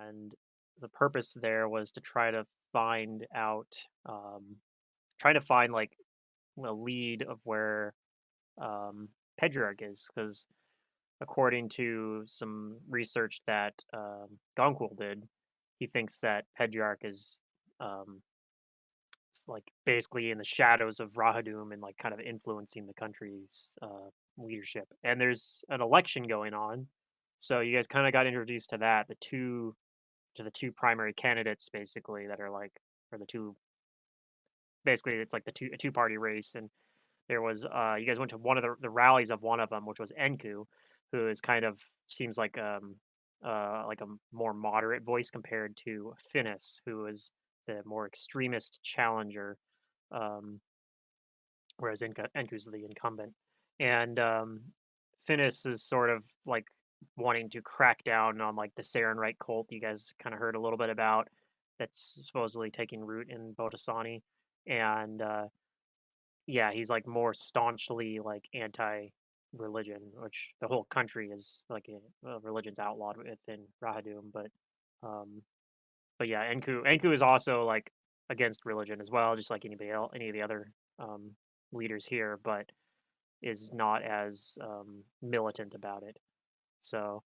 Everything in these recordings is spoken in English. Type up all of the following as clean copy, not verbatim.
and the purpose there was to try to find out, trying to find like a lead of where Pedriarch is, because according to some research that Gonquil did, he thinks that Pedriarch is um, like basically in the shadows of Rahadum and like kind of influencing the country's leadership. And there's an election going on, so you guys kind of got introduced to that. The two primary candidates basically that are like, or the two, basically it's like a two party race. And there was you guys went to one of the rallies of one of them, which was Enku, who is kind of seems like a more moderate voice compared to Finnis, who is the more extremist challenger, um, whereas Enku's the incumbent. And Finnis is sort of like wanting to crack down on like the Sarenite cult you guys kind of heard a little bit about, that's supposedly taking root in Botasani. And yeah, he's like more staunchly like anti-religion, which the whole country is like religion's outlawed within Rahadum. Um, but yeah, Enku is also like against religion as well, just like any of the other um, leaders here, but is not as militant about it. So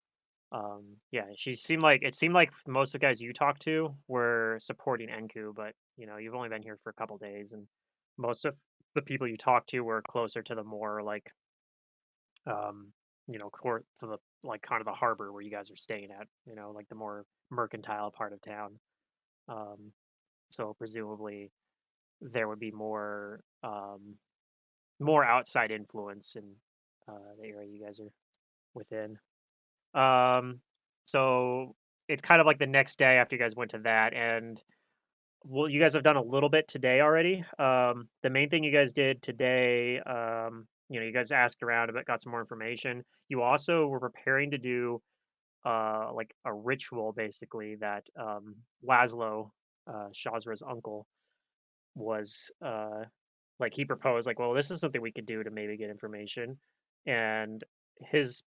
yeah, it seemed like most of the guys you talked to were supporting Enku, but you've only been here for a couple days, and most of the people you talked to were closer to the more like court to the like kind of the harbor where you guys are staying at, like the more mercantile part of town. Um, so presumably there would be more outside influence in the area you guys are within. Um, so it's kind of like the next day after you guys went to that, and well, you guys have done a little bit today already. The main thing you guys did today, you guys asked around a bit, got some more information. You also were preparing to do like a ritual, basically that Laszlo, Shazra's uncle, was like he proposed, like, well, this is something we could do to maybe get information, and his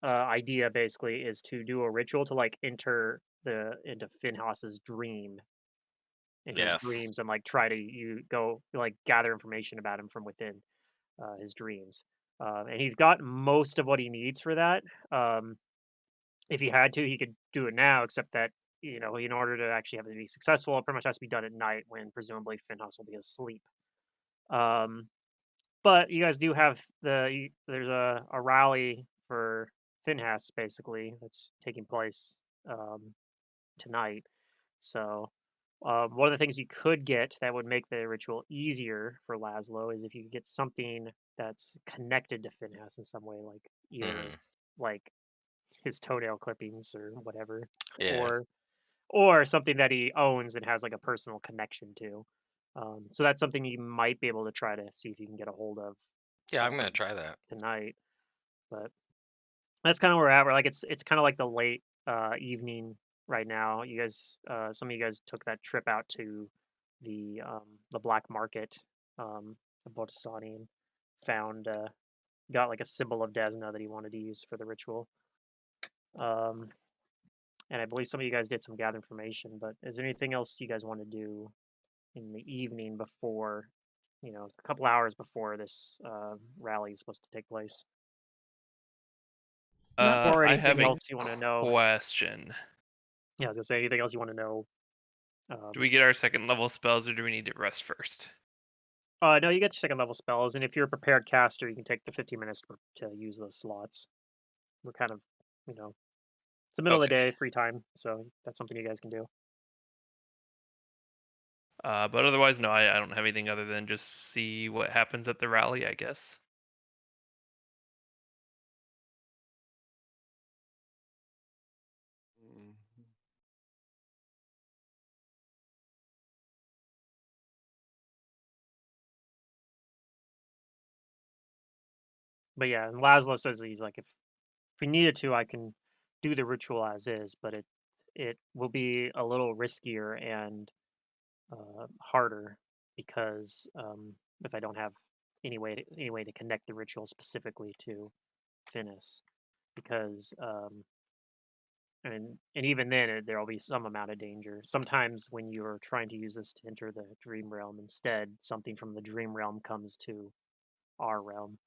idea basically is to do a ritual to like enter the into Finhas's dream into his Yes. dreams and like try to you go like gather information about him from within his dreams. And he's got most of what he needs for that. Um, if he had to, he could do it now, except that in order to actually have it be successful, it pretty much has to be done at night when presumably Finhas will be asleep. Um, but you guys do have there's a rally for Finhas basically that's taking place tonight. So, one of the things you could get that would make the ritual easier for Laszlo is if you could get something that's connected to Finhas in some way, like either Hmm. like his toenail clippings or whatever, Yeah. or something that he owns and has like a personal connection to. So that's something you might be able to try to see if you can get a hold of Yeah, I'm gonna um, try that. tonight. But that's kinda where we're at. We're like it's kinda like the late, evening right now. You guys, some of you guys took that trip out to the black market, of Botasani, and found, got, like, a symbol of Desna that he wanted to use for the ritual. Um, and I believe some of you guys did some gather information, but is there anything else you guys wanna do in the evening before, a couple hours before this, rally is supposed to take place? Or I anything have a else you wanna know? question. Yeah, I was gonna say, anything else you wanna know? Do Um, we get our second level spells or do we need to rest first? no, you get your second level spells, and if you're a prepared caster, you can take the 15 minutes to use those slots. We're kind of, you know, it's the middle of the Okay. day, free time, so that's something you guys can do. But otherwise, no, I don't have anything other than just see what happens at the rally, I guess. Mhm. But yeah, and Laszlo says he's like, if we needed to, I can do the ritual as is, but it will be a little riskier and harder because if I don't have any way to connect the ritual specifically to Finis, because and even then, there'll be some amount of danger. Sometimes when you're trying to use this to enter the dream realm instead, something from the dream realm comes to our realm,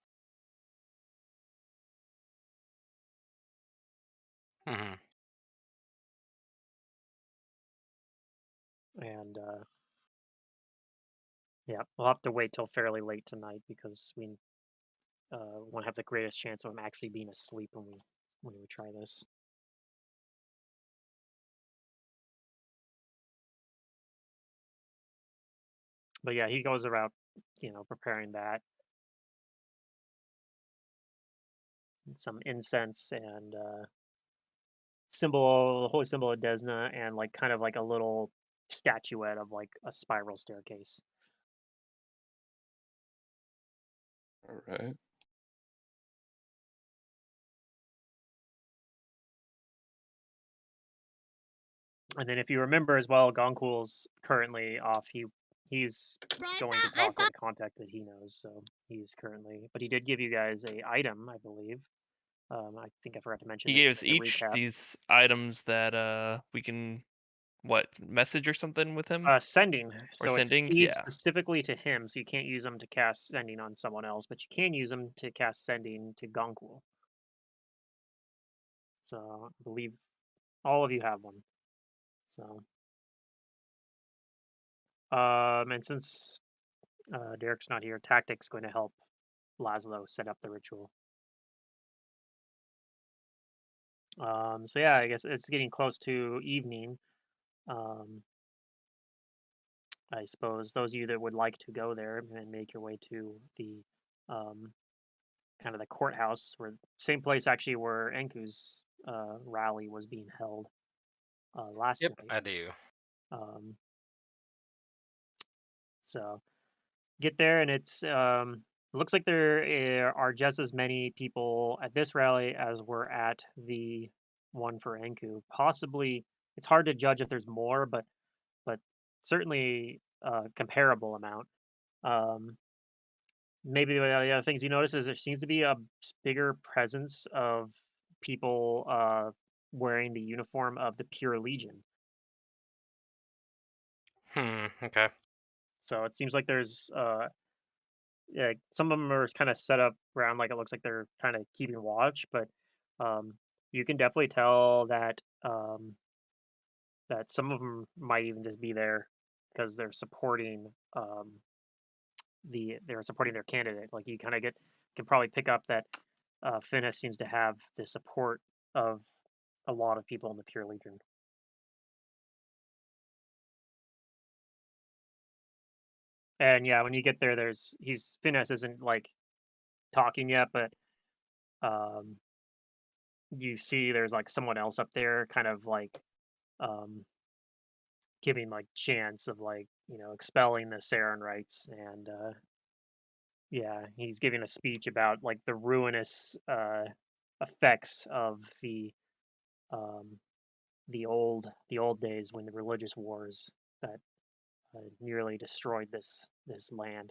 Hmm. and yeah, we'll have to wait till fairly late tonight because we want to have the greatest chance of him actually being asleep when we try this. But yeah, he goes about, preparing that, some incense and holy symbol of Desna, and like kind of like a little statuette of like a spiral staircase. All right. And then if you remember as well, Gonkul's currently off. He's Right going to now, I talk with a contact that he knows. So he's currently, but he did give you guys a item, I believe. I think I forgot to mention He it gave us in the each recap. these items that we can what message or something with him Sending. or So it's sending. keyed Yeah. specifically to him, so you can't use them to cast sending on someone else, but you can use them to cast sending to Gonkul. So I believe all of you have one. So, and since Derek's not here, Tactic's going to help Laszlo set up the ritual. So yeah, I guess it's getting close to evening. Um, I suppose those of you that would like to go there and make your way to the um, kind of the courthouse, where same place actually where Enku's rally was being held last yep, night. I do. Um, so get there, and it looks like there are just as many people at this rally as were at the one for Enku. Possibly, it's hard to judge if there's more, but certainly a comparable amount. Um, Maybe the other things you notice is there seems to be a bigger presence of people wearing the uniform of the Pure Legion. Okay. So it seems like there's yeah, some of them are kind of set up around like it looks like they're kind of keeping watch, but um, you can definitely tell that some of them might even just be there because they're supporting their candidate. Like you kind of can probably pick up that Finnis seems to have the support of a lot of people in the Pure Legion. And yeah, when you get there, there's he's Finnis isn't like talking yet, but um, you see there's like someone else up there, kind of like um, giving like chance of like expelling the Saren rights, and yeah, he's giving a speech about like the ruinous effects of um, the old days when the religious wars that nearly destroyed this land.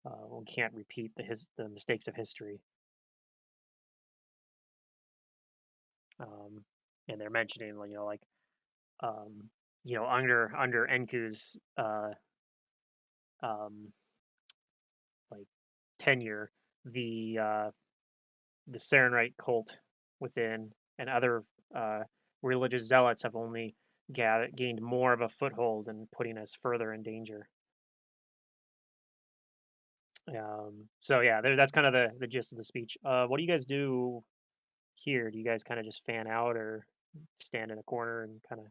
We can't repeat the mistakes of history. Um, and they're mentioning, like um, under Enku's um, like tenure, the the Sarenite cult within and other uh, religious zealots have only gained more of a foothold and putting us further in danger. So yeah, that's kind of the gist of the speech. What do you guys do here? Do you guys kind of just fan out or stand in a corner and kind of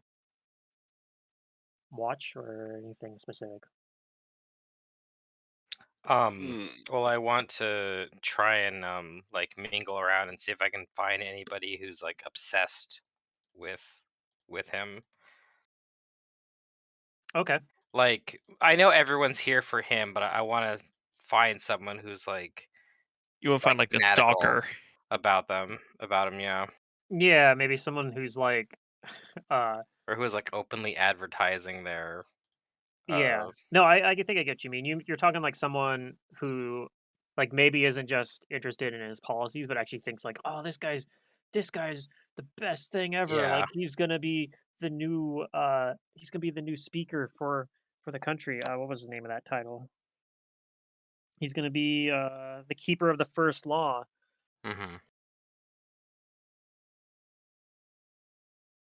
watch or anything specific? Um, Hmm. well, I want to try and like mingle around and see if I can find anybody who's like obsessed with with him. Okay. Like, I know everyone's here for him, but I want to find someone who's You will like find like a fanatical stalker. about him, yeah, Yeah, maybe someone who's like, uh, or who's like openly advertising their yeah. uh No, I think I get what you mean. You're talking like someone who, like, maybe isn't just interested in his policies, but actually thinks like, oh, this guy's this guy's the best thing ever. Yeah. Like he's gonna be the new speaker for the country. What was the name of that title? He's gonna be the keeper of the first law. Hmm.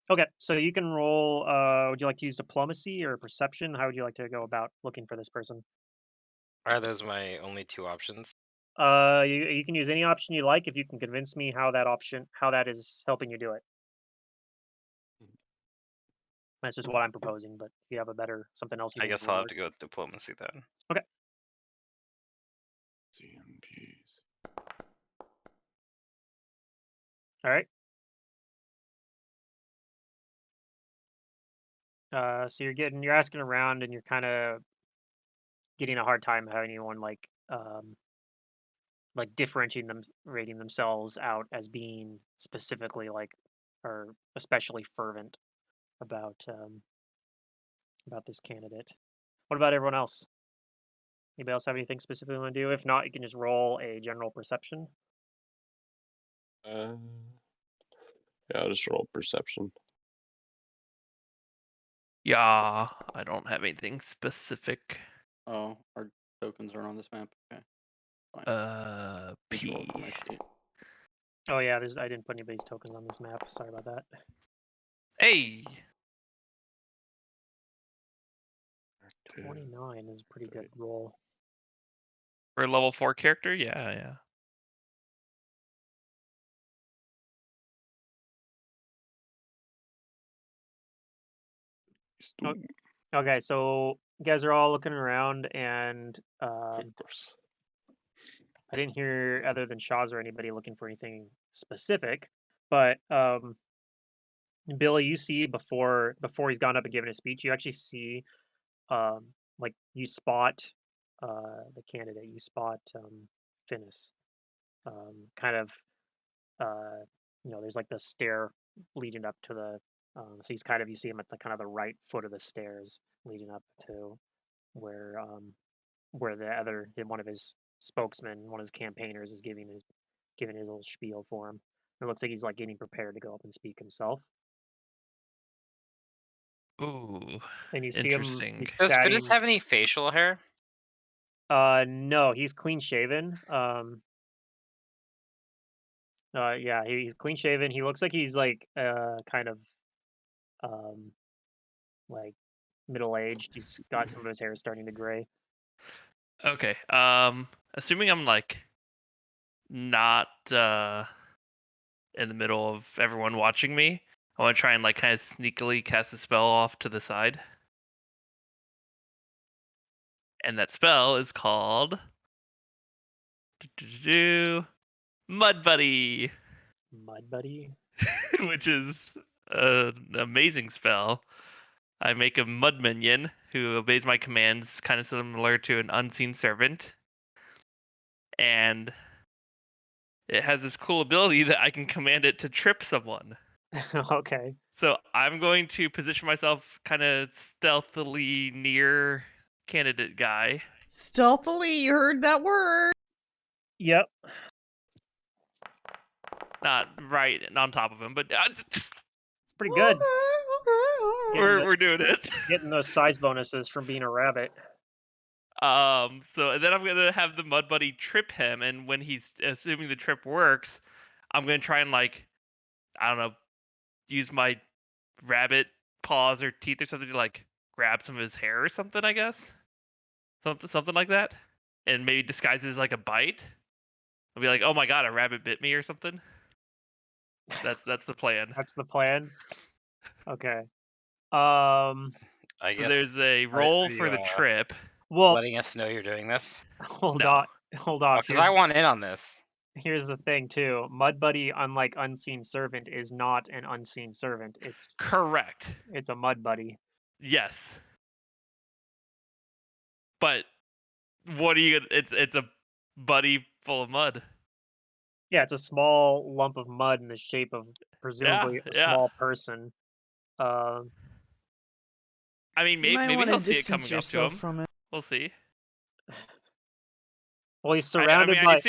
Okay, so you can roll. Would you like to use diplomacy or perception? How would you like to go about looking for this person? Are those my only two options? You can use any option you like if you can convince me how that is helping you do it. That's just what I'm proposing. But if you have a better something else you I think guess would I'll have work. to go with diplomacy then. Okay. CMPs. All right. So you're asking around and you're kind of getting a hard time having anyone like differentiating them rating themselves out as being specifically like or especially fervent about about this candidate. What about everyone else? Anybody else have anything specific you want to do? If not, you can just roll a general perception. Uh, yeah, I'll just roll perception. Yeah, I don't have anything specific. Oh, our tokens aren't on this map. Okay, fine. Need to roll it on P. my sheet. Oh yeah, I didn't put anybody's tokens on this map. Sorry about that. Hey, 29 is a pretty good Great. roll. for a level 4 character, yeah. Oh, Ooh, okay, so you guys are all looking around, and of course. I didn't hear other than Shaw's or anybody looking for anything specific. But Billy, you see before he's gone up and given his speech, you actually see like you spot the candidate, you spot Finnis. Kind of there's like the stair leading up to the so he's kind of you see him at the kind of the right foot of the stairs leading up to where where the other one of his spokesmen, one of his campaigners is giving his little spiel for him. It looks like he's like getting prepared to go up and speak himself. Ooh, And you see him interesting. he's Does Finis chatting. have any facial hair? No, he's clean shaven. Yeah, he's clean shaven. He looks like he's like kind of um like middle aged. He's got some of his hair starting to gray. Okay, assuming I'm like not in the middle of everyone watching me, I want to try and like kind of sneakily cast a spell off to the side. And that spell is called Mud Buddy, Mud buddy. which is an amazing spell. I make a mud minion who obeys my commands, kind of similar to an unseen servant. And it has this cool ability that I can command it to trip someone. Okay. So I'm going to position myself kind of stealthily near candidate guy. Stealthily, you heard that word. Yep. Not right on top of him, but It's pretty good. Okay, all right. we're doing it. Getting those size bonuses from being a rabbit. So then I'm gonna have the mud buddy trip him, and when he's assuming the trip works, I'm gonna try and like, I don't know, use my rabbit paws or teeth or something to like grab some of his hair or something, I guess. Something like that. And maybe disguise it as like a bite. I'll be like, oh my god, a rabbit bit me or something. That's the plan. That's the plan. Okay. Um. I So guess. there's a Are roll you for the trip. Well, letting us know you're doing this? hold No. on. Hold off. Because I want in on this. Here's the thing too. Mud buddy, unlike unseen servant, is not an unseen servant. Correct. It's a mud buddy. Yes. But what are you gonna it's a buddy full of mud. Yeah, it's a small lump of mud in the shape of presumably a Yeah. small person. Um. I mean, You might maybe want to he'll see it distance coming up to yourself him. from it. We'll see. Well, he's I surrounded mean, by.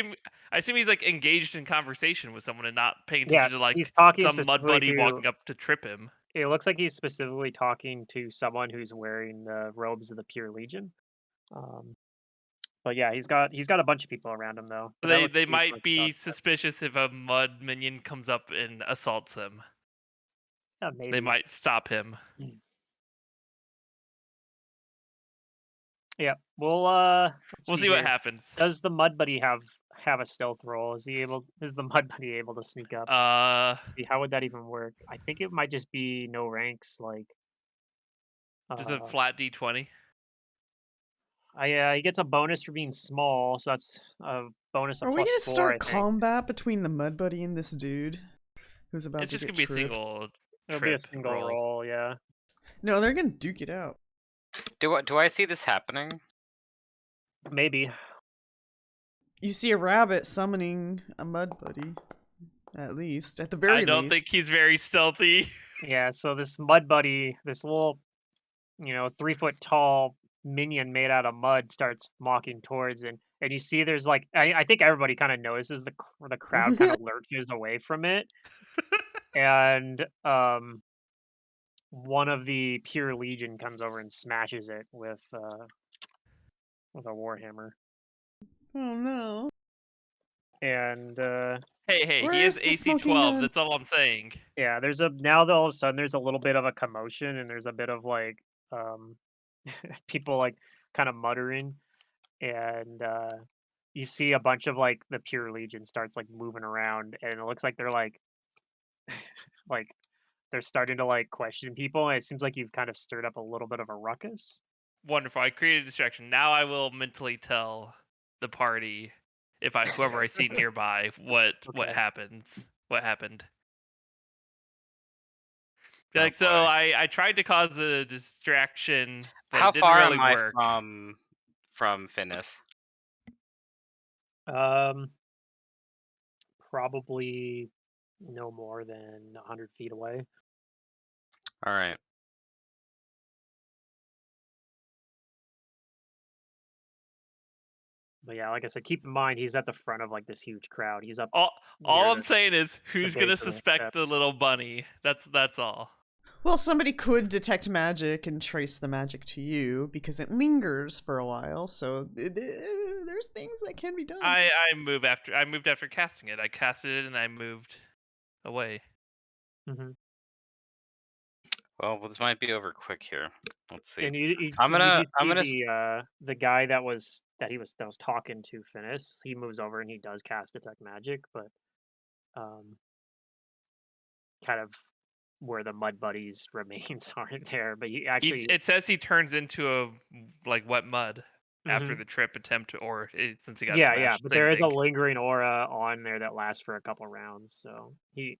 I assume he's like engaged in conversation with someone and not paying Yeah, attention to he's like talking some mud specifically buddy to. walking up to trip him. It looks like he's specifically talking to someone who's wearing the robes of the Pure Legion. Um, but yeah, he's got a bunch of people around him though. But that looks They like he's might mostly be talking to us. suspicious if a mud minion comes up and assaults him. Yeah, They maybe. might stop him. Yeah. Well, let's We'll see see what here. happens. Does the Mud Buddy have a stealth roll? Is the Mud Buddy able to sneak up? Let's see, how would that even work? I think it might just be no ranks. Like, Just a uh, flat d20. he gets a bonus for being small, so that's a bonus of Are we gonna +4, I start think. combat between the mud buddy and this dude who's about It's to just get gonna be a tripped? single It'll be a trip single roll. roll, yeah. No, they're gonna duke it out. Do I see this happening? Maybe. You see a rabbit summoning a mud buddy, at least, at the very I don't least. think he's very stealthy. Yeah, so this Mud Buddy, this little, 3-foot tall minion made out of mud starts walking towards, and you see there's like I think everybody kind of notices the crowd kind of lurches away from it, and one of the Pure Legion comes over and smashes it with a warhammer, Oh no. and Hey, he Where's is the AC smoking 12. gun? That's all I'm saying. yeah, now that all of a sudden there's a little bit of a commotion and there's a bit of like um people like kind of muttering, and you see a bunch of like the Pure Legion starts like moving around, and it looks like they're like they're starting to like question people, and it seems like you've kind of stirred up a little bit of a ruckus. Wonderful. I created a distraction. Now I will mentally tell the party if whoever I see nearby what Okay. happens. What happened. Oh, Like, so boy. I tried to cause a distraction, but How it didn't far really am I work. from Finis? um Probably no more than 100 feet away. All right. But yeah, like I said, keep in mind he's at the front of like this huge crowd. He's up All near I'm saying is, the who's base gonna of the suspect the steps. little bunny? That's all. Well, somebody could detect magic and trace the magic to you because it lingers for a while. So there's things that can be done. I moved after casting it. I casted it and I moved away. Hmm. Well, this might be over quick here. Let's see. And you I'm you gonna do I'm see gonna the guy that was talking to Finis. He moves over and he does cast detect magic, but um kind of where the mud buddies remains aren't there. But he actually. It says he turns into a like wet mud after Mhm. the trip attempt, since he got Yeah, smashed. but Same there is a thing. lingering aura on there that lasts for a couple rounds. So he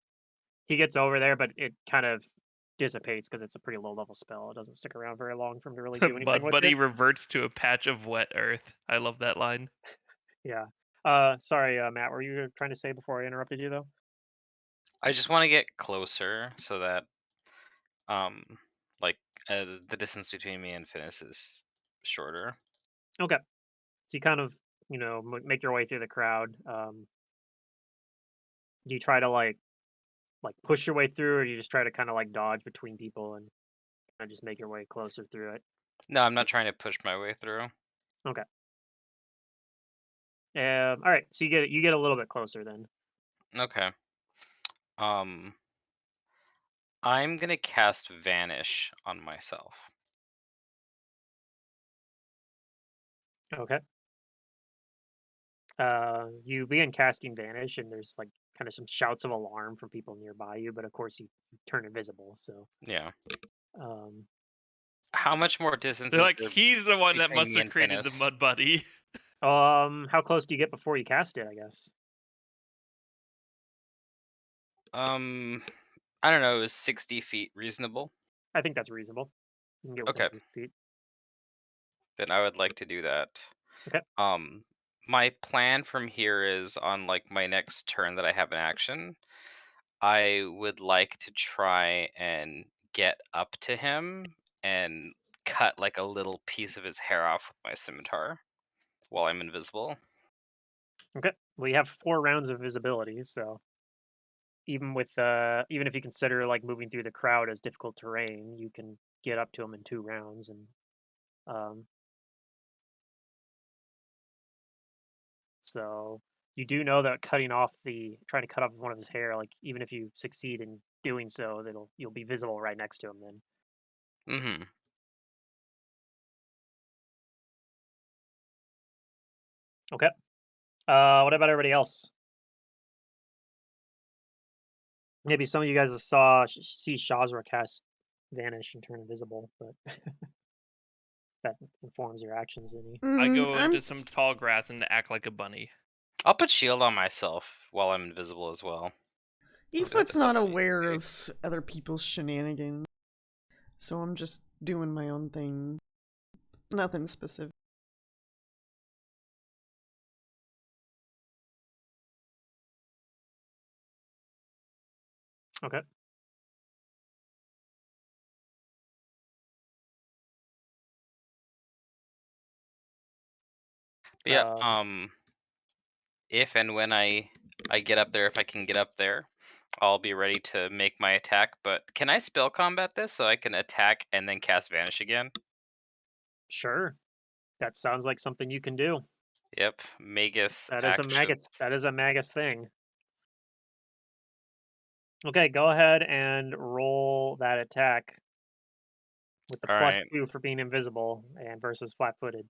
gets over there, but it kind of dissipates because it's a pretty low level spell. It doesn't stick around very long for him to really do anything Mud with buddy it. reverts to a patch of wet earth. I love that line. Yeah. Sorry, Matt. Were you trying to say before I interrupted you though? I just want to get closer so that um like the distance between me and Finis is shorter. Okay. So you kind of make your way through the crowd. Do you try to like push your way through, or do you just try to kind of like dodge between people and kind of just make your way closer through it? No, I'm not trying to push my way through. Okay. All right. So you get a little bit closer then. Okay. Um I'm gonna cast Vanish on myself. Okay. You begin casting Vanish, and there's like kind of some shouts of alarm from people nearby you, but of course you turn invisible. So, Yeah. um, How much more distance They're is like, there he's the one that between must me have and created the Finis? mud buddy. how close do you get before you cast it? I guess. I don't know, is 60 feet reasonable? I think that's reasonable. You can get within Okay, 6 feet. then I would like to do that. Okay. Um, my plan from here is on like my next turn that I have in action, I would like to try and get up to him and cut like a little piece of his hair off with my scimitar while I'm invisible. Okay. We have 4 rounds of invisibility, so even if you consider like moving through the crowd as difficult terrain, you can get up to him in 2 rounds, and um, so you do know that trying to cut off one of his hair, like even if you succeed in doing so, you'll be visible right next to him then. Mm-hmm. Okay. What about everybody else? Maybe some of you guys see Shazra cast vanish and turn invisible, but that informs your actions any. I Mm, go I'm into some tall grass and act like a bunny. I'll put shield on myself while I'm invisible as well. Efoot's Just to not be aware safe. of other people's shenanigans, so I'm just doing my own thing. Nothing specific. Okay. But yeah, Um, if and when I get up there, if I can get up there, I'll be ready to make my attack. But can I spell combat this so I can attack and then cast vanish again? sure. That sounds like something you can do. Yep, Magus That is a actions. Magus. That is a Magus thing. Okay, go ahead and roll that attack with the All plus right. 2 for being invisible and versus flat-footed.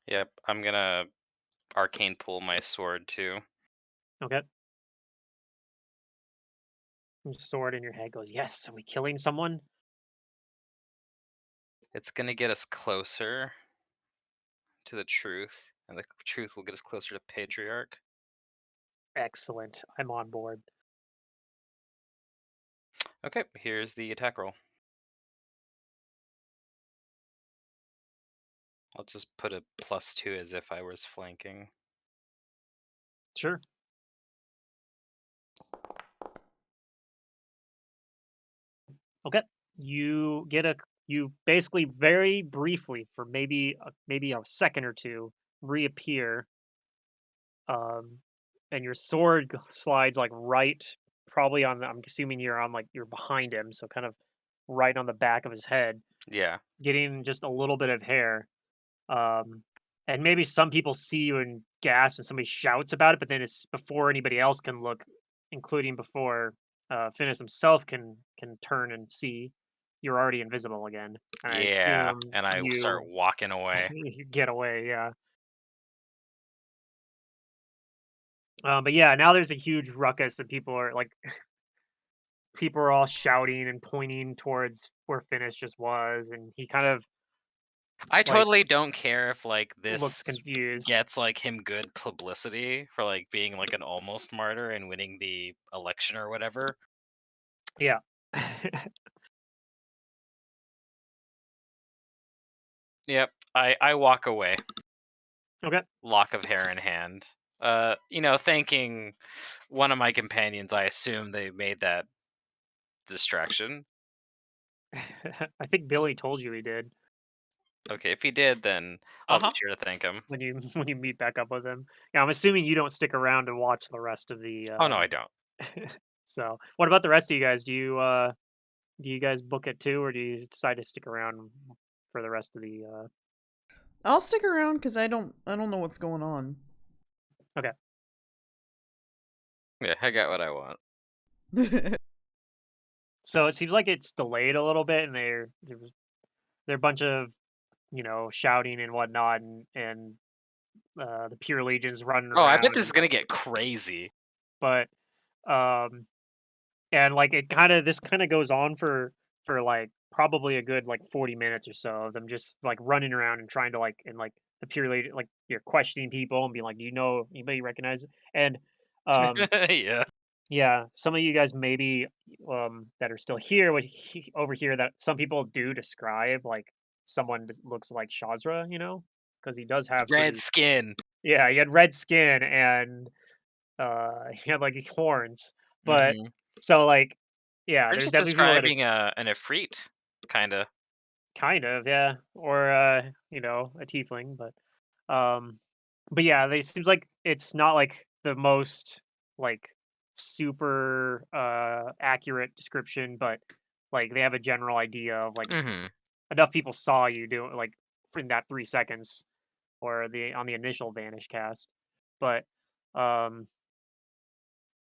Yep, I'm gonna arcane pull my sword too. Okay. Sword in your head goes, yes. Are we killing someone? It's gonna get us closer to the truth, and the truth will get us closer to Patriarch. Excellent. I'm on board. Okay, here's the attack roll. I'll just put a +2 as if I was flanking. Sure. Okay. You basically very briefly for maybe a second or two reappear, um, and your sword slides like right, probably I'm assuming you're behind him, so kind of right on the back of his head, Yeah. getting just a little bit of hair. Um, and maybe some people see you and gasp, and somebody shouts about it, but then it's before anybody else can look, including before Finis himself can turn and see. You're already invisible again, and I Yeah, assume and I start walking away. you get away. Yeah. But yeah, now there's a huge ruckus, and people are all shouting and pointing towards where Finis just was, and he kind of I like totally don't care if like looks this confused. gets like him good publicity for like being like an almost martyr and winning the election or whatever. Yeah. Yep, I walk away, Okay. lock of hair in hand. Thanking one of my companions. I assume they made that distraction. I think Billy told you he did. Okay, if he did, then I'll be Uh-huh. sure to thank him. When you when you meet back up with him. Yeah, I'm assuming you don't stick around to watch the rest of the. Oh no, I don't. So, what about the rest of you guys? Do you guys book it too, or do you decide to stick around for the rest of the? I'll stick around because I don't know what's going on. Okay. Yeah, I got what I want. So it seems like it's delayed a little bit, and they're a bunch of shouting and whatnot, and the pure legions running Oh, I bet this around, is gonna get crazy. but um and like this kind of goes on for like probably a good like 40 minutes or so of them just like running around and trying to like the purely like you're questioning people and being like, do you know anybody recognize it? And um Yeah. yeah, some of you guys maybe that are still here would overhear that some people do describe like someone looks like Shazra, because he does have Red pretty, skin. yeah, he had red skin and he had like horns. But Hmm. so like yeah, They're there's just definitely people that describing an Efreet, kinda. kind of, yeah, or a tiefling, but um But yeah, they seems like it's not like the most like super accurate description, but like they have a general idea of like Mhm. enough people saw you do it like in that 3 seconds or the on the initial vanish cast. But um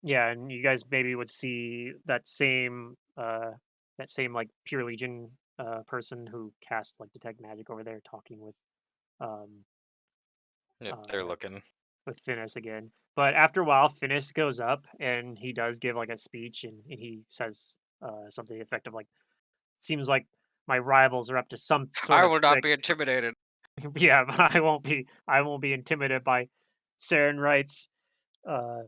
yeah, and you guys maybe would see that same like pure legion person who cast like detect magic over there talking um Yep, they're uh looking. with Finis again. But after a while, Finis goes up and he does give like a speech, and he says something effective like, "Seems like my rivals are up to some sort I of will not trick." be intimidated. Yeah, but I won't be intimidated by Saren Wright's uh,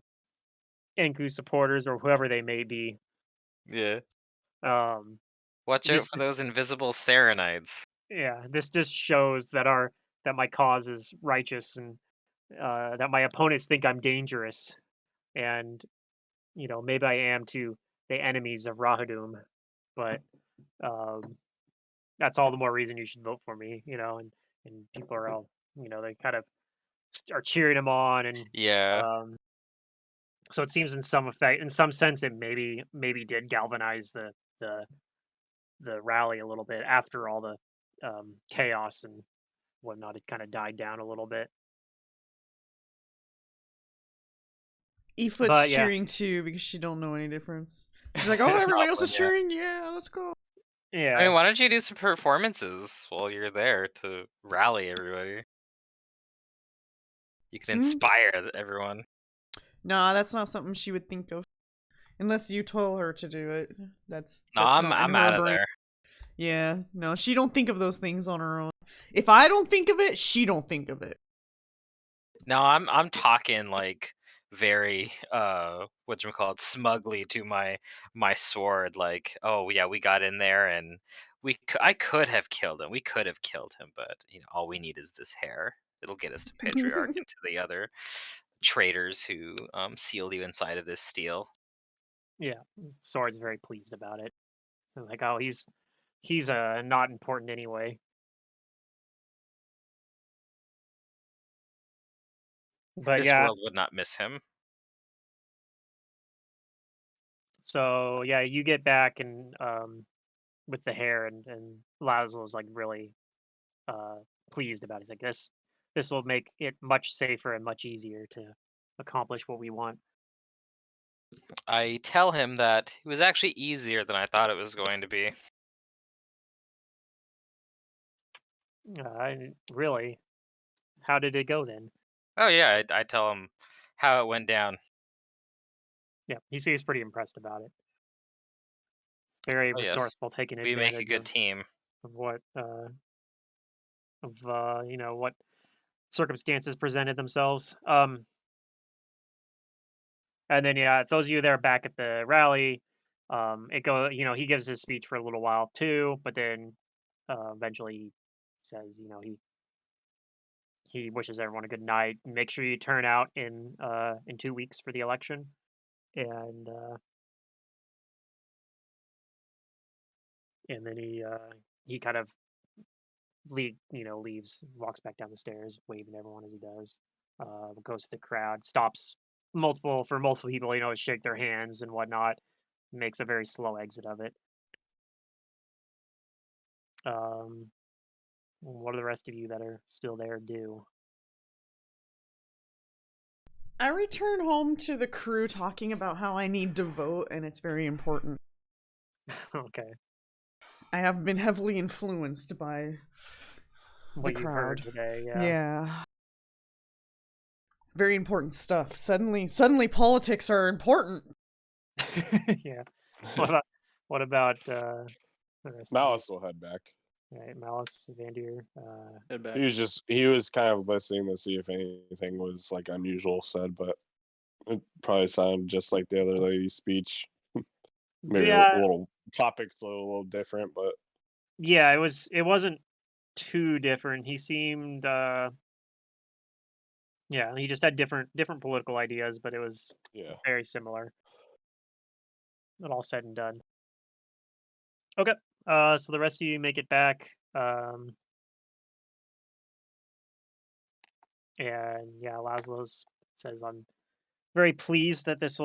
Enku supporters or whoever they may be. Yeah. Um, Watch out this for those just invisible Sarenites. yeah, this just shows that my cause is righteous and that my opponents think I'm dangerous, and maybe I am to the enemies of Rahadum, but um, that's all the more reason you should vote for me, and people are all, they kind of are cheering him on, and Yeah. um, so it seems in some sense, it maybe did galvanize the the rally a little bit after all the chaos and whatnot. It kind of died down a little bit, Efoot's but yeah, cheering too because she don't know any difference. She's like, "Oh, everybody else Probably, is yeah. cheering. Yeah, let's go." I yeah, mean, why don't you do some performances while you're there to rally everybody? You can Hmm? inspire everyone. Nah, that's not something she would think of unless you told her to do it. No, That's not in I'm her out of brain. there. Yeah, no, she don't think of those things on her own. If I don't think of it, she don't think of it. No, I'm talking like very whatchamacallit, smugly to my sword, like, oh yeah, we got in there and I could have killed him. We could have killed him, but all we need is this hair. It'll get us to Pedriarch and to the other traitors who sealed you inside of this steel. yeah. Sword's very pleased about it. It's like, oh, he's not important anyway. But This yeah, world would not miss him. so yeah, you get back and with the hair, and Laszlo's like really uh pleased about it. He's like, this will make it much safer and much easier to accomplish what we want. I tell him that it was actually easier than I thought it was going to be. Really, how did it go then? Oh yeah, I tell him how it went down. Yeah, he seems pretty impressed about it. Very Oh yes, resourceful, taking we make a advantage good team. of what circumstances presented themselves. And then yeah, those of you that are back at the rally, he gives his speech for a little while too, but then eventually he says, he wishes everyone a good night. Make sure you turn out in 2 weeks for the election, and then he kind of leaves, walks back down the stairs, waving to everyone as he does. Goes to the crowd, stops multiple people, shake their hands and whatnot. Makes a very slow exit of it. Um, what do the rest of you that are still there do? I return home to the crew talking about how I need to vote and it's very important. Okay, I have been heavily influenced by the what you heard crowd. today, yeah. Yeah. Very important stuff. Suddenly politics are important. Yeah. What about the rest of you? Malice will head back. Right, Malice, Vandir. Head back. He was kind of listening to see if anything was like unusual said, but it probably sounded just like the other lady's speech. Maybe a Yeah, little topics a little different, but yeah. It wasn't too different. He seemed yeah, he just had different political ideas, but it was yeah. very similar. It all said and done. Okay. So the rest of you make it back. And yeah, Laszlo's says, "I'm very pleased that this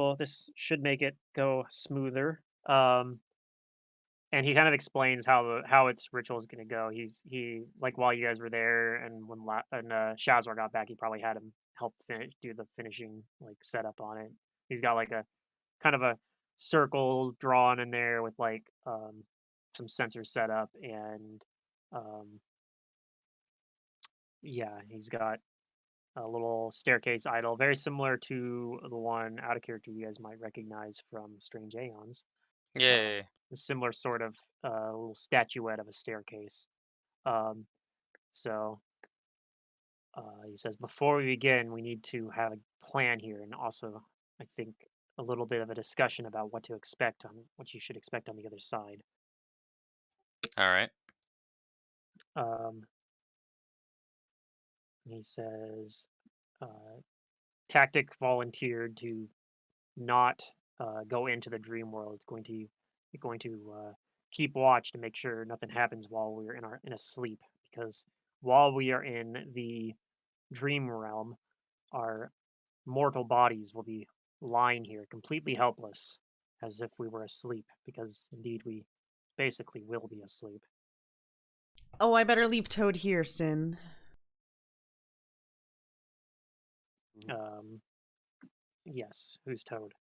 should make it go smoother." And he kind of explains how its ritual is going to go. He like while you guys were there, and Shazwar got back, he probably had him help do the finishing like setup on it. He's got like a kind of a circle drawn in there with like some sensors set up, and um, yeah, he's got a little staircase idol, very similar to the one out of character you guys might recognize from Strange Aeons. Yay. A similar sort of little statuette of a staircase. Um, so he says, before we begin, we need to have a plan here, and also, I think, a little bit of a discussion about what you should expect on the other side. All right. Um, he says, Tactic volunteered to not go into the dream world. It's going to keep watch to make sure nothing happens while we're in a sleep. Because while we are in the dream realm, our mortal bodies will be lying here completely helpless, as if we were asleep. Because indeed, we basically will be asleep. Oh, I better leave Toad here, Sin. Yes, who's Toad?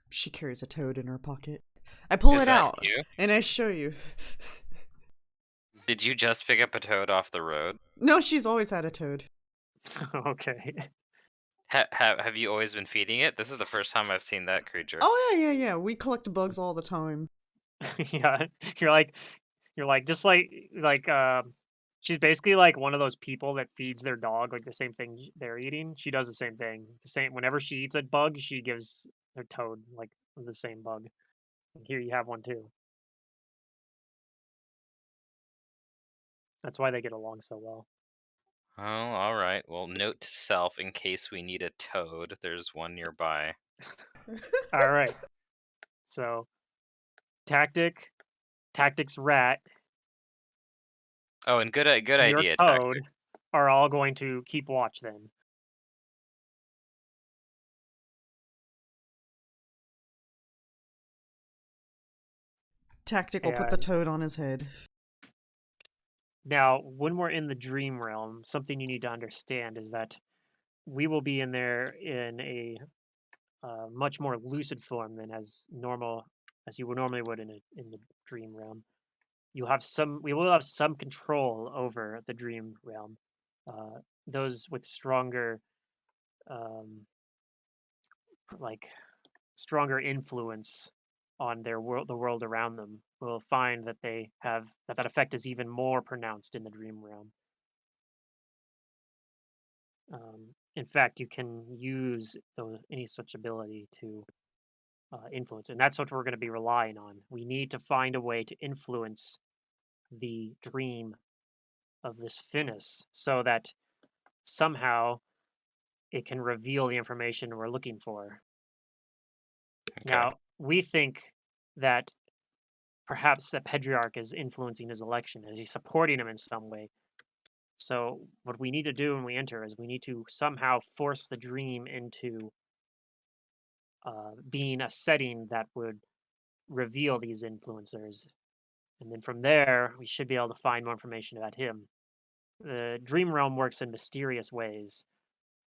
She carries a toad in her pocket. I pull Is it that out you? and I show you. Did you just pick up a toad off the road? No, she's always had a toad. Okay. Have you always been feeding it? This is the first time I've seen that creature. Oh yeah. We collect bugs all the time. Yeah, you're like you're like just she's basically like one of those people that feeds their dog like the same thing they're eating. She does the same thing. The same whenever she eats a bug, she gives her toad like the same bug. And here you have one too. That's why they get along so well. Oh, all right. Well, note to self in case we need a toad. There's one nearby. All right. So, tactics rat, Oh, and good and your idea, toad tactic. are all going to keep watch then. Tactic will put the And toad on his head. now, when we're in the dream realm, something you need to understand is that we will be in there in a much more lucid form than as you would normally would in the dream realm. We will have some control over the dream realm. Uh, those with um, like stronger influence on the world around them, will find that that effect is even more pronounced in the dream realm. In fact, you can use any such ability to influence, and that's what we're going to be relying on. We need to find a way to influence the dream of this Finis so that somehow it can reveal the information we're looking for. Okay. Now, we think that perhaps the Pedriarch is influencing his election, is he supporting him in some way? So, what we need to do when we enter is we need to somehow force the dream into being a setting that would reveal these influencers. And then from there, we should be able to find more information about him. The dream realm works in mysterious ways.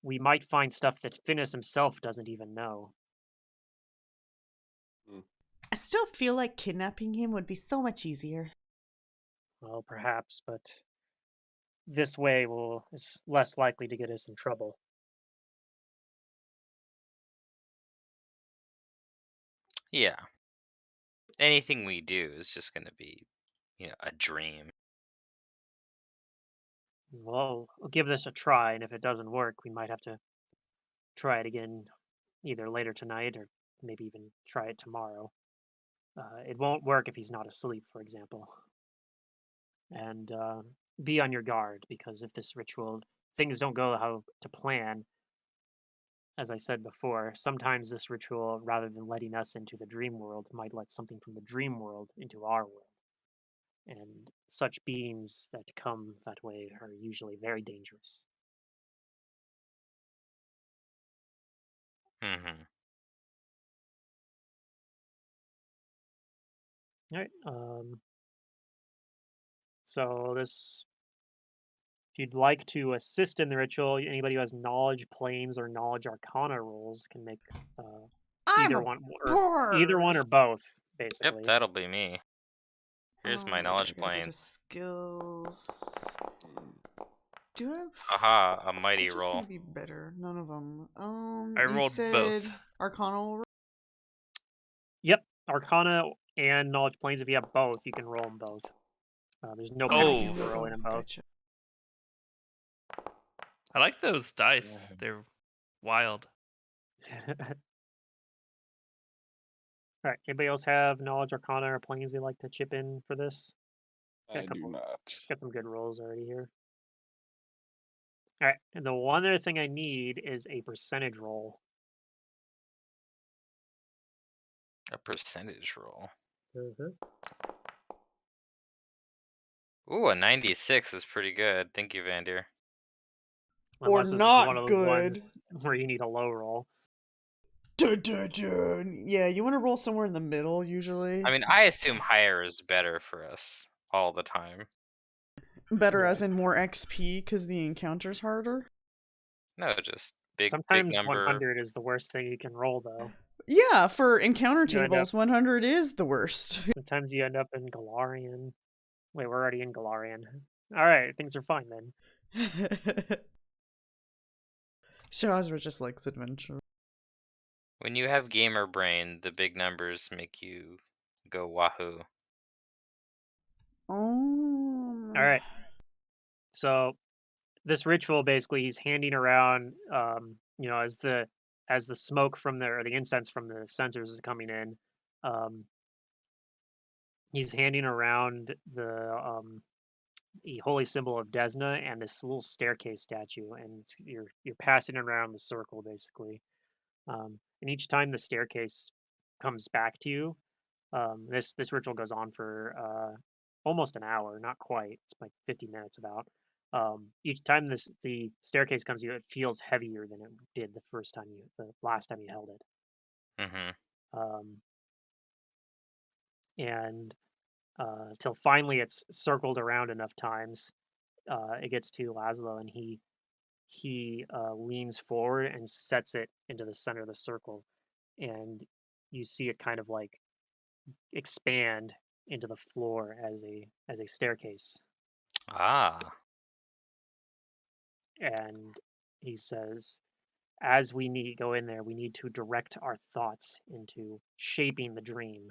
We might find stuff that Finis himself doesn't even know. Mm. I still feel like kidnapping him would be so much easier. Well, perhaps, but this way is less likely to get us in trouble. Yeah. Anything we do is just going to be, a dream. Well, we'll give this a try, and if it doesn't work, we might have to try it again either later tonight or maybe even try it tomorrow. It won't work if he's not asleep, for example. And be on your guard, because if this ritual things don't go how to plan, as I said before, sometimes this ritual, rather than letting us into the dream world, might let something from the dream world into our world. And such beings that come that way are usually very dangerous. Mm-hmm. All right. So this, if you'd like to assist in the ritual, anybody who has knowledge planes or knowledge arcana rolls can make I'm either a one bard. or both, Yep, basically. that'll be me. Here's my I knowledge gotta go to plane. skills. Do I have? Aha, a mighty Which is roll. gonna be better? None of them. I You rolled both. said Arcana. Yep, arcana and knowledge planes. If you have both, you can roll them both. There's no Oh, I penalty can for roll rolling them both. both. Gotcha. I like those dice. Yeah. They're wild. All right. Anybody else have knowledge arcana or planes they like to chip in for this? Got a I do couple. not. Got some good rolls already here. All right. And the one other thing I need is a percentage roll. A percentage roll. Mm-hmm. Ooh, a 96 is pretty good. Thank you, Vandir. Or Unless this is one not of those ones good. where you need a low roll. Dun, dun, dun. Yeah, you want to roll somewhere in the middle usually. I mean, I assume higher is better for us all the time. Better Yeah. as in more XP because the encounter's harder. No, just big Sometimes number. 100 is the worst thing you can roll, though. Yeah, for encounter You end up- tables, 100 is the worst. Sometimes you end up in Galarian. Wait, we're already in Galarian. All right, things are fine then. Shazra just likes adventure. When you have gamer brain, the big numbers make you go wahoo. Oh. All right. So this ritual basically, he's handing around, as the smoke from the or the incense from the censers is coming in. Um, he's handing around the holy symbol of Desna and this little staircase statue, and you're passing it around the circle basically. And each time the staircase comes back to you, this ritual goes on for almost an hour, not quite. It's like 50 minutes about. Each time the staircase comes to you, it feels heavier than it did the last time you held it. Mm-hmm. Um, and till finally it's circled around enough times, it gets to Laszlo, and he leans forward and sets it into the center of the circle, and you see it kind of like expand into the floor as a staircase. Ah. And he says, as we need go in there, we need to direct our thoughts into shaping the dream.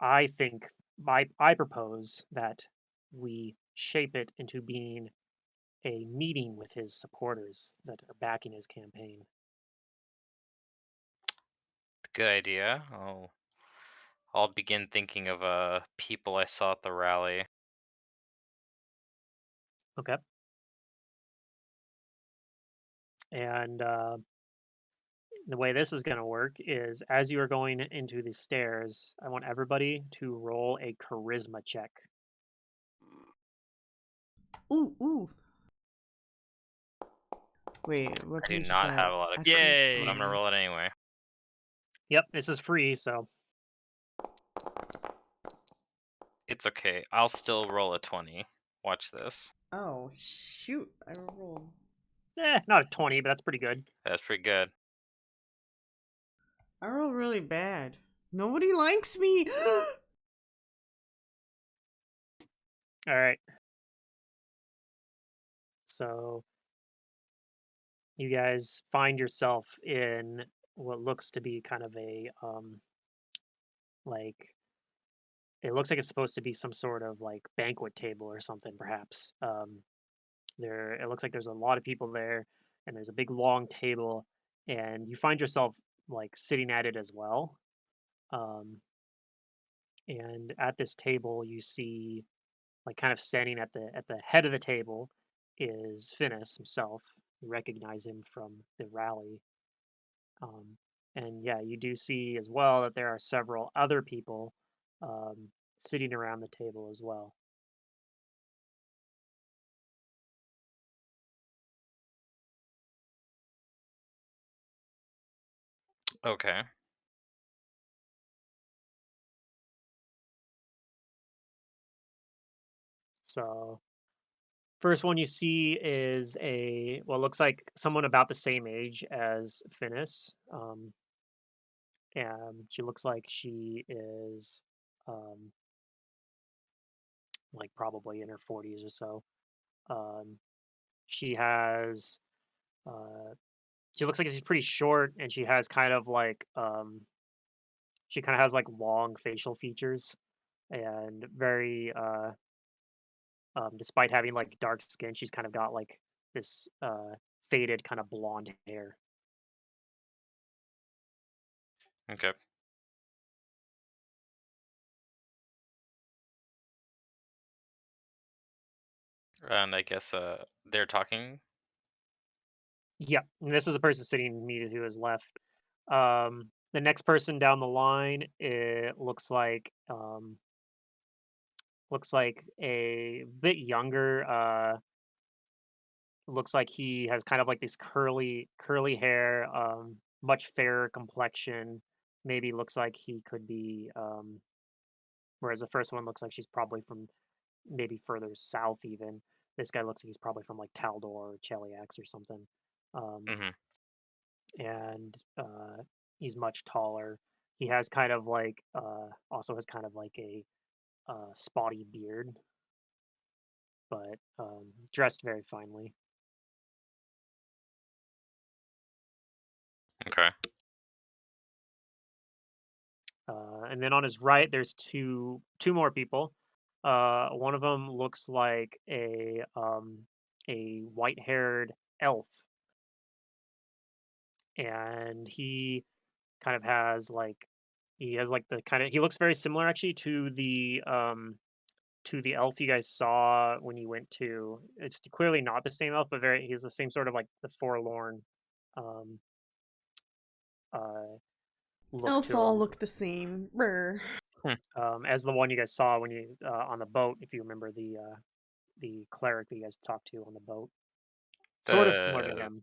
I think I propose that we shape it into being a meeting with his supporters that are backing his campaign. Good idea. I'll begin thinking of people I saw at the rally. Okay. And the way this is going to work is as you are going into the stairs, I want everybody to roll a charisma check. Ooh. Wait, what I do page is not that? have a lot of Attributes? Yay. but I'm gonna roll it anyway. Yep, this is free, so It's okay. I'll still roll a 20. Watch this. Oh, shoot. I rolled. not a 20, but that's pretty good. That's pretty good. I rolled really bad. Nobody likes me. All right. So you guys find yourself in what looks to be kind of a like it looks like it's supposed to be some sort of like banquet table or something perhaps. There it looks like there's a lot of people there, and there's a big long table, and you find yourself like sitting at it as well. Um, and at this table you see like kind of standing at the head of the table is Finis himself. You recognize him from the rally. Um, and yeah, you do see as well that there are several other people sitting around the table as well. Okay. So first one you see is looks like someone about the same age as Finis. And she looks like she is um, like probably in her 40s or so. Um, she has uh, she looks like she's pretty short, and she kind of has like long facial features and very despite having like dark skin, she's kind of got like this faded kind of blonde hair. Okay. And I guess they're talking. Yeah, and this is a person sitting immediately who is left. The next person down the line, it looks like a bit younger. Looks like he has kind of like this curly hair, much fairer complexion. Maybe looks like he could be. Whereas the first one looks like she's probably from maybe further south even. This guy looks like he's probably from like Taldor or Cheliax or something. Um, Hmm. and he's much taller. He has kind of like also has kind of like a spotty beard, but dressed very finely. Okay. And then on his right, there's two more people. One of them looks like a white-haired elf, and kind of has like he has like the kind of he looks very similar actually to the elf you guys saw when you went to. It's clearly not the same elf, but very he has the same sort of like the forlorn um uh look Elves to all him. look the same. Brr. As the one you guys saw when you on the boat, if you remember the cleric that you guys talked to on the boat. Sort of similar to The him.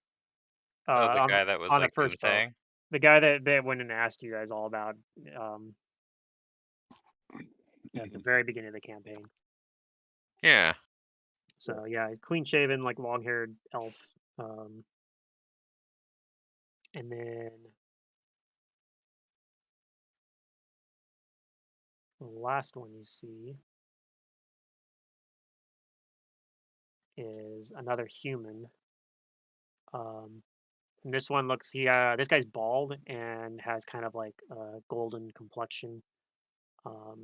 the On guy that was the like first boat. doomsaying. The guy that went and asked you guys all about um at the very beginning of the campaign. Yeah. So yeah, he's clean shaven, like long haired elf. Um and then the last one you see is another human. Um and this one looks this guy's bald and has kind of like a golden complexion. Um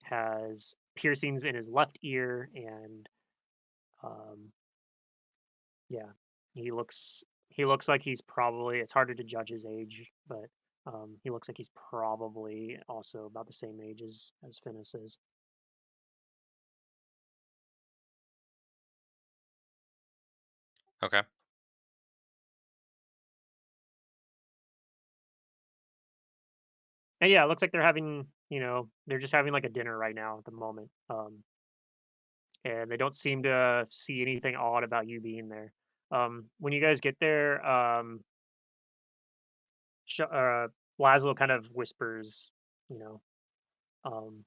has piercings in his left ear and um yeah, he looks like he's probably it's harder to judge his age, but he looks like he's probably also about the same age as Finis is. Okay. And yeah, it looks like they're having, they're just having like a dinner right now at the moment. And they don't seem to see anything odd about you being there. When you guys get there, Sh- uh, Laszlo kind of whispers, you know, um,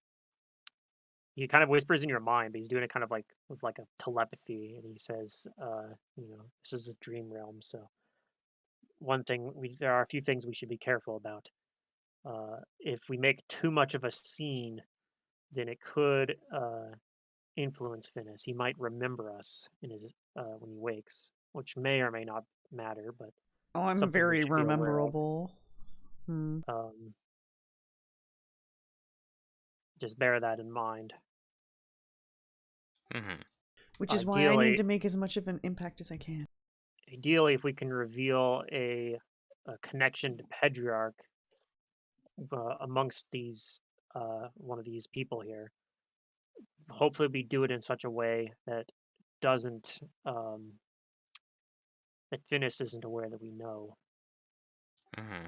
he kind of whispers in your mind, but he's doing it kind of like with like a telepathy, and he says, this is a dream realm, so there are a few things we should be careful about. If we make too much of a scene, then it could influence Finis. He might remember us in his when he wakes, which may or may not matter, but Oh, I'm something we very should be aware of. rememberable. Hmm. Um, just bear that in mind. Hmm. Which is why I need Ideally, to make as much of an impact as I can. if we can reveal a connection to Pedriarch amongst these one of these people here, hopefully we do it in such a way that doesn't that Finis isn't aware that we know. Hmm.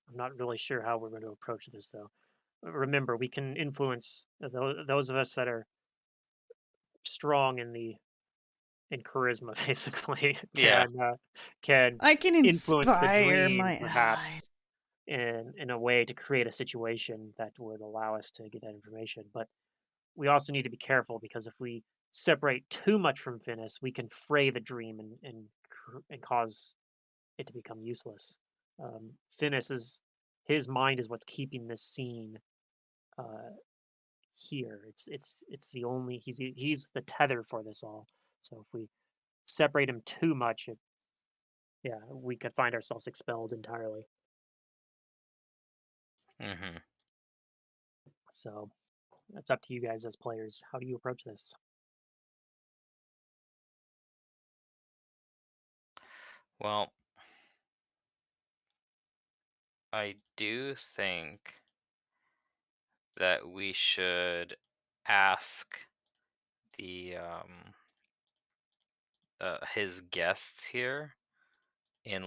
I'm not really sure how we're going to approach this though. Remember, we can influence those of us that are strong and charisma basically Yeah. can I can influence the inspire dream my ally. perhaps in a way to create a situation that would allow us to get that information. But we also need to be careful because if we separate too much from Finis, we can fray the dream and cause it to become useless. Finis is his mind is what's keeping this scene uh, here. It's the only he's the tether for this all. So if we separate him too much, yeah, we could find ourselves expelled entirely. Mm-hmm. So that's up to you guys as players. How do you approach this? Well, I do think that we should ask the his guests here in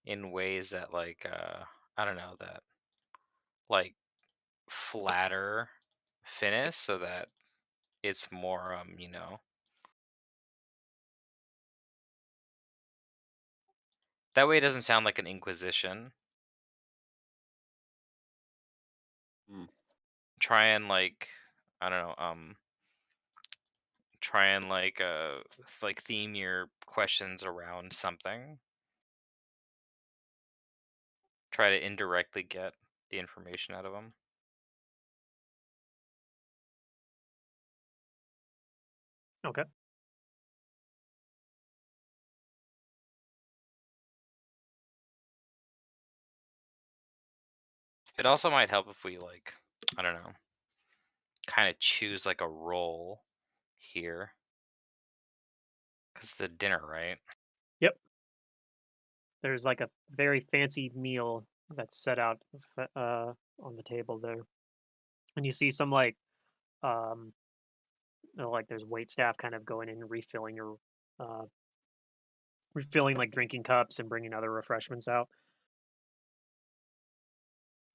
in ways that I don't know, that like flatter Finis so that it's more that way it doesn't sound like an inquisition. Hmm. Try and I don't know, try and theme your questions around something. Try to indirectly get the information out of them. Okay. It also might help if we I don't know, kind of choose like a role here because the dinner, right? Yep. There's like a very fancy meal that's set out on the table there, and you see some um, like there's wait staff kind of going in and uh, refilling like drinking cups and bringing other refreshments out.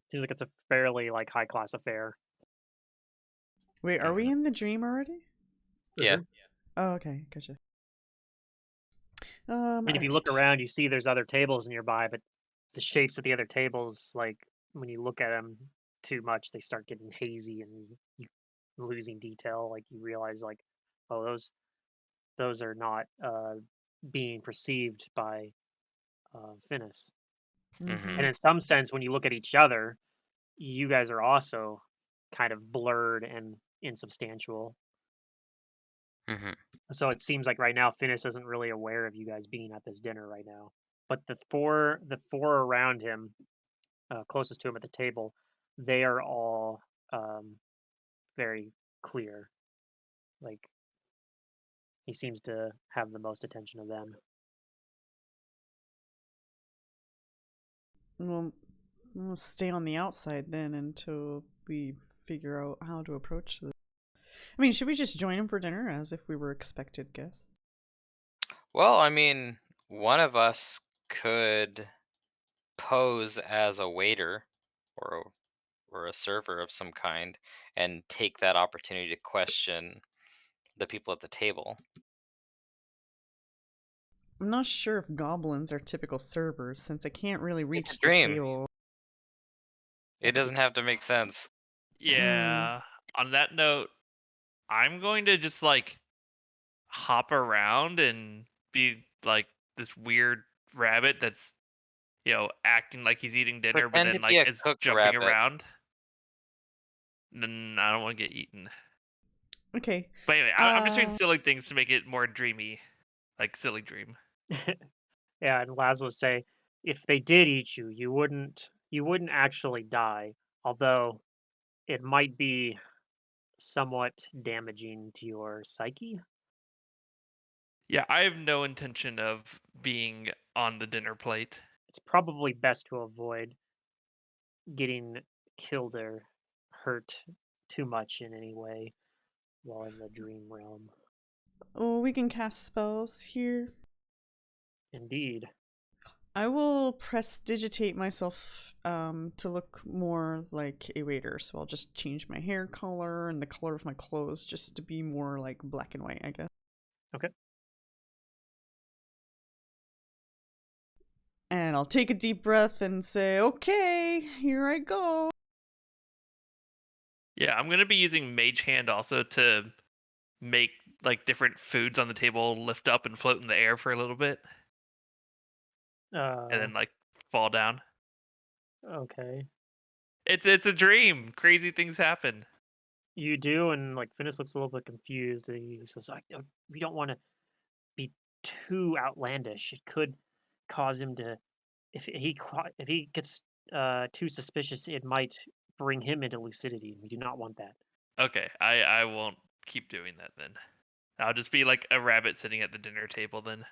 Seems like it's a fairly like high class affair. Wait, are we Mhm. in the dream already? Yeah. Mhm. Oh, okay, gotcha. And if you look Alright. around, you see there's other tables nearby, but the shapes of the other tables, like when you look at them too much, they start getting hazy and you losing detail. Like you realize, like, oh, those are not being perceived by Finis. Mm-hmm. And Mhm. in some sense, when you look at each other, you guys are also kind of blurred and insubstantial. Mhm. So it seems like right now Finis isn't really aware of you guys being at this dinner right now. But the four around him, closest to him at the table, they are all very clear. Like he seems to have the most attention of them. Well, we'll stay on the outside then until we figure out how to approach this. I mean, should we just join him for dinner as if we were expected guests? Well, I mean, one of us could pose as a waiter or or a server of some kind and take that opportunity to question the people at the table. I'm not sure if goblins are typical servers since I can't really It's a reach the dream. table. It doesn't have to make sense. Yeah. On that note, I'm going to just like hop around and be like this weird rabbit that's acting like he's eating dinner, but Pretend to then be like a is cooked jumping rabbit. around. Then I don't want to get eaten. Okay. But anyway, I'm just doing silly things to make it more dreamy, like silly dream. Yeah, and Laszlo say, if they did eat you, you wouldn't actually die, although it might be somewhat damaging to your psyche. Yeah, I have no intention of being on the dinner plate. It's probably best to avoid getting killed or hurt too much in any way while in the dream realm. Oh, we can cast spells here. Indeed. I will prestidigitate myself to look more like a waiter. So I'll just change my hair color and the color of my clothes just to be more like black and white, I guess. Okay. And I'll take a deep breath and say, okay, here I go. Yeah, I'm gonna be using Mage Hand also to make like different foods on the table lift up and float in the air for a little bit, and Uh, then like fall down. okay. It's a dream. Crazy things happen. You do, and like Finis looks a little bit confused. He says, we don't want to be too outlandish. It could cause him to, if he gets too suspicious, it might bring him into lucidity. We do not want that. Okay, I won't keep doing that then. I'll just be like a rabbit sitting at the dinner table then.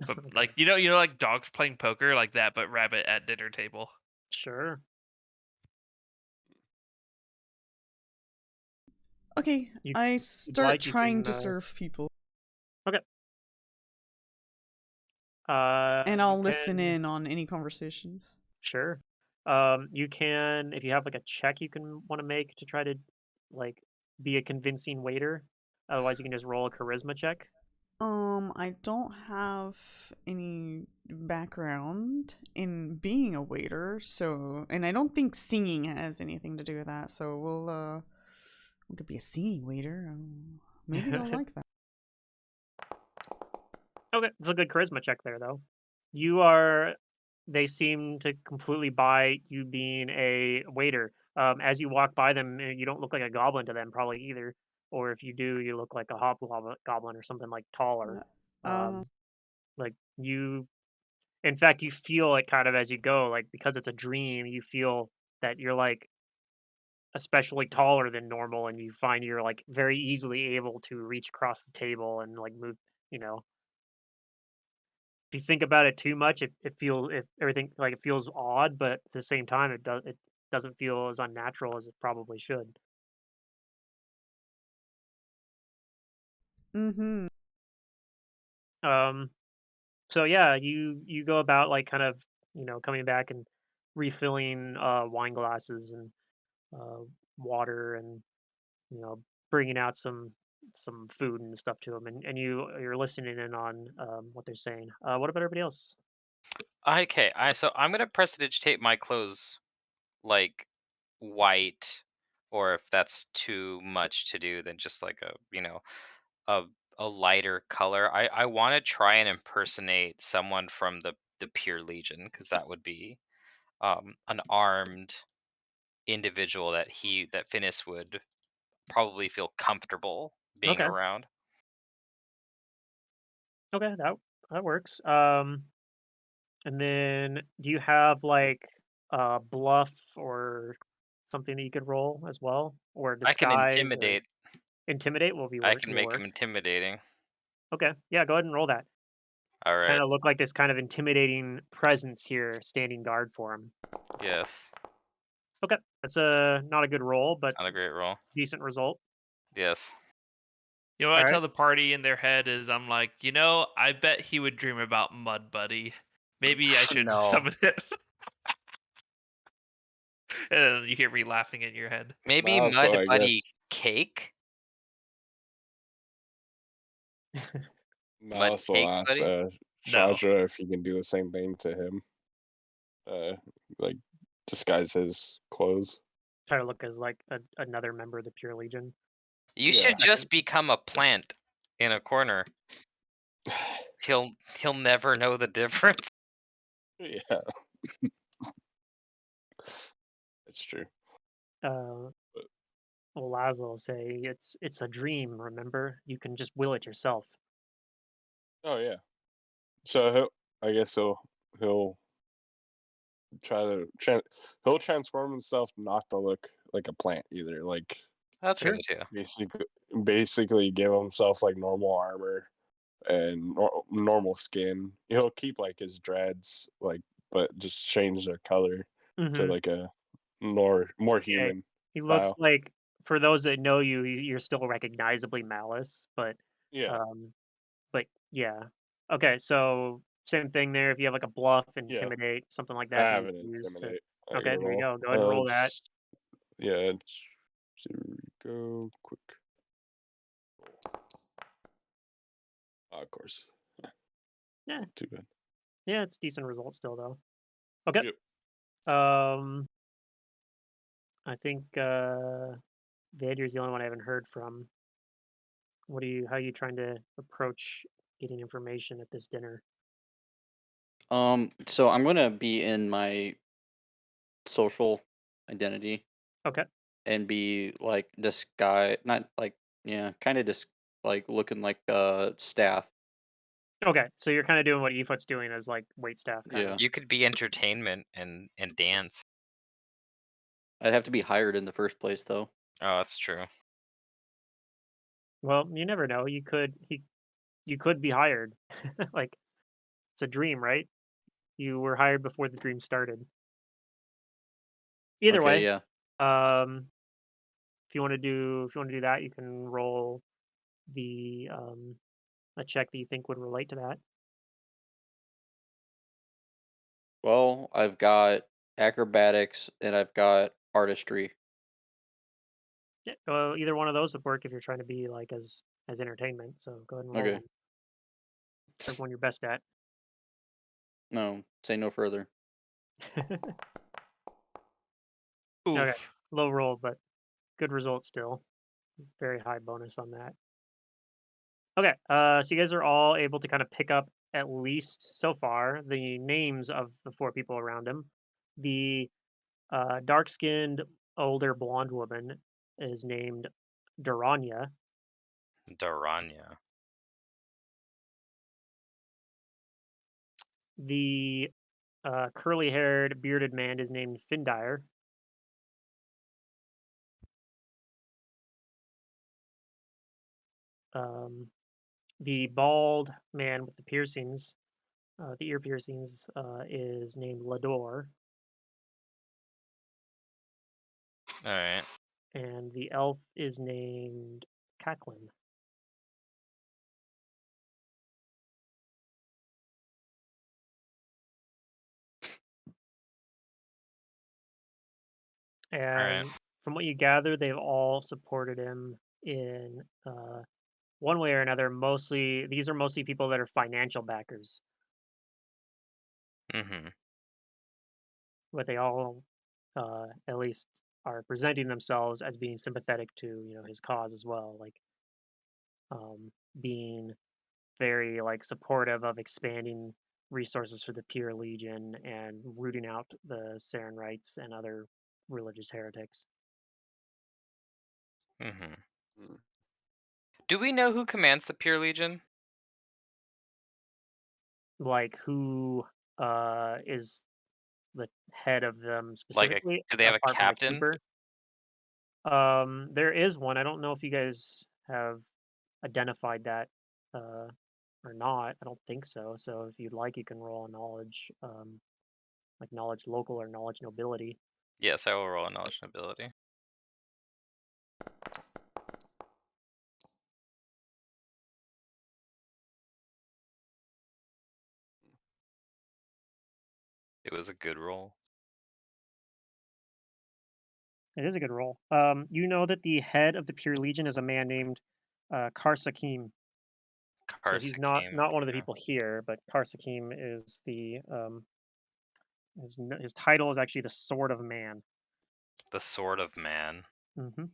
But Okay. like like dogs playing poker like that, but rabbit at dinner table. Sure. Okay, You I you'd start like you trying can to serve people. okay. And You I'll listen can in on any conversations. sure. You can if you have like a check you can want to make to try to like be a convincing waiter. Otherwise, you can just roll a charisma check. I don't have any background in being a waiter, so and I don't think singing has anything to do with that. So we could be a singing waiter. Maybe they'll like that. Okay, it's a good charisma check there, though. You are. They seem to completely buy you being a waiter. As you walk by them, you don't look like a goblin to them, probably either. Or if you do, you look like a hobgoblin or something like taller. Uh, Like you, in fact, you feel it kind of as you go, like because it's a dream. You feel that you're like especially taller than normal, and you find you're like very easily able to reach across the table and like move. You know, if you think about it too much, it feels if everything like it feels odd, but at the same time, it doesn't feel as unnatural as it probably should. mm-hmm. Um, so yeah, you go about like kind of coming back and refilling wine glasses and uh, water and bringing out some food and stuff to them, and you're listening in on what they're saying. What about everybody else? Okay, so I'm gonna prestidigitate my clothes like white, or if that's too much to do, then just like a a lighter color. I want to try and impersonate someone from the Pure Legion, because that would be an armed individual that Finis would probably feel comfortable being Okay, around. okay, that works. And then do you have like bluff or something that you could roll as well, or I can disguise or intimidate. intimidate I can will make him work. intimidating. Okay, yeah, go ahead and roll that. All Kind right. of look like this kind of intimidating presence here, standing guard for him. Yes. Okay, that's a not a good roll, but It's not a great roll. decent result. Yes. You know what All I right. tell the party in their head is I'm like, I bet he would dream about Mud Buddy. Maybe I should No. summon it. And then you hear me laughing in your head. Maybe Also, Mud I Buddy guess Cake? I Mud also Cake asked Buddy? No. Shadra if he can do the same thing to him, uh, like disguise his clothes. Try to look as like another member of the Pure Legion. You Yeah. should Second. just become a plant in a corner. He'll never know the difference. Yeah, it's true. Uh, But, well, Lazo will say it's a dream. Remember, you can just will it yourself. oh yeah. So I guess he'll try to he'll transform himself not to look like a plant either. Like That's a good Sure. idea. basically give himself like normal armor and normal skin. He'll keep like his dreads, like, but just change their color to Mm-hmm. like a more Yeah, human he looks style. like for those that know you, you're still recognizably Malice, Yeah. um, but yeah. Okay, so same thing there. If you have like a bluff, Yeah, intimidate, something like I that, have you an can use to. intimidate. I Okay, gotta there you roll. go. Go ahead and roll that. Yeah, here we go. Quick. Of course. Yeah, Too bad. yeah, it's decent result still though. Okay. Yep. I think Vader's the only one I haven't heard from. How are you trying to approach getting information at this dinner? So I'm gonna be in my social identity Okay. and be like disguise, not like yeah, kind of just like looking like staff. Okay. So you're kind of doing what Efoot's doing as like wait staff kind of. Yeah, You could be entertainment and dance. I'd have to be hired in the first place though. Oh, that's true. Well, you never know. You could be hired. Like it's a dream, right? You were hired before the dream started. Either Okay, way, yeah. um, if you want to do that, you can roll the a check that you think would relate to that. Well, I've got acrobatics and I've got artistry. Yeah, either one of those would work if you're trying to be like as entertainment. So go ahead and roll Okay. them. Whichever one you're best at. No, say no further. Okay, Oof. low roll, but good result still. Very high bonus on that. Okay, so you guys are all able to kind of pick up at least so far the names of the four people around him. The dark-skinned older blonde woman is named Duranya. Daranya. The curly-haired bearded man is named Findire. Um, the bald man with the piercings, the ear piercings, is named Lador, All right. and the elf is named Cacklin. All right. And from what you gather, they've all supported him in one way or another. Mostly, these are mostly people that are financial backers, Mhm. but they all, at least, are presenting themselves as being sympathetic to his cause as well, like being very like supportive of expanding resources for the Pure Legion and rooting out the Saren rites and other religious heretics. Mhm. Mm. Do we know who commands the Pure Legion? Like who is the head of them Like, specifically, do they have a apart from the captain? keeper? There is one. I don't know if you guys have identified that uh, or not. I don't think so. So if you'd like, you can roll a knowledge, like knowledge local or knowledge nobility. Yes, I will roll a knowledge and ability. It was a good roll. It is a good roll. You know that the head of the Pure Legion is a man named Karsakim. So he's Karsakim. not one of the Okay. people here, but Karsakim is his title is actually the Sword of Man. The Sword of Man. Hmm.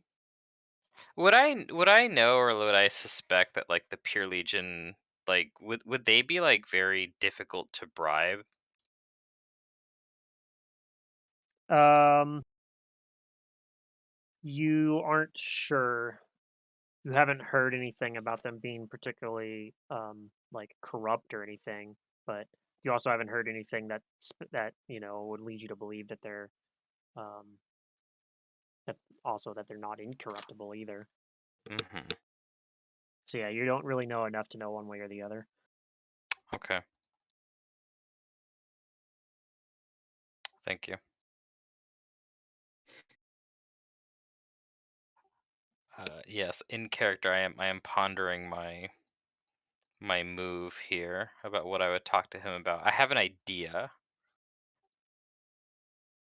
Would I know or would I suspect that like the Pure Legion like would they be like very difficult to bribe? Um, you aren't sure. You haven't heard anything about them being particularly like corrupt or anything, but you also haven't heard anything that would lead you to believe that um that they're not incorruptible either. Mhm. So yeah, you don't really know enough to know one way or the other. Okay. Thank you. Yes, in character I am pondering my my move here about what I would talk to him about. I have an idea.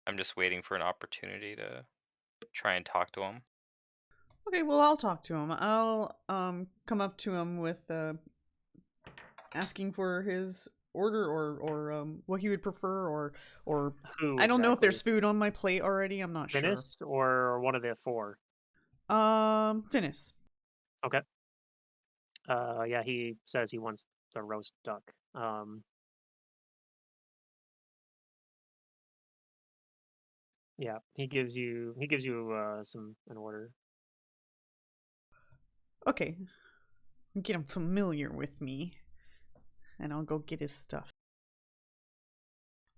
I'm just waiting for an opportunity to try and talk to him. Okay, well, I'll talk to him. I'll come up to him with asking for his order or what he would prefer or Who I don't know if exactly? there's food on my plate already. I'm not sure. Finis or one of the four? Finis. Okay. Yeah, he says he wants the roast duck. Yeah, he gives you an order. Okay. Get him familiar with me, and I'll go get his stuff.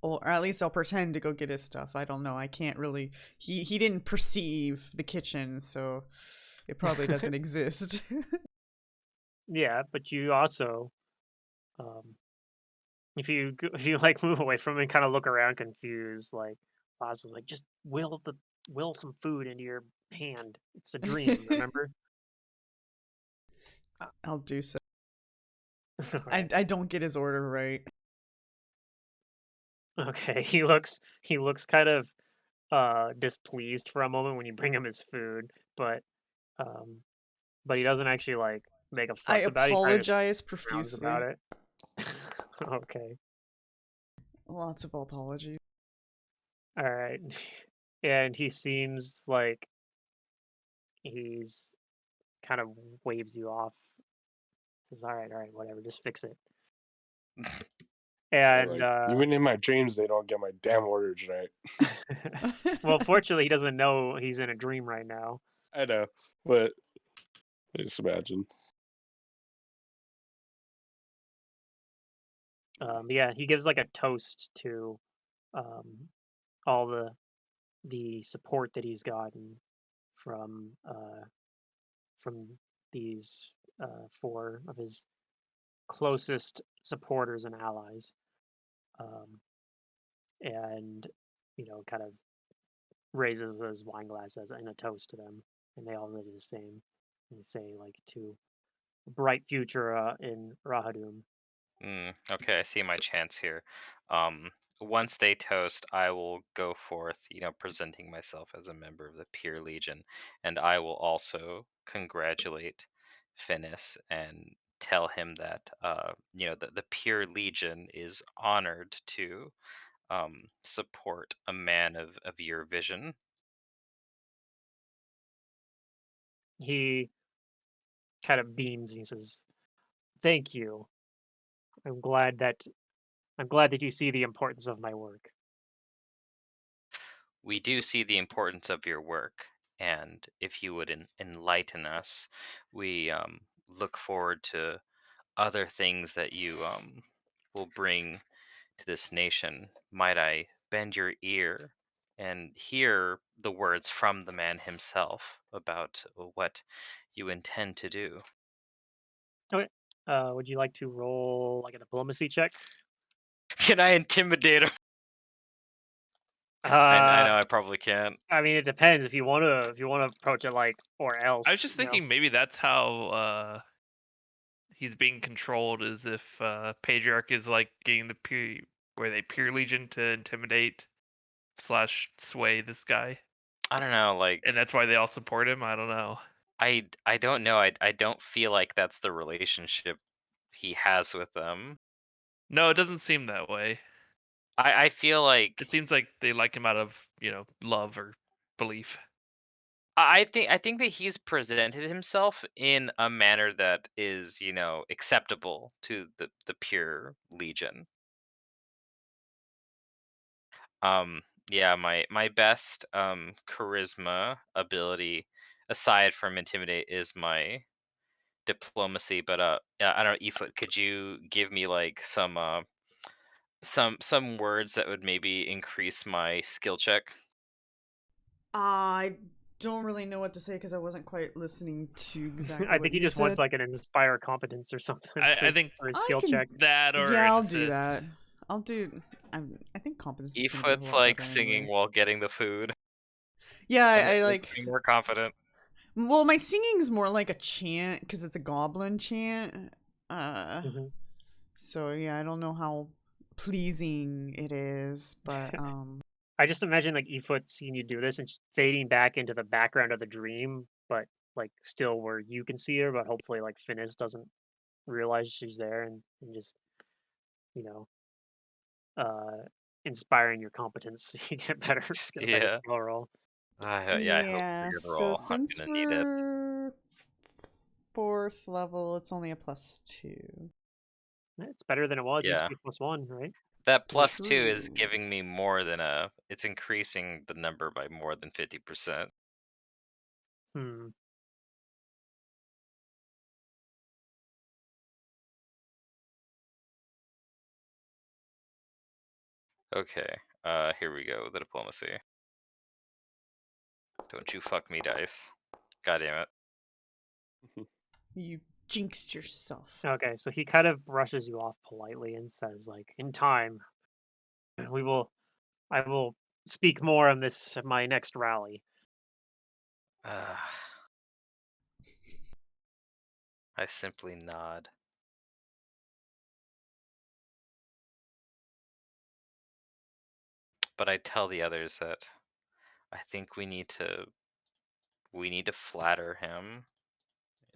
Or at least I'll pretend to go get his stuff. I don't know. I can't really. He didn't perceive the kitchen, so it probably doesn't exist. Yeah, but you also, if you like move away from him and kind of look around confused, like Plaza's like, just will some food into your hand. It's a dream, remember? I'll do so. All right. I don't get his order right. Okay, he looks kind of displeased for a moment when you bring him his food, um but he doesn't actually like make a I fuss about it. He kind of just apologize frowns about profusely. it. Okay. Lots of apologies. All right. And he seems like he's kind of waves you off. Says, all right, whatever, just fix it." Yeah, And like even in my dreams, they don't get my damn orders right. well, fortunately, he doesn't know he's in a dream right now. I know, but just imagine. Yeah, he gives like a toast to um, all the support that he's gotten from from these four of his closest supporters and allies, and kind of raises his wine glass as in a toast to them, and they all do the same. And say like to a bright future in Rahadum. Okay, I see my chance here. Once they toast, I will go forth, presenting myself as a member of the Pure Legion, and I will also congratulate Finis and tell him that, the Pure Legion is honored to support a man of your vision. He kind of beams and he says, "Thank you. I'm glad that you see the importance of my work." We do see the importance of your work, and if you would enlighten us, we look forward to other things that you will bring to this nation. Might I bend your ear and hear the words from the man himself about what you intend to do? Okay. Would you like to roll like a diplomacy check? Can I intimidate him? I Uh, know I probably can't. I mean, it depends if you want to approach it like or I was else, just thinking maybe that's how he's being controlled, is if Pedriarch is like getting the pure legion to intimidate slash sway this guy, I don't know, and like that's why they all support him. I don't know. I don't know. I don't feel like that's the relationship he has with them. No, it doesn't seem that way. I feel It like seems like they like him out of love or belief. I think that he's presented himself in a manner that is, acceptable to the pure legion. Um yeah, my best charisma ability aside from intimidate is my diplomacy, but yeah, I don't know, Efoot, could you give me like some words that would maybe increase my skill check? I don't really know what to say because I wasn't quite listening to exactly I what think he you just wants said. like an inspire competence or something I think for his I skill can, check. that or yeah, an I'll do assist. that. I'll do. I think competence is gonna be a Efoot's lot like better singing anyway. while getting the food, Yeah, and it I makes like. me more confident. Well, my singing's more like a chant because it's a goblin chant. Mhm. So yeah, I don't know how pleasing it is, but I just imagine like Efoot seeing you do this and fading back into the background of the dream, but like still where you can see her, but hopefully like Finis doesn't realize she's there and just, you know, uh inspiring your competence. You get a better Yeah. skill roll. Yeah, I hope for yeah, your so roll. I'm since gonna need it. we're 4th level, it's only a +2. It's better than it was. It used to Yeah. be +1, right? That Yeah. +2 is True. giving me more than a it's increasing the number by more than 50%. Hmm. Okay. Here we go. The diplomacy. Don't you fuck me, dice. God damn it. You jinxed yourself. Okay, so he kind of brushes you off politely and says, like, in time, we will I will speak more on this at my next rally. Uh, I simply nod. But I tell the others that I think we need to flatter him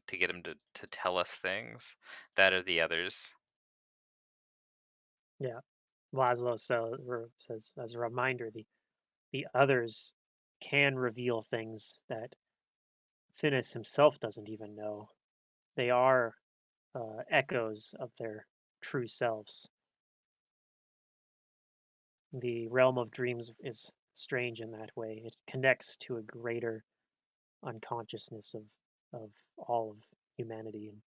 to get him to tell us things. That are the others. Yeah. Laszlo says as a reminder, the others can reveal things that Finis himself doesn't even know. They are echoes of their true selves. The realm of dreams is strange in that way. It connects to a greater unconsciousness of all of humanity and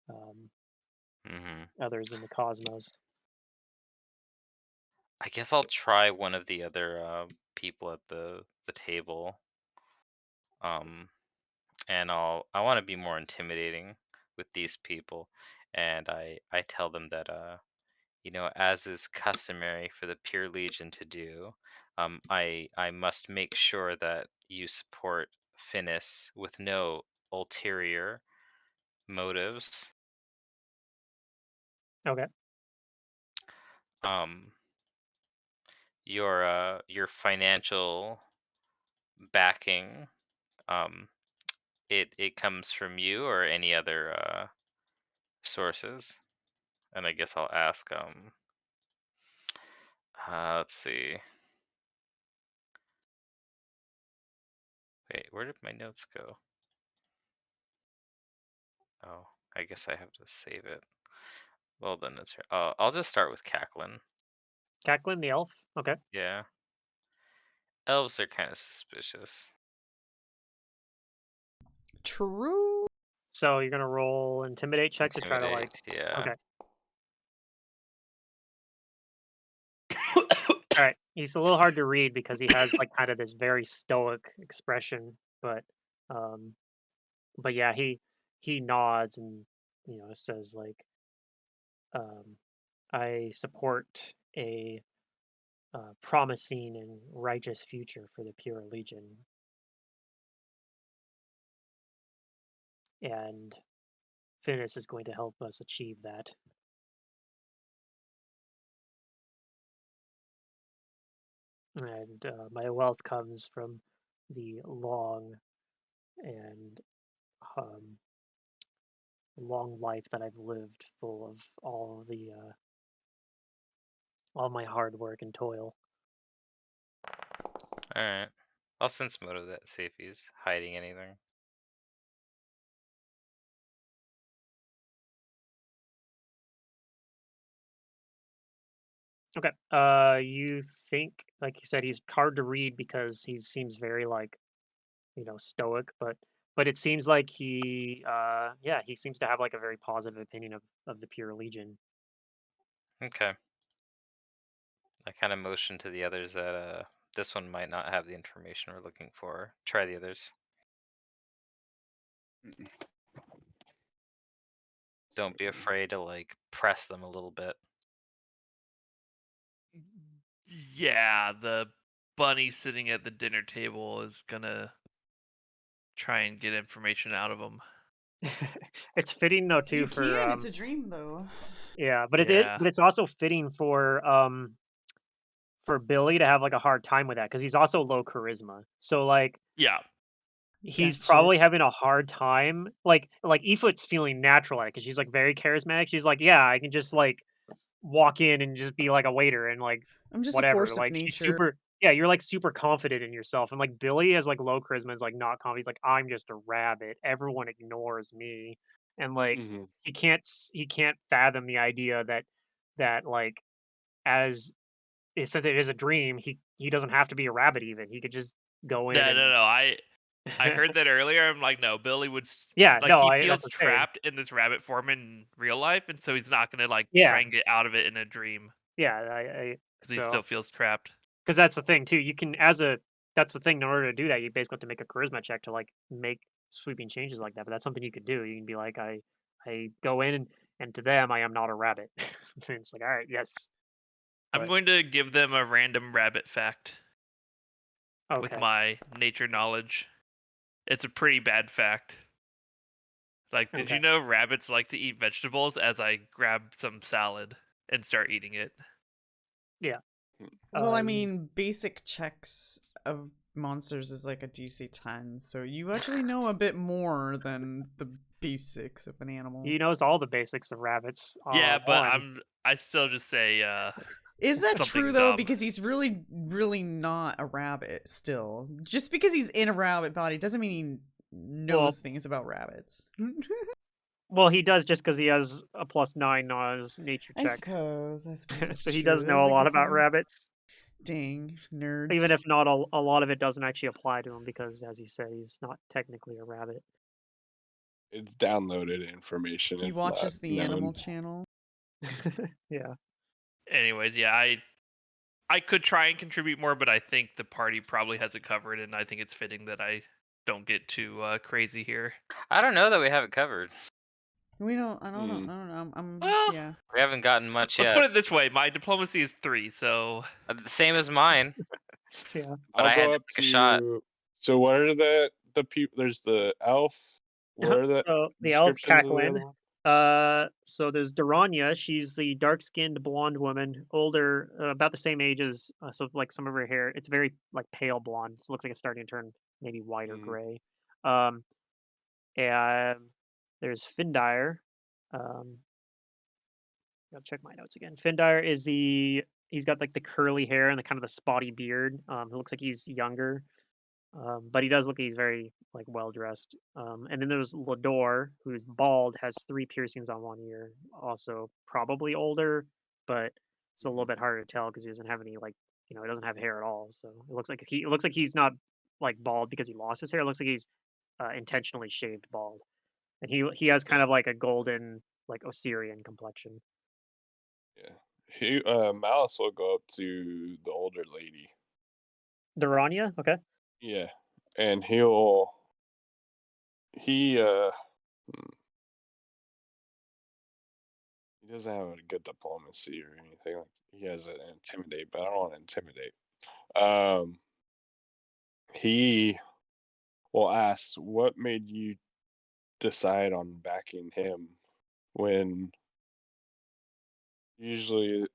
um, Hmm. others in the cosmos. I guess I'll try one of the other people at the table. Um, and I want to be more intimidating with these people, and I tell them that as is customary for the Pure Legion to do, I must make sure that you support Finis with no ulterior motives. Okay. Um, your financial backing, um, it comes from you or any other sources. And I guess I'll ask. Let's see. Wait, where did my notes go? Oh, I guess I have to save it. Well, then it's. I'll just start with Cacklin. Cacklin the elf. Okay. Yeah, elves are kind of suspicious. True. So you're gonna roll intimidate check to try to like. Intimidate. Yeah. Okay. All right. He's a little hard to read because he has like kind of this very stoic expression, um, but yeah, he nods and says like, um, I support a promising and righteous future for the Pure Legion, and Finis is going to help us achieve that. And my wealth comes from the and um, long life that I've lived, full of all my hard work and toil. All right. I'll sense motive that. See if he's hiding anything. Okay. You think, like you said, he's hard to read because he seems very like stoic, but it seems like yeah, he seems to have like a very positive opinion of the Pure Legion. Okay. I kind of motion to the others that this one might not have the information we're looking for. Try the others. Don't be afraid to like press them a little bit. Yeah, the bunny sitting at the dinner table is gonna try and get information out of him. It's fitting though You too for can. It's a dream, though. yeah, Yeah. but it's also fitting for Billy to have like a hard time with that because he's also low charisma. So like Yeah. he's Gotcha. probably having a hard time. Like Efoot's feeling natural at it because she's like very charismatic. She's like, yeah, I can just like walk in and just be like a waiter and like I'm just a whatever. force of Like she's nature. super yeah, you're like super confident in yourself. And like Billy has like low charisma is like not confident. He's like, I'm just a rabbit. Everyone ignores me. And like Hmm. he can't fathom the idea that like as since it is a dream, he doesn't have to be a rabbit even. He could just go in No, no, and no. I heard that earlier. I'm like, no, Billy would yeah, like no, he I feels that's the thing. trapped in this rabbit form in real life, and so he's not gonna like try Yeah. and get out of it in a dream Yeah, I because he still so feels trapped. because that's the thing too. You can as a that's the thing. In order to do that, you basically have to make a charisma check to like make sweeping changes like that. But that's something you could do. You can be like, I go in and to them, I am not a rabbit. And it's like, all right, yes, I'm but going to give them a random rabbit fact with okay, my nature knowledge. It's a pretty bad fact. Like, did okay. you know rabbits like to eat vegetables? As I grab some salad and start eating it. Yeah. Well, I You mean, basic checks of monsters is like a DC 10, so you actually know a bit more than the basics of an animal. he knows all the basics of rabbits. Yeah, but One. I still just say Is that true something though? dumb. Because he's really, really not a rabbit still. Just because he's in a rabbit body doesn't mean he Well, knows things about rabbits. well, he does just because he has a +9 on his nature I check, suppose. I suppose that's so he true. does know That's a a lot good about point. rabbits. Dang, Even nerds. if not a lot of it doesn't actually apply to him because, as you said, he's not technically a rabbit. It's downloaded information. He It's not watches the known. Animal Channel. Yeah. Anyways, yeah, I could try and contribute more, but I think the party probably has it covered, and I think it's fitting that I don't get too crazy here. I don't know that we have it covered. We don't. I don't know. Hmm. I don't know. Well, Yeah. We haven't gotten much let's yet. put it this way: my diplomacy is 3, so The same as mine, Yeah. but I'll I had go to up take a shot. to. So what are the people? There's the elf. What are the So the elf descriptions of the Cacklin. other one? So there's Duranya. She's the dark-skinned blonde woman, older, about the same age as. So like some of her hair, it's very like pale blonde. So it looks like it's starting to turn maybe white or Mm, gray. Um, and there's Findire. Um, I'll check my notes again. Findire is he's got like the curly hair and the kind of the spotty beard. It looks like he's younger. But he does look he's very like well dressed. And then there's Lador, who's bald, has 3 piercings on one ear, also probably older, but it's a little mhm. bit harder to tell because he doesn't have any like he doesn't have hair at all. So it looks like he's not like bald because he lost his hair. It looks like he's intentionally shaved bald, and he has kind Okay. of like a golden like Osirian complexion. Yeah. Malice will go up to the older lady. Durania, okay. Yeah, and he he doesn't have a good diplomacy or anything. Like he has an intimidate, but I don't want to intimidate. Um, he will ask, "What made you decide on backing him when usually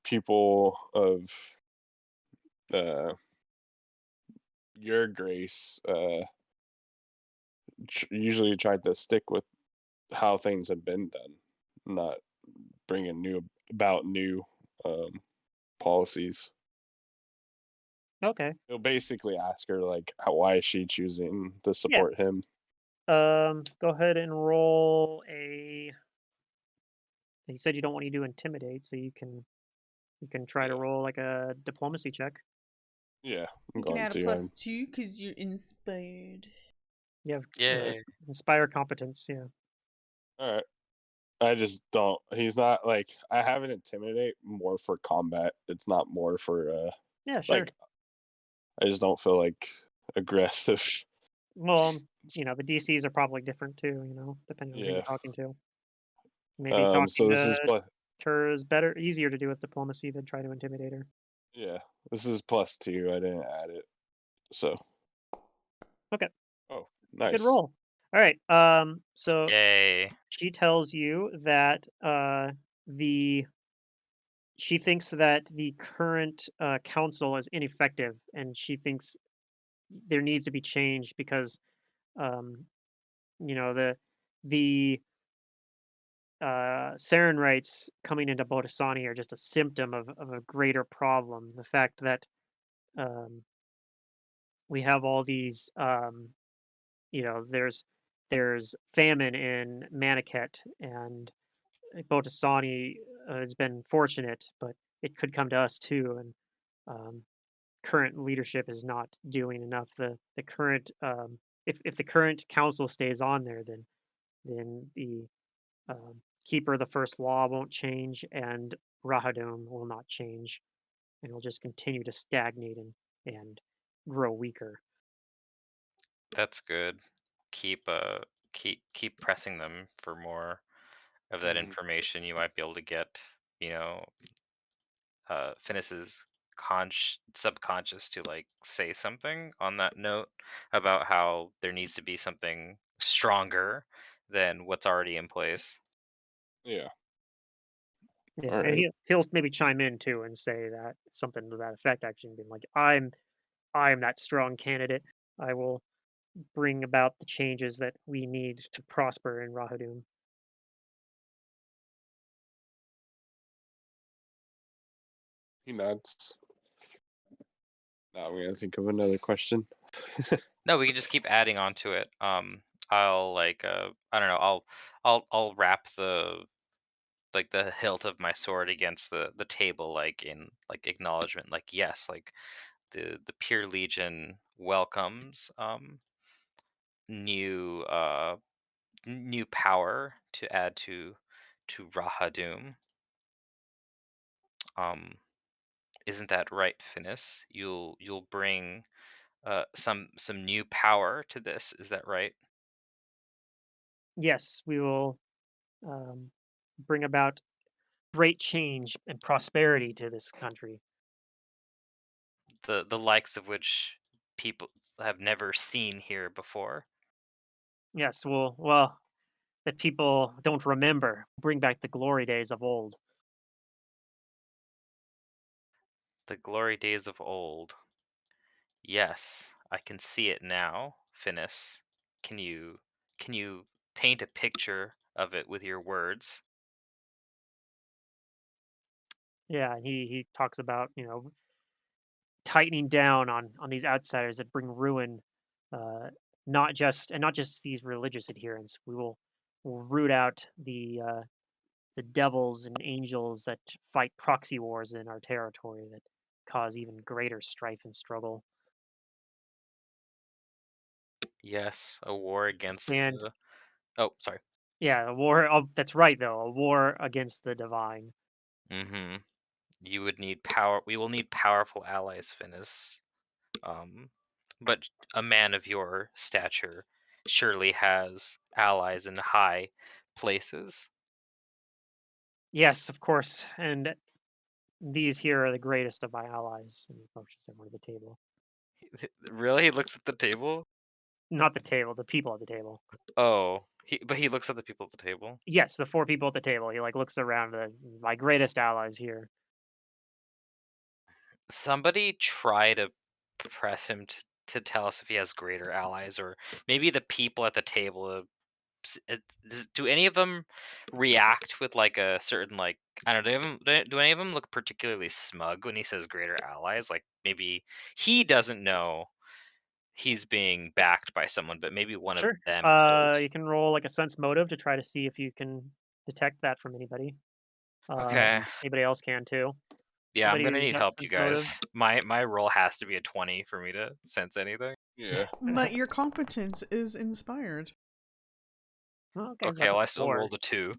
people of uh, your grace usually try to stick with how things have been done, not bringing new um, policies." Okay. He'll basically ask her like, why is she choosing to Yeah. support him? Go ahead and roll a. You said you don't want you to intimidate, so you can try to Yeah, roll like a diplomacy check. yeah, I'm You can going add a to. +2 because you're inspired. You have Yay. inspire competence. Yeah. All right. I just don't. He's not like I have an intimidate more for combat. It's not more for Yeah. Sure. like I just don't feel like aggressive. Well, the DCs are probably different too. Depending on who you're Yeah. talking to. Maybe talking So this is to her is easier to do with diplomacy than try to intimidate her. yeah. This is +2. I didn't add it. So Okay, oh, it's a good nice. roll. All right. So Yay. she tells you that the she thinks that the current council is ineffective, and she thinks there needs to be change because um, the Saren rights coming into Botasani are just a symptom of a greater problem. The fact that um, we have all these, there's famine in Maniket, and Botasani has been fortunate, but it could come to us too. And um, current leadership is not doing enough. The current if the current council stays on there, then the Keeper of the First Law won't change, and Rahadum will not change, and will just continue to stagnate and grow weaker. That's good. Keep keep pressing them for more of that Mhm. information. You might be able to get, you know, Finis's subconscious to like say something on that note about how there needs to be something stronger than what's already in place. Yeah. Yeah, All and right. he'll maybe chime in too and say that something to that effect. Actually, being like, I'm that strong candidate. I will bring about the changes that we need to prosper in Rahadum. He nods. Now I'm gonna think of another question. No, we can just keep adding on to it. I'll like I don't know. I'll wrap the hilt of my sword against the table, like in like acknowledgement, like yes, like the Pure Legion welcomes new new power to add to Rahadum. Um, isn't that right, Finis? You'll bring some new power to this. Is that right? Yes, we will um, bring about great change and prosperity to this country. The likes of which people have never seen here before. Yes, well, that people don't remember. Bring back the glory days of old. The glory days of old. Yes, I can see it now, Finis. Can you paint a picture of it with your words? Yeah, he talks about tightening down on these outsiders that bring ruin, uh, not just these religious adherents. We'll root out the devils and angels that fight proxy wars in our territory that cause even greater strife and struggle. Yes, a war against And the. Oh, sorry. yeah, a war. Oh, that's right, though. A war against the divine. Mm-hmm. You would need power. We will need powerful allies, Finis. Um, but a man of your stature surely has allies in high places. Yes, of course. And these here are the greatest of my allies. And he motions over to the table. Really? He looks at the table? Not the table, the people at the table. Oh, but he looks at the people at the table. Yes, the four people at the table. He like looks around my greatest allies here. Somebody try to press him to tell us if he has greater allies, or maybe the people at the table. Do any of them react with like a certain like I don't know? Do any of them look particularly smug when he says greater allies? Like maybe he doesn't know he's being backed by someone, but maybe one of Sure. them knows. You can roll like a sense motive to try to see if you can detect that from anybody. Okay. Anybody else can too. Yeah, I'm Anybody gonna who's need got help, you sense motive. guys. My roll has to be a 20 for me to sense anything. Yeah. But your competence is inspired. Oh, okay, so Okay, that's a well I still 4. rolled a 2.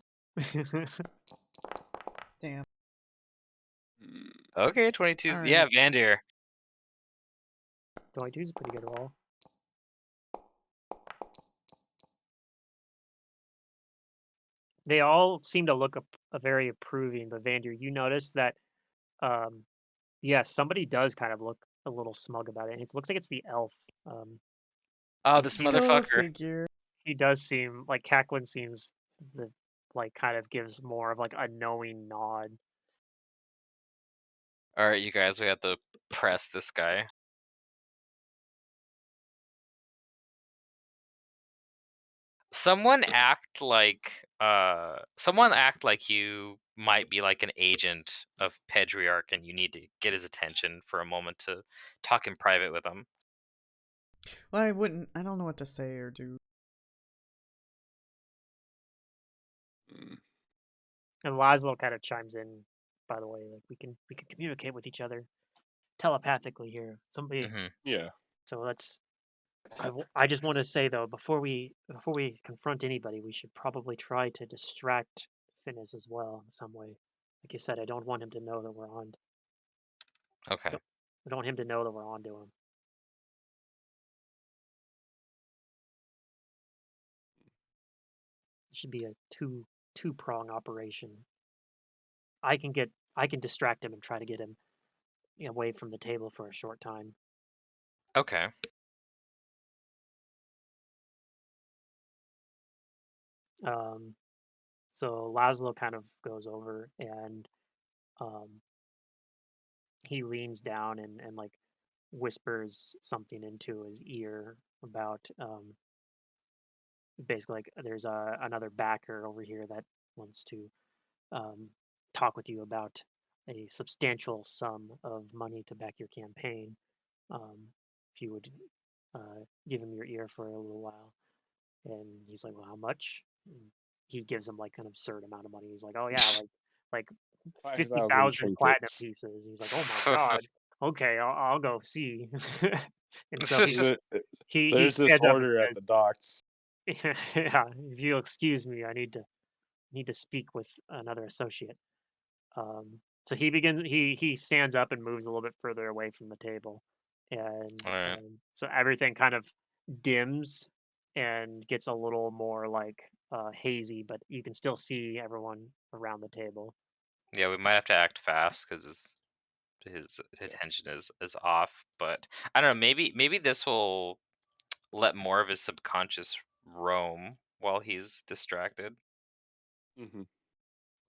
Damn. Mm, Okay, 22's. All Yeah, right. Vandir. 22 is a pretty good roll. They all seem to look a very approving, but Vander, you notice that um, yes, somebody does kind of look a little smug about it. And it looks like it's the elf. Um, Oh, he this seems Go motherfucker. figure. he does seem like Cacklin seems the like kind of gives more of like a knowing nod. All right, you guys, we have to press this guy. Someone act like you might be like an agent of Pedriarch and you need to get his attention for a moment to talk in private with him. Well, I wouldn't. I don't know what to say or do. Mm. And Laszlo kind of chimes in, by the way, like we can communicate with each other telepathically here. Somebody, Hmm. Yeah. so let's. I just want to say though, before we confront anybody, we should probably try to distract Finnis as well in some way. Like you said, I don't want him to know that we're on. Okay. I don't want him to know that we're on to him. It should be a two prong operation. I can distract him and try to get him away from the table for a short time. Okay. Um, so Laszlo kind of goes over and um, he leans down and like whispers something into his ear about basically like there's another backer over here that wants to um, talk with you about a substantial sum of money to back your campaign. Um, if you would give him your ear for a little while. And he's like, "Well, how much?" And he gives him like an absurd amount of money. He's like, "Oh yeah, like 5,000 50,000 platinum trinkets. pieces." He's like, "Oh my god, okay, I'll go see." And so The- he There's this stands up and order at the says, docks. "Yeah, if you'll excuse me, I need to speak with another associate." So he stands up and moves a little bit further away from the table, and All right. so everything kind of dims and gets a little more like hazy, but you can still see everyone around the table. Yeah, we might have to act fast because his Yeah. attention is off. But I don't know. Maybe this will let more of his subconscious roam while he's distracted. Hmm. Hmm.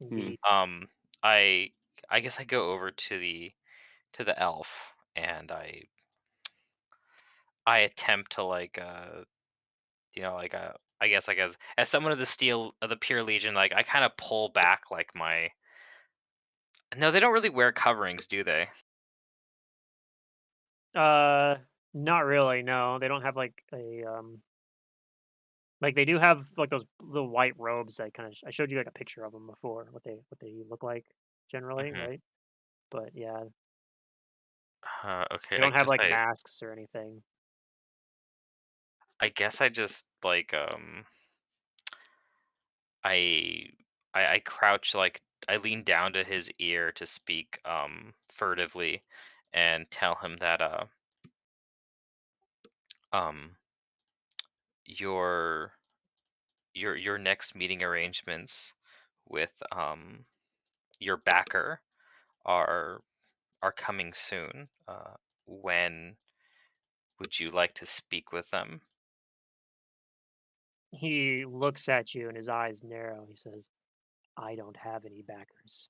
Indeed, Um, I I guess I go over to the elf and I attempt to like like I guess as someone of the steel of the pure legion, like I kind of pull back like my no, they don't really wear coverings, do they? uh, not really. No, they don't have like they do have like those little white robes. I kind of I showed you like a picture of them before. What they look like generally, Hmm. right? But yeah, Okay, they don't have like masks or anything. I guess I just like I I crouch like I lean down to his ear to speak furtively and tell him that um your your next meeting arrangements with your backer are coming soon. When would you like to speak with them? He looks at you and his eyes narrow. He says, "I don't have any backers."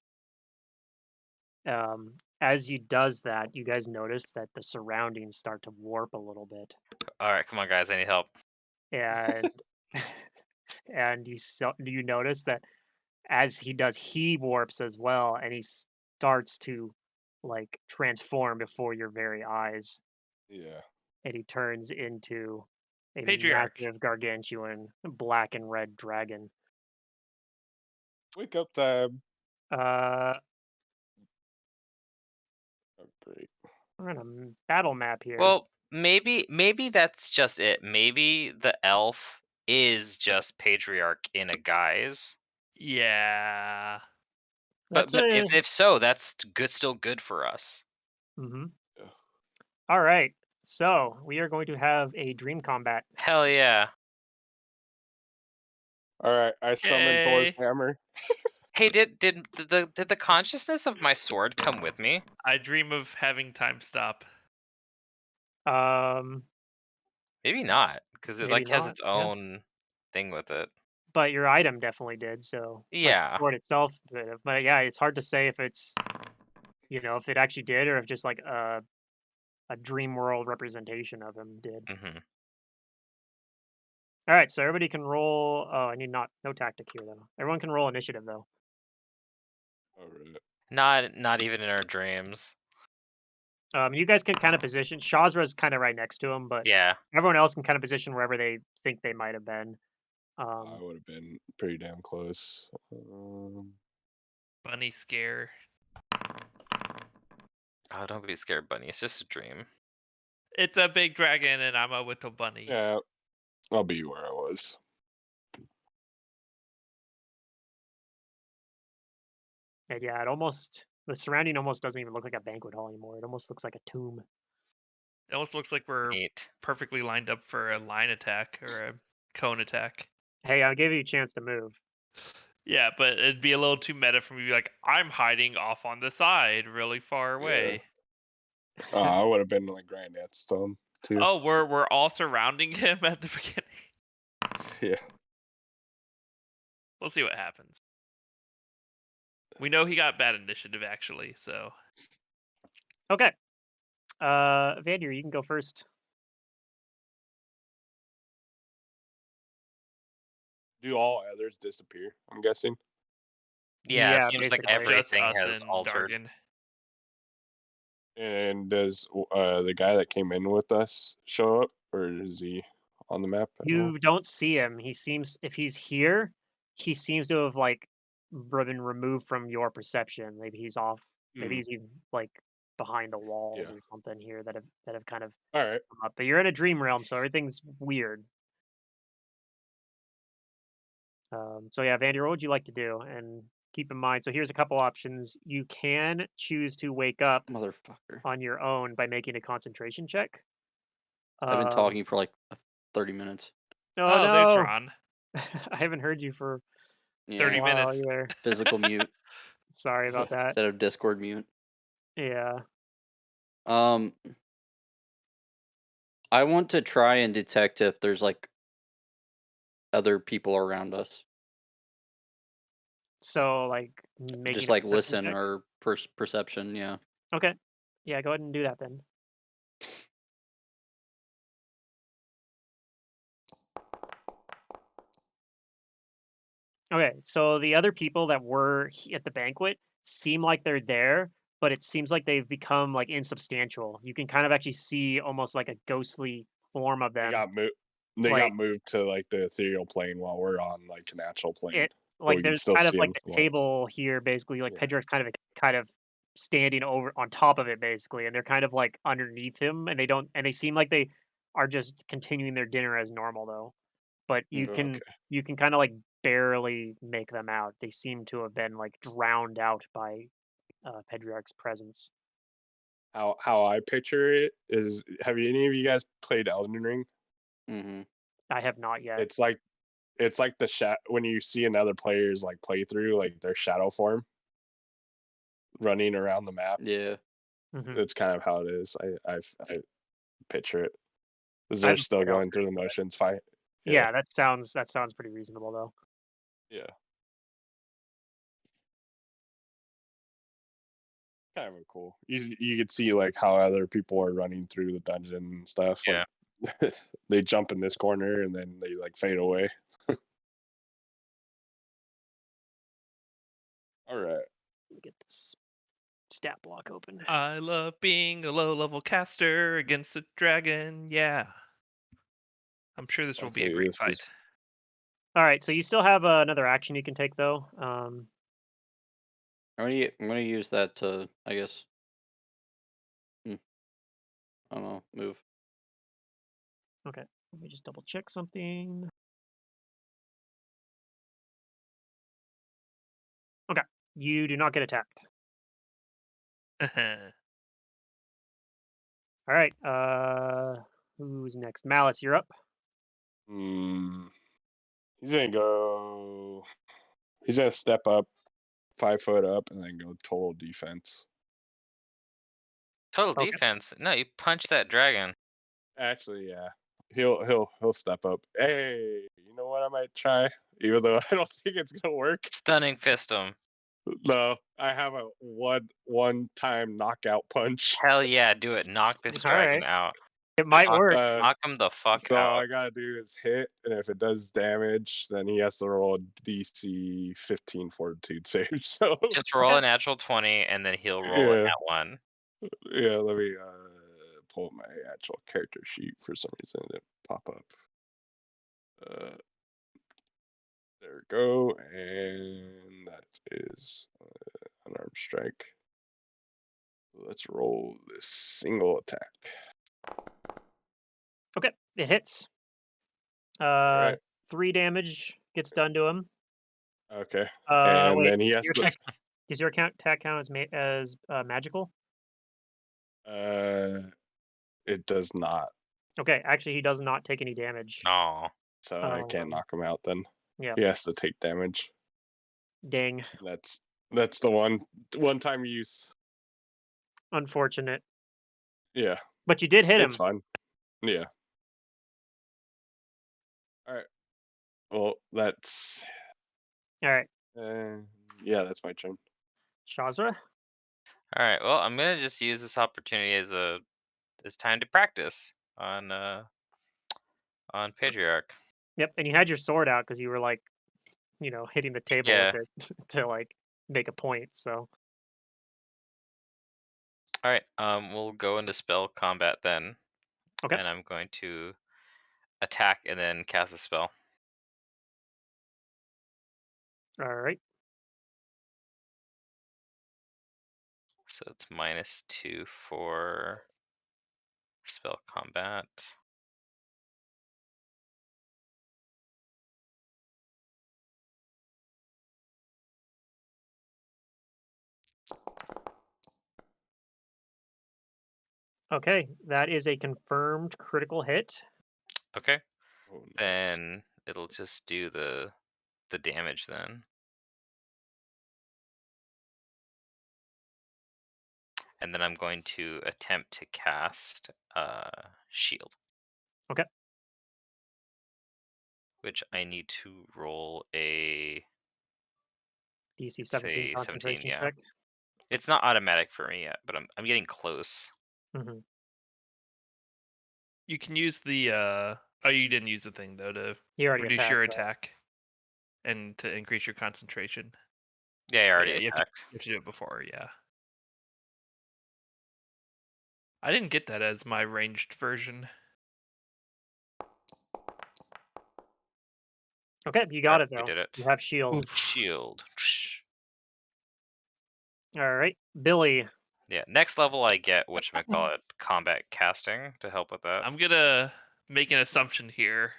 As he does that, you guys notice that the surroundings start to warp a little bit, All right, come on, guys, I need help. and and you notice that as he does, he warps as well, and he starts to like transform before your very eyes, Yeah. and he turns into a Patriarch. massive, gargantuan, black and red dragon. Wake up time. Uh, Oh, great. we're on a battle map here. Well, maybe that's just it. Maybe the elf is just patriarch in a guise. Yeah. But That's a if so, that's good. Still good for us. mhm. Yeah. All right. So we are going to have a dream combat. Hell yeah! All right. I summoned Thor's Okay. hammer. Hey, did the consciousness of my sword come with me? I dream of having time stop. Um, Maybe not, because it maybe like has not. its Yeah. own. thing with it. But your item definitely did. So like the Yeah. sword itself, but yeah, it's hard to say if it's if it actually did or if just like a dream world representation of him did. hmm All right, so everybody can roll. Oh, I need no tactic here though. Everyone can roll initiative though. All right. Not even in our dreams. You guys can kind of position. Shazra's kind of right next to him, but Yeah. everyone else can kind of position wherever they think they might have been. I would have been pretty damn close. Bunny scare. Oh, don't be scared, Bunny. It's just a dream. It's a big dragon, and I'm a little bunny. Yeah, I'll be where I was. And yeah, the surrounding almost doesn't even look like a banquet hall anymore. It almost looks like a tomb. It almost looks like we're Neat. perfectly lined up for a line attack or a cone attack. Hey, I gave you a chance to move. Yeah, but it'd be a little too meta for me to be like, I'm hiding off on the side, really far away. I would have been like right next to him too. Oh, we're all surrounding him at the beginning. Yeah. We'll see what happens. We know he got bad initiative actually, so Okay. Vandir, you can go first. Do all others disappear? I'm guessing. Yeah, it Yeah, seems like basically. just everything us has and altered. Dargan. And does the guy that came in with us show up, or is he on the map at all? You don't see him. If he's here, he seems to have like been removed from your perception. Maybe he's off. Maybe Hmm. he's even like behind the walls Yeah. or something here that have kind of All right. come up. But you're in a dream realm, so everything's weird. So yeah, Vandy, what would you like to do? And keep in mind, so here's a couple options. You can choose to wake up Motherfucker. on your own by making a concentration check. I've been Um, talking for like 30 minutes. oh Oh, there's no, Ron. I haven't heard you for a 30 Yeah. while minutes. either. Physical mute Sorry about that. instead of Discord mute. Yeah. Um, I want to try and detect if there's like other people around us. So like making Just a like perception listen check. or perception. Yeah. Okay. Yeah, go ahead and do that then. Okay, so the other people that were at the banquet seem like they're there, but it seems like they've become like insubstantial. You can kind of actually see almost like a ghostly form of They them. got moved. They got Like moved to like the ethereal plane while we're on like the natural plane, it but like we can there's still kind of see like them. the table here basically like Yeah. Pedriarch's kind of standing over on top of it basically, and they're kind of like underneath him and they seem like they are just continuing their dinner as normal though. But Okay. you can kind of like barely make them out. They seem to have been like drowned out by Pedriarch's presence. How I picture it is, have any of you guys played Elden Ring? Mm-hmm. I have not yet. It's like the when you see another player's like playthrough, like their shadow form running around the map. Yeah. Hmm. It's kind of how it is. I picture it. Is I they're haven't still played Elden going through the Ring, but motions fight. Yeah. yeah, that sounds pretty reasonable though. Yeah. Kind of cool. You could see like how other people are running through the dungeon and stuff. Yeah. Like they jump in this corner and then they like fade away. All right. Let me get this stat block open. I love being a low level caster against a dragon. Yeah. I'm sure this will be a Okay, great this is fight. All right, so you still have another action you can take though. I'm gonna use that to, I guess, I don't know, move. Okay, let me just double check something. Okay, you do not get attacked. All right, who's next? Malice, you're up. Hmm. He's gonna go. He's gonna step up 5 foot up and then go total defense. Total Okay. defense. No, you punch that dragon. Actually, yeah. he'll step up. Hey, you know what? I might try, even though I don't think it's gonna work. Stunning fist him. No, I have a one time knockout punch. Hell yeah, do it. Knock this dragon Alright. out. It might Knock, work. knock him the fuck So all out. I gotta do is hit, and if it does damage, then he has to roll a DC 15 Fortitude save. So Just roll a natural 20, and then he'll roll a yeah, nat 1. yeah. Let me pull up my actual character sheet. For some reason, it didn't pop up. There we go, and that is unarmed strike. Let's roll this single attack. Okay, it hits. All right. 3 damage gets done to him. Okay. And Wait, then he has your to. attack does your attack count as magical? It does not, Okay, actually, he does not take any damage. Aw. so I can't knock him out. Then Yeah, he has to take damage. dang, That's the one time use. unfortunate. Yeah, But you did hit it's him. fine. Yeah. All right. Well, that's Alright, yeah, that's my turn. Shazra? Alright, well, I'm gonna just use this opportunity as time to practice on Pedriarch. Yep, and you had your sword out because you were, like, hitting the table Yeah. with it to, like, make a point, so Alright, we'll go into spell combat then. okay. And I'm going to attack and then cast a spell. Alright. So it's -2 for spell combat. Okay, that is a confirmed critical hit. Okay. Oh, nice. Then it'll just do the damage then. And then I'm going to attempt to cast shield. Okay. Which I need to roll a DC 17 say 17, concentration yeah. check. It's not automatic for me yet, but I'm getting close. hmm You can use the oh, you didn't use the thing though to He already reduce attacked. your Though. attack and to increase your concentration. Yeah, I already Yeah, you attacked. have to do it before, yeah. I didn't get that as my ranged version. Okay, you got it We though. did it. You have shield. Oof. Shield. All right, Billy. Yeah, next level I get whatchamacallit, combat casting to help with that. I'm gonna make an assumption here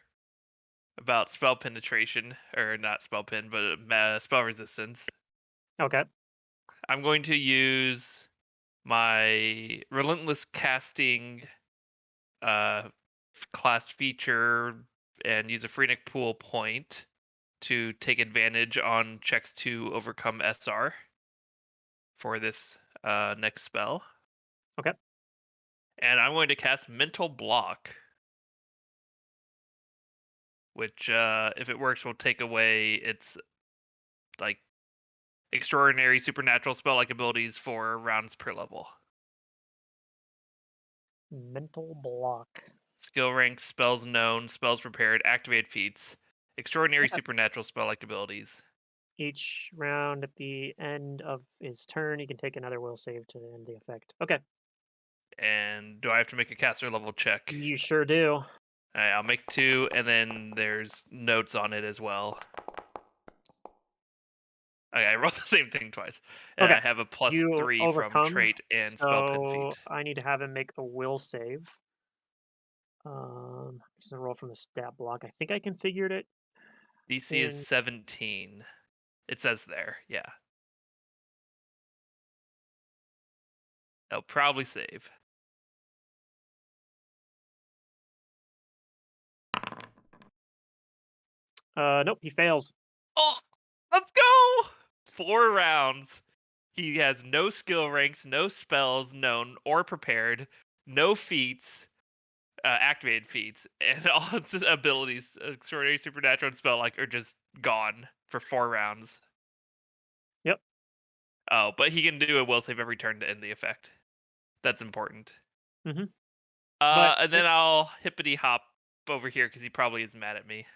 about spell penetration, or not spell pen, but spell resistance. Okay. I'm going to use my relentless casting class feature and use a Freenic pool point to take advantage on checks to overcome SR for this next spell. Okay. And I'm going to cast Mental Block, which, if it works, will take away its like extraordinary supernatural spell-like abilities for rounds per level. Mental block. Skill rank, spells known, spells prepared, activated feats, extraordinary Okay. supernatural spell-like abilities. Each round at the end of his turn, he can take another will save to end the effect. Okay. And do I have to make a caster level check? You sure do. Alright, I'll make 2, and then there's notes on it as well. Okay, I rolled the same thing twice. And Okay. I have a You +3 from overcome. trait and spell pen So feat. I need to have him make a will save. Just gonna roll from the stat block. I think I configured it. DC is 17. It says there, yeah. They'll probably save. Nope, he fails. Oh, let's go! 4 rounds. He has no skill ranks, no spells known or prepared, no feats, activated feats, and all its abilities, extraordinary, supernatural, and spell, like, are just gone for 4 rounds. Yep. Oh, but he can do a will save every turn to end the effect. That's important. Mm-hmm. But And then I'll hippity hop over here because he probably is mad at me,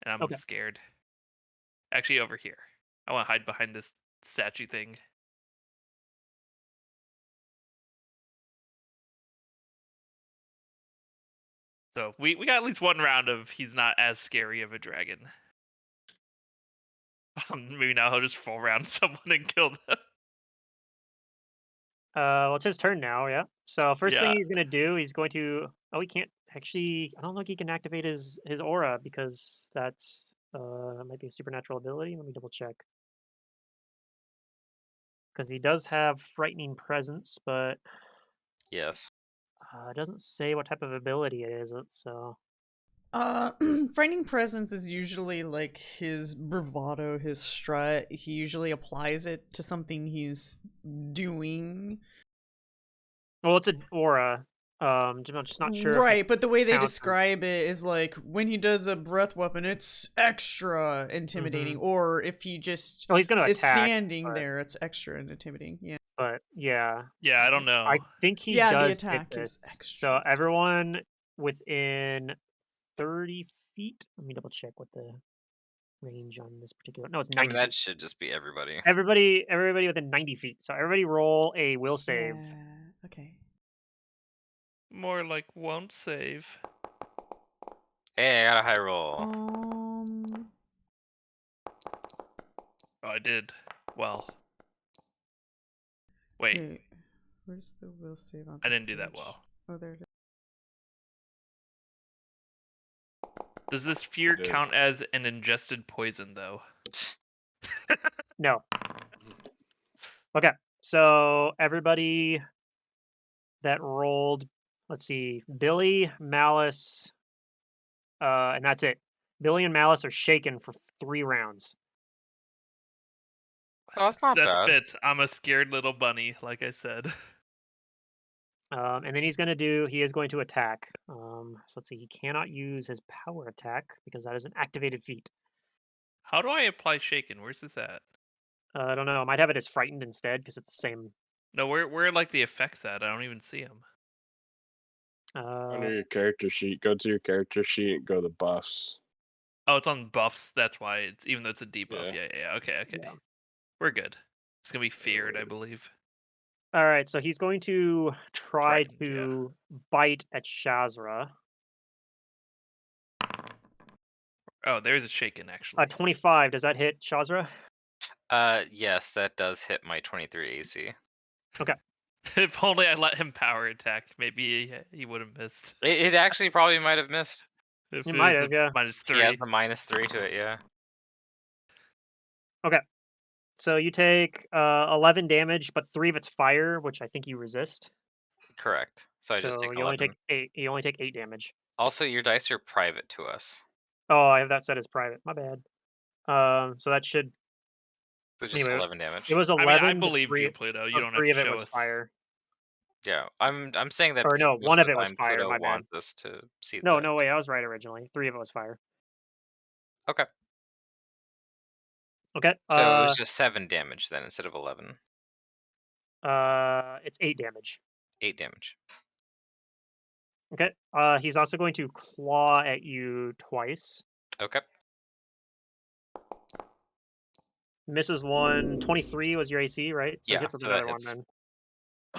and I'm Okay. scared. Actually, over here. I want to hide behind this statue thing. So we got at least one round of he's not as scary of a dragon. Maybe now he'll just full round someone and kill them. well, it's his turn now. Yeah. So first thing Yeah. he's gonna do, he's going to. Oh, he can't actually. I don't think he can activate his aura because that's might be a supernatural ability. Let me double check. Because he does have frightening presence, but Yes. it doesn't say what type of ability it is. So Frightening presence is usually like his bravado, his strut. He usually applies it to something he's doing. well, it's an aura. I'm just not sure if it Right, but the way they counts as. describe it is like when he does a breath weapon, it's extra intimidating, or if he just Oh, he's gonna is attack, standing but there, it's extra intimidating. Yeah. yeah. Yeah, I don't know. I think he Yeah, the does hit attack this. is extra. So everyone within 30 feet. Let me double check what the range on this particular. No, it's I mean, 90 that feet. should just be everybody. Everybody within 90 feet. So everybody roll a will save. Yeah. Okay. More like won't save. Hey, I got a high roll. Oh, I did. Well. Wait, Wait, where's the will save on I this didn't do that page? well. Oh, there it is. Does this fear did. count as an ingested poison, though? No. Okay. So everybody that rolled, let's see, Billy, Malice, and that's it. Billy and Malice are shaken for 3 rounds. Oh, that's not That bad. fits. I'm a scared little bunny, like I said. And then he is going to attack. So let's see, he cannot use his power attack because that is an activated feat. How do I apply shaken? Where's this at? I don't know. I might have it as frightened instead because it's the same. No, where like the effects at? I don't even see them. Under your character sheet, go to your character sheet and go to buffs. Oh, it's on buffs. That's why it's even though it's a debuff. Yeah. Yeah. Okay. Yeah. We're good. It's gonna be feared, I believe. All right, so he's going to try Frightened, yeah. to bite at Shazra. Oh, there's a shaken actually. 25. Does that hit Shazra? Yes, that does hit my 23 AC. Okay. If only I let him power attack, maybe he would have missed. It actually probably might have missed. If You it might was have, a yeah. He has -3. the -3 to it, yeah. Okay. So you take 11 damage, but 3 of it's fire, which I think you resist. Correct. So I just So take you only 11. take 8. You only take 8 damage. Also, your dice are private to us. Oh, I have that set as private. My bad. So that should So just anyway. 11 damage. It was I mean, I 11, but believed you, Pluto. You but don't have 3 to of it show was us. fire. Yeah, I'm saying that Or because no, most one of of the it was time fire. Pluto My bad. wants us to see No, the. no way. I was right originally. 3 of it was fire. Okay. Okay. So it was just 7 damage then instead of 11. It's 8 damage. 8 damage. Okay. He's also going to claw at you twice. Okay. Misses one. 23 was your AC, right? So Yeah, hits with so that another one hits. then.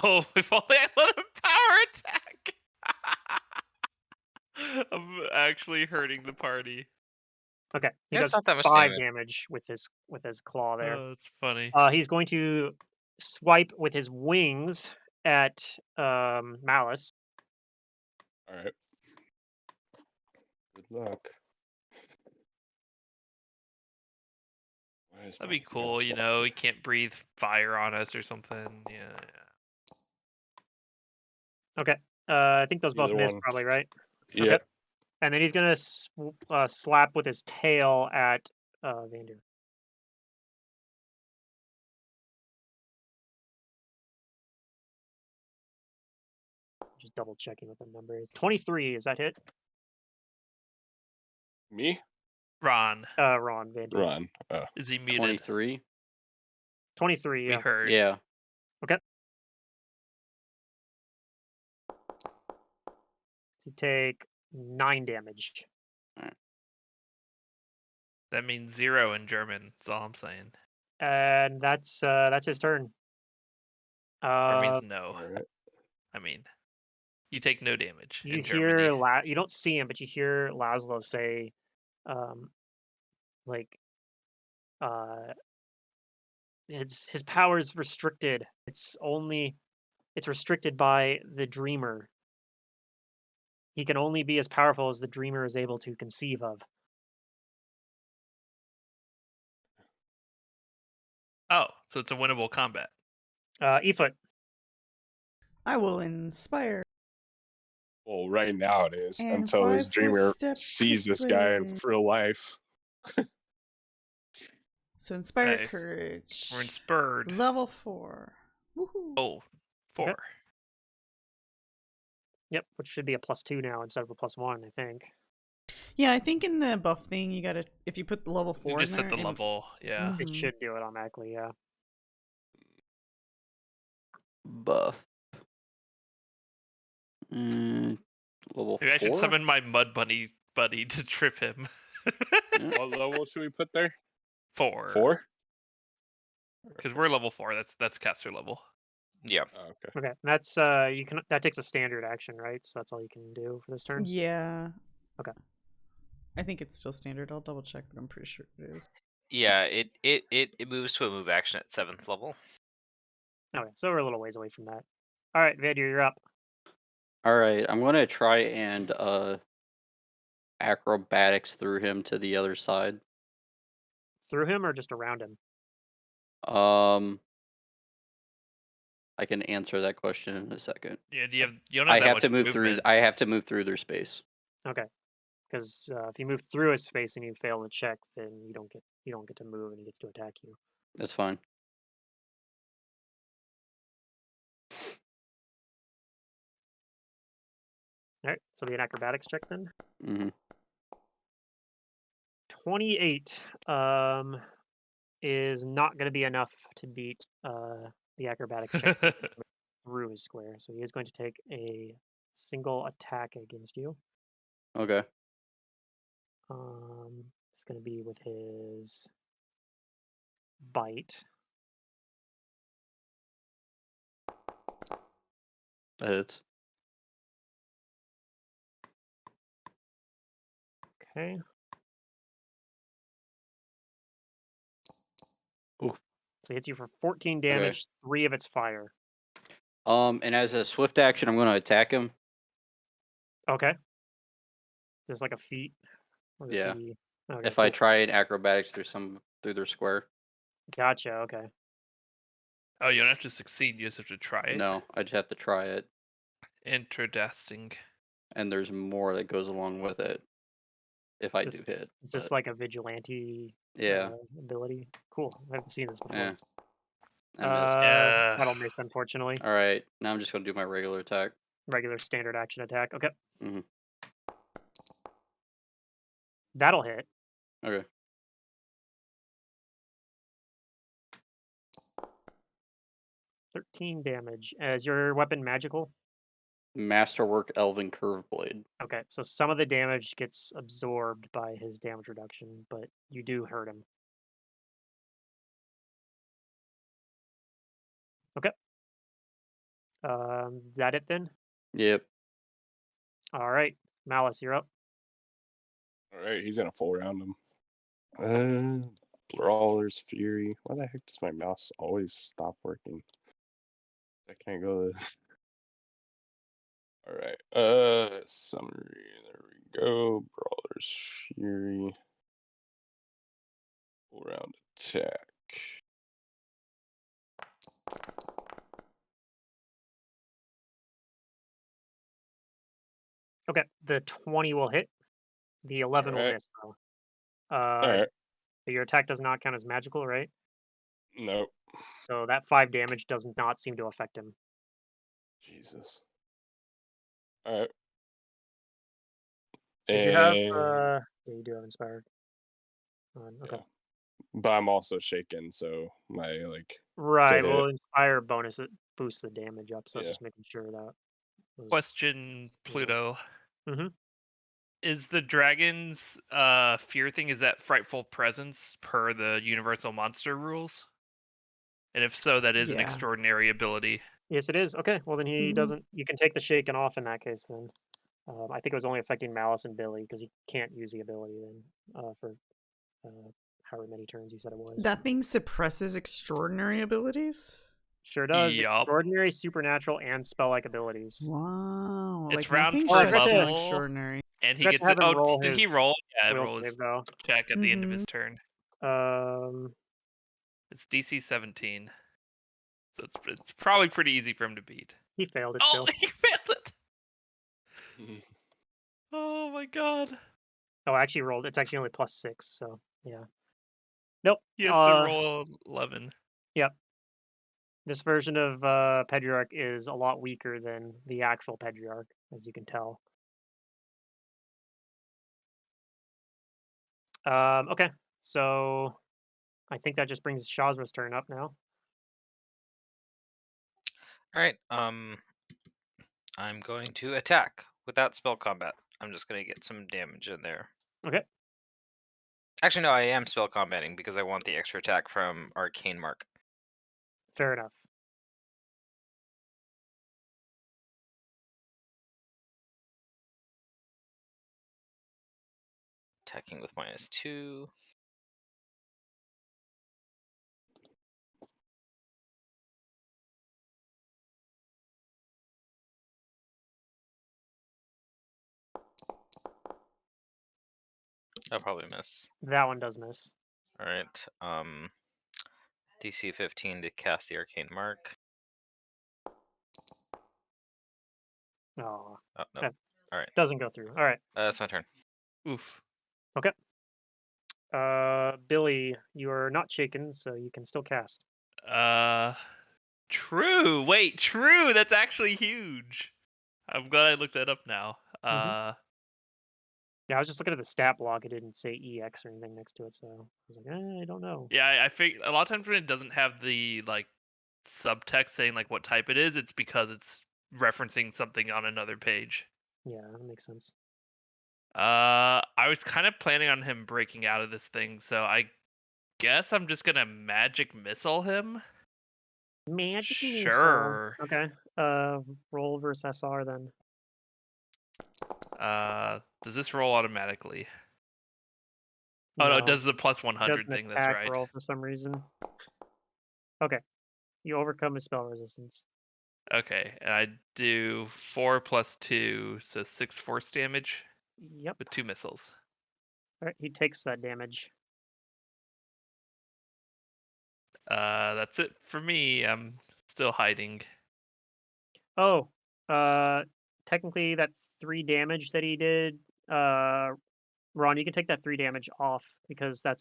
Oh, if only I let him power attack. I'm actually hurting the party. Okay. He Yeah, it's does not that much 5 damage. damage with his claw there. Oh, that's funny. He's going to swipe with his wings at Malice. All right. Good luck. Why is That'd my be cool, mouse you not- know. He can't breathe fire on us or something. Yeah. Okay. I think those both Either miss one. probably, right? Yeah. Okay. And then he's gonna slap with his tail at Vander. Just double checking what the number is. 23, is that hit? Me? Ron, Ron, Vandy. Run. is he muted? 23. 23, We yeah. heard. Yeah. Okay. So you take 9 damage. That means 0 in German. That's all I'm saying. And that's his turn. Or means no. All right. I mean, you take no damage You in hear Germany. you don't see him, but you hear Laszlo say, like, his power is restricted. It's restricted by the dreamer. He can only be as powerful as the dreamer is able to conceive of. Oh, so it's a winnable combat. Efoot. I will inspire. Well, right now it is And until his 5 foot dreamer step sees this this guy in way. real life. So inspire Hey, courage. We're in spurred. Level 4. Woohoo. Oh, 4. Okay. Yep, which should be a +2 now instead of a +1, I think. Yeah, I think in the buff thing you gotta, if you put the level 4 You in just there, set the level. Yeah. It Mhm. should do it automatically, yeah. Buff. Level Maybe I should 4. summon my mud bunny buddy to trip him. Yeah. What level should we put there? 4. 4? Because we're level 4. That's caster level. Yeah. Oh, okay. Okay, that's that takes a standard action, right? So that's all you can do for this turn. Yeah. Okay. I think it's still standard. I'll double check, but I'm pretty sure it is. Yeah, it moves to a move action at 7th level. Okay, so we're a little ways away from that. All right, Vadir, you're up. All right, I'm gonna try and acrobatics through him to the other side. Through him or just around him? I can answer that question in a second. Yeah, you don't have I that have much to move through. movement. I have to move through their space. Okay, because if you move through his space and you fail the check, then you don't get to move and he gets to attack you. That's fine. All right, so be an acrobatics check then. Hmm 28 is not going to be enough to beat the acrobatics check through his square. So he is going to take a single attack against you. Okay. It's going to be with his bite. That hits. Okay. Oof. So he hits you for 14 damage. 3 of it's fire. And as a swift action, I'm going to attack him. Okay. Just like a feat. Or does Yeah. he... Okay, If I cool. try an acrobatics through their square. Gotcha. Okay. Oh, you don't have to succeed. You just have to try it. No, I just have to try it. Interesting. And there's more that goes along with it. If I do hit. Is this like a vigilante Yeah. ability? Cool. I haven't seen this before. Yeah. I missed. That'll miss, unfortunately. All right. Now I'm just going to do my regular attack. Regular standard action attack. Okay. Hmm That'll hit. Okay. $13 damage. Is your weapon magical? Masterwork Elven Curve Blade. Okay, so some of the damage gets absorbed by his damage reduction, but you do hurt him. Okay. Is that it then? Yep. All right. Malice, you're up. All right, he's gonna full round him. Brawler's Fury. Why the heck does my mouse always stop working? I can't go to... All right. Summary. There we go. Brawler's Fury. Full round attack. Okay, the 20 will hit. The 11 will Alright. miss, though. Alright. Your attack does not count as magical, right? Nope. So that 5 damage does not seem to affect him. Jesus. All right. Did you have? And Yeah, you do have inspired. Okay. yeah, but I'm also shaken, so my Right. to hit. Well, inspire bonus it boosts the damage up, so Yeah. just making sure that was. Question, You know. Pluto. Mhm. Is the dragon's fear thing, is that frightful presence per the universal monster rules? And if so, that is an Yeah. extraordinary ability. Yes, it is. Okay. Well, then he Mhm. doesn't. You can take the shaken off in that case. Then I think it was only affecting Malice and Billy because he can't use the ability then for however many turns he said it was. That thing suppresses extraordinary abilities? Sure does. Yup. Extraordinary, supernatural, and spell-like abilities. Wow. It's Like round nothing Oh, I 4 shuts forgot down to. extraordinary. and he Forgot to gets it. have him Oh, roll did he his roll? Yeah, will roll his save though. check at the end of his Mhm. turn. Um, It's DC 17. So it's probably pretty easy for him to beat. he failed it Oh, still. he failed it! Oh my god. Oh, I actually rolled. It's actually only +6, so yeah. Nope. He has to roll 11. Yep. This version of Pedriarch is a lot weaker than the actual Pedriarch, as you can tell. Okay, so I think that just brings Shazra's turn up now. All right. I'm going to attack without spell combat. I'm just going to get some damage in there. Okay. Actually, no, I am spell combating because I want the extra attack from Arcane Mark. Fair enough. Attacking with -2. I'll probably miss. That one does miss. All right. DC 15 to cast the Arcane Mark. Oh, Oh no. that All right. doesn't go through. All right. That's my turn. Oof. Okay. Billy, you are not shaken, so you can still cast. True. Wait, true. That's actually huge. I'm glad I looked that up now. Yeah, I was just looking at the stat block. It didn't say EX or anything next to it, so I was like, I don't know. Yeah, I think a lot of times when it doesn't have the subtext saying what type it is, it's because it's referencing something on another page. Yeah, that makes sense. I was kind of planning on him breaking out of this thing, so I guess I'm just gonna magic missile him. Magic missile. Sure. Okay. Roll versus SR then. Does this roll automatically? Oh no, it does the plus It does 100 an thing. That's attack right. roll for some reason. Okay. You overcome his spell resistance. Okay, and I do 4 plus 2, so 6 force damage Yep. with 2 missiles. All right. He takes that damage. That's it for me. I'm still hiding. Oh. Technically that 3 damage that he did. Ron, you can take that 3 damage off because that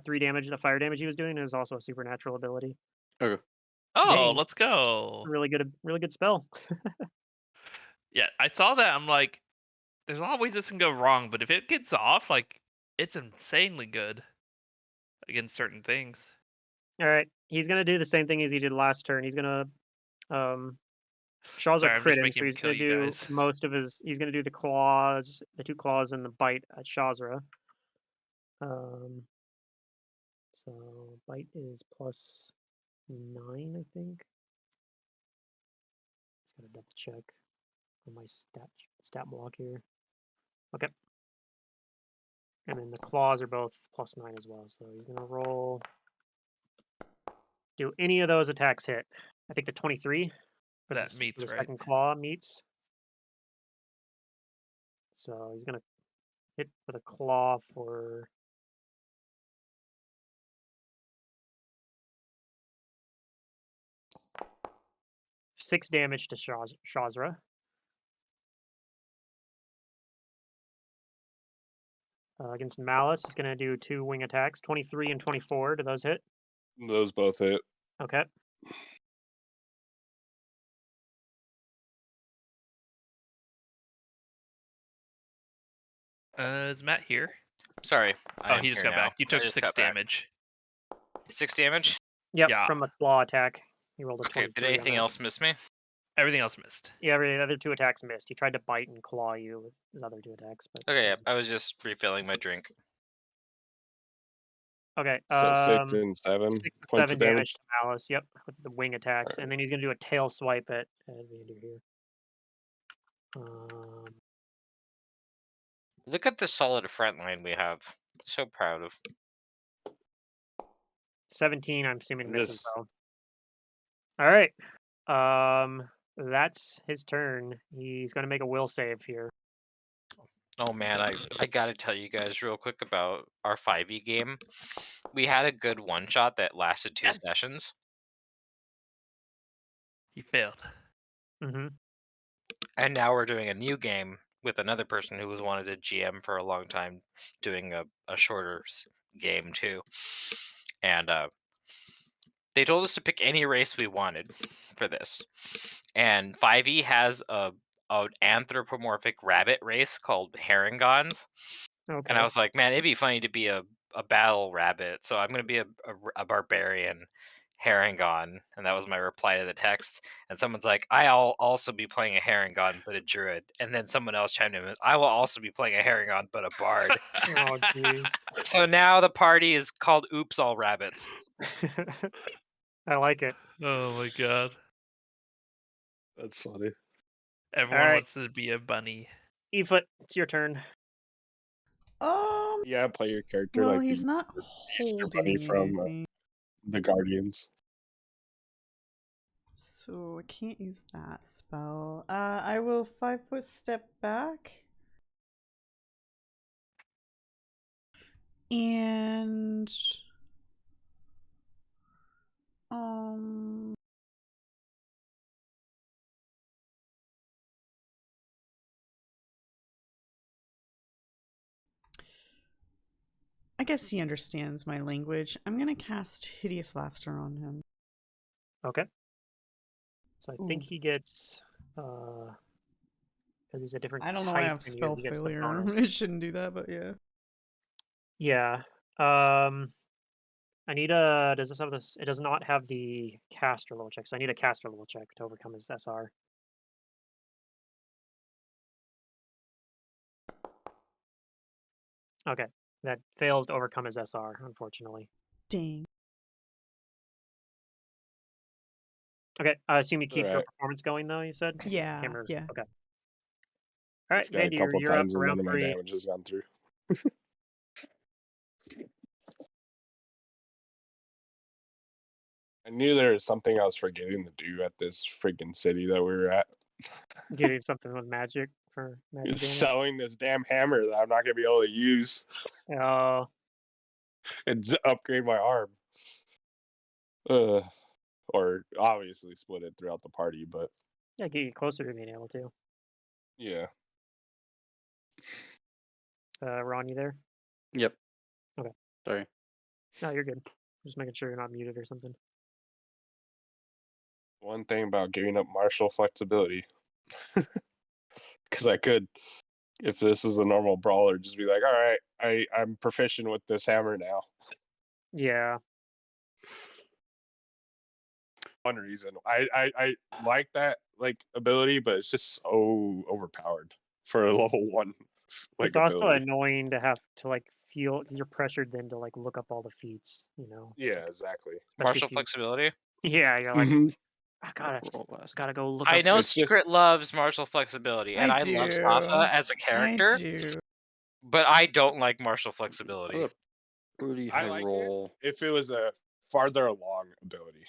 3 damage, the fire damage he was doing, is also a supernatural ability. Okay. Oh, Dang. let's go. Really good spell. Yeah, I saw that. I'm like, there's a lot of ways this can go wrong, but if it gets off, it's insanely good against certain things. All right. He's gonna do the same thing as he did last turn. He's gonna Shaw's Sorry, I'm crit just him, making so him he's kill gonna you do guys. most of his. He's gonna do the claws, the 2 claws, and the bite at Shazra. So bite is +9, I think. Just gotta double check on my stat block here. Okay. And then the claws are both +9 as well. So he's gonna roll. Do any of those attacks hit? I think the 23 for That for meets the right. second claw meets. So he's gonna hit with a claw for 6 damage to Shazra. Against Malice, he's going to do 2 wing attacks, 23 and 24. Do those hit? Those both hit. Okay. Is Matt here? Sorry, I Oh, am he just here got now. back. You I took just 6 got back. damage. 6 damage? Yep, Yeah. from a claw attack. He rolled a Okay, 23 did on anything that. else miss me? Everything else missed. Yeah, the other 2 attacks missed. He tried to bite and claw you with his other 2 attacks, but Okay, that yeah, was- I was just refilling my drink. Okay, So 6 and 7 6 and points 7 of damage damage. to Malice, yep, with the wing attacks, and then he's gonna do a tail swipe at Vander here. Look at the solid front line we have. So proud of. 17, I'm assuming misses Just though. Alright. That's his turn. He's gonna make a will save here. Oh man, I gotta tell you guys real quick about our 5e game. We had a good one shot that lasted 2 sessions. He failed. Mm-hmm. And now we're doing a new game with another person who has wanted to GM for a long time, doing a shorter game too. And they told us to pick any race we wanted for this. And 5e has a anthropomorphic rabbit race called Herringons. Okay. And I was like, man, it'd be funny to be a battle rabbit. So I'm going to be a barbarian Herringon. And that was my reply to the text. And someone's like, I'll also be playing a Herringon, but a druid. And then someone else chimed in, I will also be playing a Herringon, but a bard. Oh, jeez. So now the party is called Oops All Rabbits. I like it. Oh my god. that's funny. Everyone Alright. wants to be a bunny. Efoot, it's your turn. Yeah, play your character Well, like he's the not Easter Bunny holding from anything, the Guardians. so I can't use that spell. I will 5-foot step back. And I guess he understands my language. I'm gonna cast Hideous Laughter on him. Okay. So I think Ooh. he gets because he's a different I don't know why I type have than you, spell he gets the failure. bonus. It shouldn't do that, but yeah. Yeah. I need does this have this? It does not have the caster level check, so I need a caster level check to overcome his SR. Okay. That fails to overcome his SR, unfortunately. Dang. Okay. I assume you keep your Alright. performance going though, you said? Yeah, Can't remember. yeah. Okay. Alright, This guy a Vandy, couple you're up times for and none round of my 3. damage has gone through. I knew there was something I was forgetting to do at this freaking city that we were at. Getting something with magic for magic Just damage. selling this damn hammer that I'm not gonna be able to use Oh, and upgrade my arm. Or obviously split it throughout the party, but yeah, get you closer to being able to. yeah. Ron, you there? Yep. Okay. Sorry. No, you're good. Just making sure you're not muted or something. One thing about giving up martial flexibility. Because I could, if this is a normal brawler, just be like, all right, I'm proficient with this hammer now. Yeah. One reason. I like that ability, but it's just so overpowered for a level 1 It's also ability. annoying to have to feel you're pressured then to look up all the feats, Yeah, exactly. especially Martial if you, flexibility? yeah, you're like, Mhm. I Roll last. gotta go look I up. know It's just- Secret loves martial flexibility, and I love Safa as a character, I do. but I don't like martial flexibility. Oh, pretty I high like it. roll. If it was a farther along ability,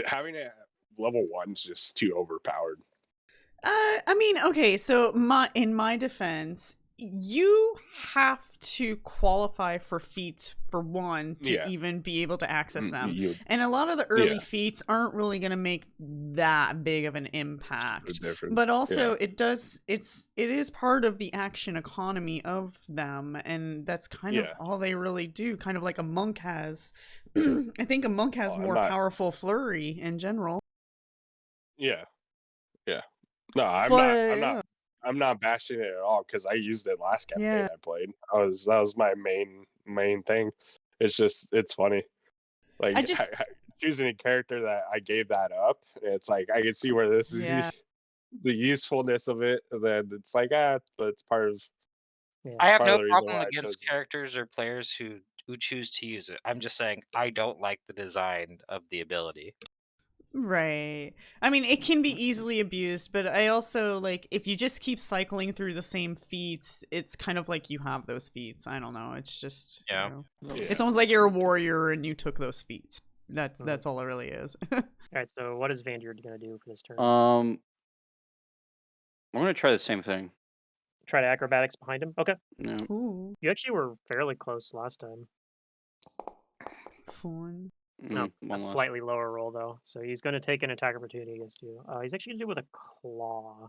having it at level 1's just too overpowered. I mean, okay, so in my defense, you have to qualify for feats for one to Yeah. even be able to access them. You And a lot of the early Yeah. feats aren't really going to make that big of an impact. the difference. But also it is part of the action economy of them, and that's kind of Yeah. all they really do, kind of like a monk has. I think a monk has Well, I'm more not- powerful flurry in general. Yeah. No, I'm But, not I'm not bashing it at all because I used it last campaign Yeah. I played. That was my main thing. It's just it's funny. I Like just choosing a character that I gave that up. It's like I can see where this is yeah. the usefulness of it. And then it's like but it's part of Yeah. I have part of no the reason problem why I against chose this. characters or players who choose to use it. I'm just saying I don't like the design of the ability. Right. I mean, it can be easily abused, but I also like if you just keep cycling through the same feats, it's kind of like you have those feats. I don't know. It's just, you Yeah. know, Yeah. it's almost like you're a warrior and you took those feats. Mhm. That's all it really is. All right. So what is Vandyard gonna do for this turn? I'm gonna try the same thing. Try to acrobatics behind him. Okay. Yeah. Ooh, You actually were fairly close last time. fun. No, a One less. slightly lower roll though. So he's going to take an attack opportunity against you. He's actually going to do it with a claw.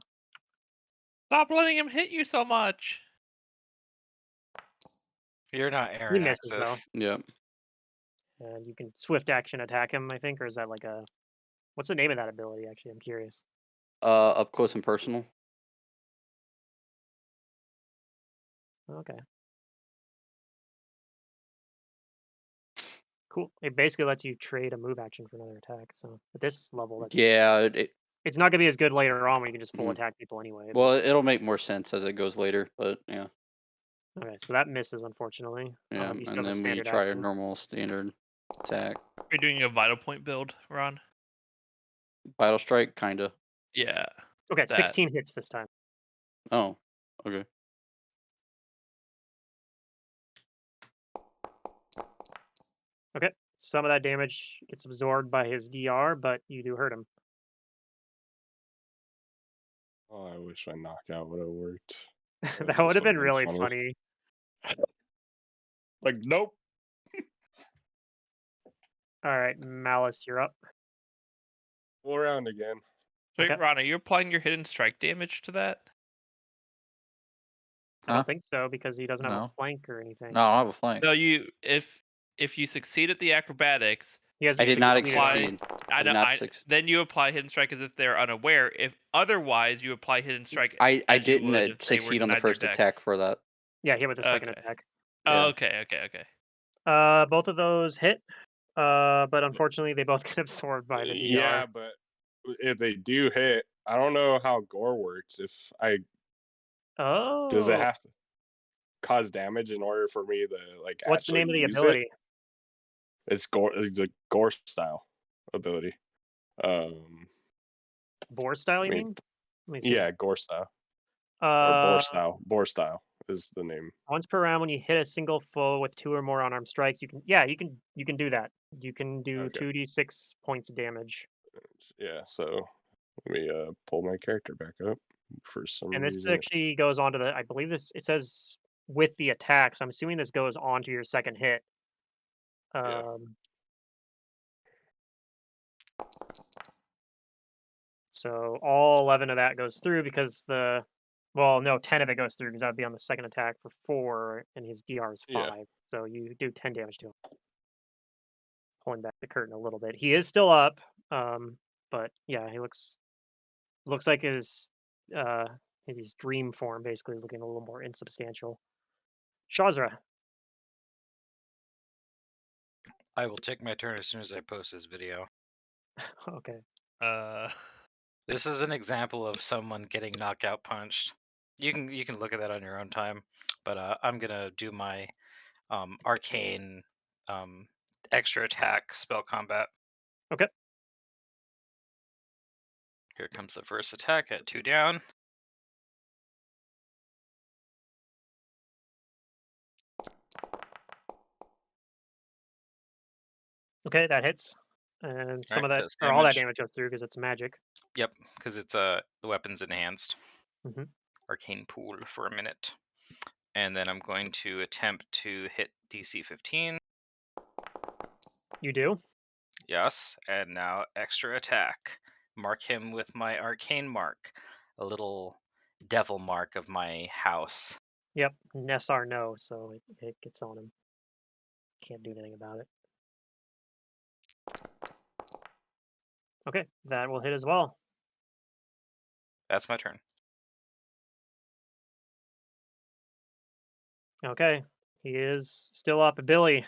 Stop letting him hit you so much. You're not He Aaron misses though, Axis. Yeah. and you can swift action attack him. I think, or is that like a what's the name of that ability? Actually, I'm curious. Up close and personal. Okay. Cool. It basically lets you trade a move action for another attack. So at this level, that's Yeah. it's not gonna be as good later on when you can just full Mhm. attack people anyway. Well, it'll make more sense as it goes later, but yeah. Okay, so that misses unfortunately. Yeah. You still And have a then we standard try a action. normal standard attack. You're doing a vital point build, Ron. Vital strike, kinda. Yeah. Okay, That. 16 hits this time. Oh. Okay. Okay, some of that damage gets absorbed by his DR, but you do hurt him. Oh, I wish my knockout would have worked. That would This have would been have been really funny. funny. Like nope. All right, Malice, you're up. Full round again. So, Okay. Ron, are you applying your hidden strike damage to that? I Huh? don't think so because he doesn't have a No. flank or anything. No, I don't have a flank. No, if you succeed at the acrobatics, He I hasn't did not succeeded on apply. it. succeed. I I did know. not succeed. Then you apply hidden strike as if they're unaware. If otherwise, you apply hidden strike I as you didn't would if they were succeed on the denied their first attack dex. for that. Yeah, hit with a second Okay. attack. Oh, Yeah. okay. Both of those hit. But unfortunately, they both get absorbed by the Yeah, DR. but if they do hit, I don't know how gore works. If I does it Oh, have to cause damage in order for me to like what's the actually name of the use it? ability? It's a gore style ability. Boar style, I you mean, mean? Let me see. yeah, gore style or Uh, boar style. Boar style is the name. once per round, when you hit a single foe with 2 or more unarmed strikes, you can do that. You can do Okay. 2d6 points of damage. Yeah. So let me pull my character back up. For some And this reason, actually goes on to I believe it says with the attack, so I'm assuming this goes on to your second hit. yeah, Um, so all 11 of that goes through because well, no, 10 of it goes through because that would be on the second attack for 4, and his DR is yeah, 5. So you do 10 damage to him. Pulling back the curtain a little bit. He is still up, but yeah, he looks like uh, his dream form basically is looking a little more insubstantial. Shazra. I will take my turn as soon as I post this video. Okay. This is an example of someone getting knockout punched. You can look at that on your own time, but I'm gonna do my arcane extra attack spell combat. Okay. Here comes the first attack at 2 down. Okay, that hits. And some Alright, of that does or all that damage. damage goes through because it's magic. Yep, because it's the weapon's enhanced. Hmm. Arcane pool for a minute. And then I'm going to attempt to hit DC 15. You do? Yes, and now extra attack. Mark him with my arcane mark, a little devil mark of my house. Yep. Nessar no, so it gets on him. Can't do anything about it. Okay, that will hit as well. That's my turn. Okay, he is still up. Billy.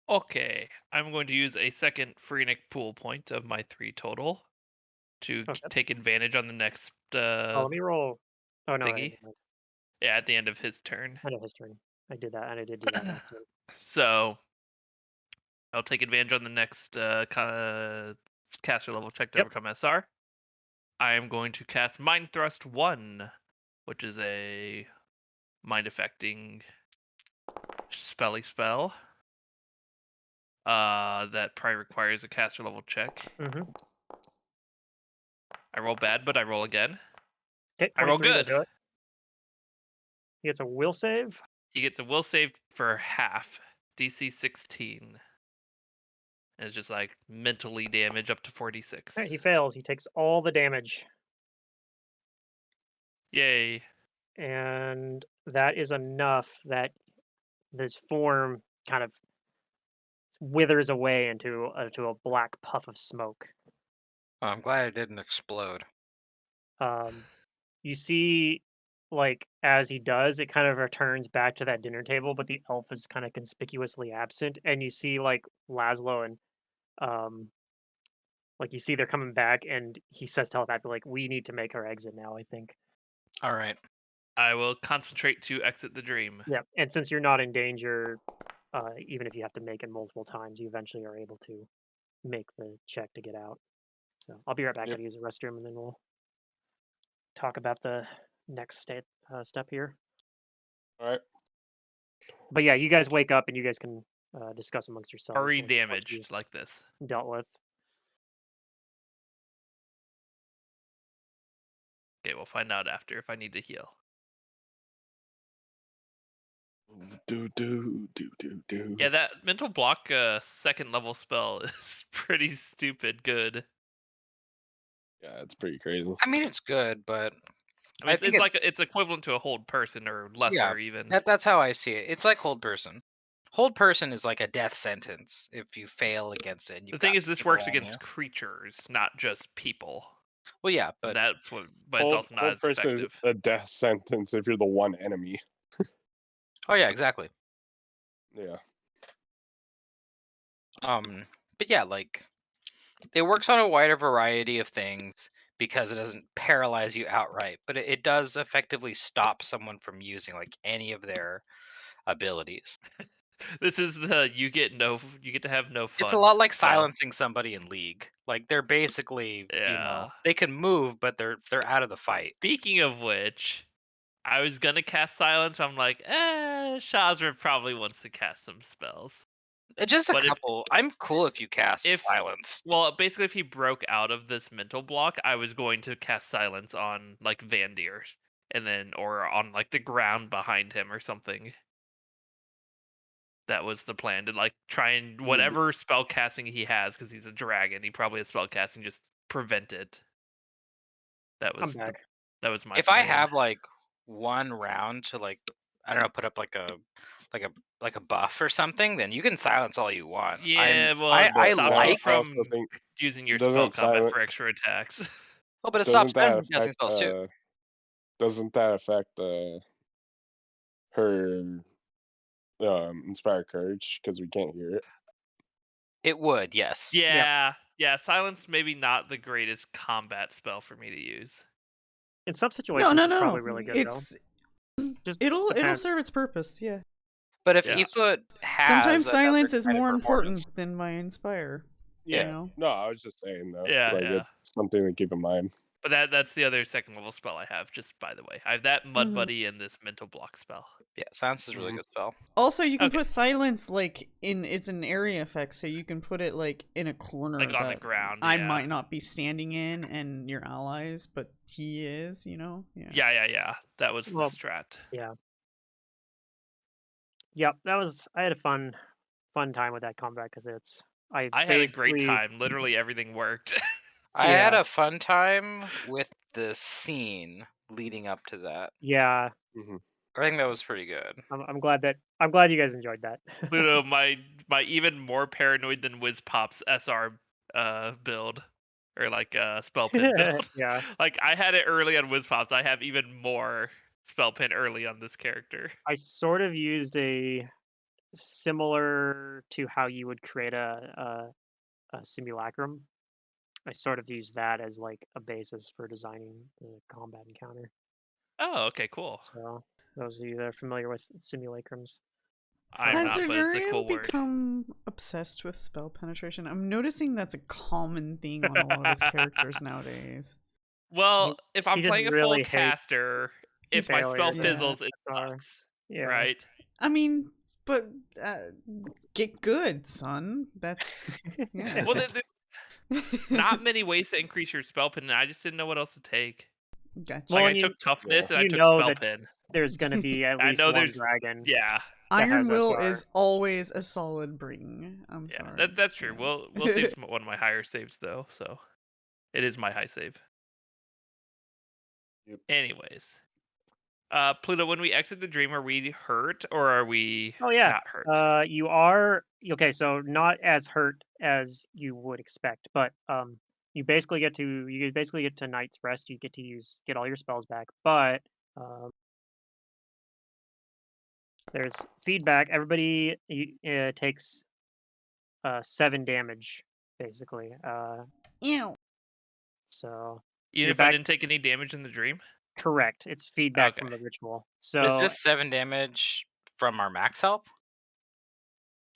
Okay, I'm going to use a second Phoenix pool point of my 3 total to Okay. take advantage on the next Oh, let me roll. Oh no, thingy. never mind. Yeah, at the end of his turn. I know his turn. I did that, and I did do that last turn. So I'll take advantage on the next kind of caster level check to Yep. overcome SR. I am going to cast Mind Thrust 1, which is a mind affecting spell. That probably requires a caster level check. Mm-hmm. I roll bad, but I roll again. Okay, I roll 23 will good. do it. He gets a will save. He gets a will save for half, DC 16. And it's just like mentally damage up to He 46. fails. He takes all the damage, Yay. and that is enough that this form kind of withers away into a black puff of smoke. Oh, I'm glad it didn't explode. Um, you see, like as he does, it kind of returns back to that dinner table, but the elf is kind of conspicuously absent, and you see like Laszlo and um, like you see they're coming back, and he says telepathically, like, "We need to make our exit now." I think. All right. I will concentrate to exit the dream. Yeah, and since you're not in danger, even if you have to make it multiple times, you eventually are able to make the check to get out. So I'll be right back. Yep. Gotta use the restroom, and then we'll talk about the next step here. All right. But yeah, you guys wake up and you guys can discuss amongst yourselves Already what you damaged like this. dealt with. Okay, we'll find out after if I need to heal. Do. Yeah, that mental block second level spell is pretty stupid good. Yeah, it's pretty crazy. I mean, it's good, but I mean, I think it's like it's equivalent to a hold person or yeah. lesser even. That's how I see it. It's like hold person. Hold person is like a death sentence if you fail against it. And The you've thing got is, this people works on you. against creatures, not just people. Well, yeah, And but that's what, but it's Hold also not hold as person is effective. a death sentence if you're the one enemy. oh yeah, exactly. Yeah. But yeah, like it works on a wider variety of things because it doesn't paralyze you outright, but it does effectively stop someone from using like any of their abilities. This is the you get to have no fun. It's a lot like spell. silencing somebody in League. Like they're basically, Yeah. they can move, but they're out of the fight. Speaking of which, I was gonna cast silence. I'm like, Shazra probably wants to cast some spells. Just a But couple. I'm cool if you cast if silence. well, basically, if he broke out of this mental block, I was going to cast silence on like Vandir, and then or on like the ground behind him or something. That was the plan to like try and whatever spell casting he has, because he's a dragon, he probably has spell casting, just prevent it. That I'm was back. that was my If I plan. have like one round to like, I don't know, put up like a like a buff or something, then you can silence all you want. Yeah, well, I it I But stops you now like I also from think using your spell doesn't combat silent for extra attacks. oh, but it stops doesn't them that from casting affect spells too. doesn't that affect her inspire courage because we can't hear it? It would, yes. Yeah, Yeah, silence maybe not the greatest combat spell for me to use. in some No, situations, no, it's no, probably no. really good though. It's Just it'll depends. serve its purpose. Yeah. But if Yeah. Efoot has Sometimes another silence is kind of more performance, important than my inspire. Yeah. You know. No, I was just saying though, Yeah, like yeah. it's something to keep in mind. But that's the other second level spell I have, just by the way. I have that Mud Mhm. Buddy and this mental block spell. yeah, silence is a really Mhm. good spell. Also, you can Okay. put silence like in it's an area effect, so you can put it like in a corner Like on the that ground, I yeah. might not be standing in, and your allies, but he is. You know. Yeah. That was the Well, strat. yeah, yep. That was. I had a fun time with that combat because I I had a great basically time. Literally everything worked. I had yeah a fun time with the scene leading up to that. yeah. Hmm. I think that was pretty good. I'm glad you guys enjoyed that. Ludo, my even more paranoid than Wiz Pop's SR build. Or like spell pin build. Yeah. Like I had it early on Wiz Pops. I have even more spell pin early on this character. I sort of used a similar to how you would create a simulacrum. I sort of used that as like a basis for designing the combat encounter. Oh, okay, cool. So those of you that are familiar with simulacrums. I'm Has not, but it's a Adrian cool word. become obsessed with spell penetration? I'm noticing that's a common thing on a lot of his characters nowadays. Well, if He I'm just playing a full really hates caster, if He's my spell failures as yeah. fizzles, it SR. sucks. Yeah. Right? I mean, but get good, son. That's yeah. Well, there's not many ways to increase your spell pin, and I just didn't know what else to take. Gotcha. Like, Well, I and took toughness and I you took know spell that pin. there's going to be at I least know one there's, dragon yeah, that Iron has Will SR. is always a solid bring. I'm yeah, sorry. that's true. Yeah. We'll save one of my higher saves though, so it is my high save. Yep. Anyways, Pluto, when we exit the dream, are we hurt or are we Oh yeah. not hurt? You are okay. So not as hurt as you would expect, but you basically get to night's rest. You get all your spells back, but um, there's feedback. Everybody takes 7 damage basically. Ew. So Even you're if I back. didn't take any damage in the dream? Correct. It's feedback Okay. from the ritual. Is So this 7 damage from our max health?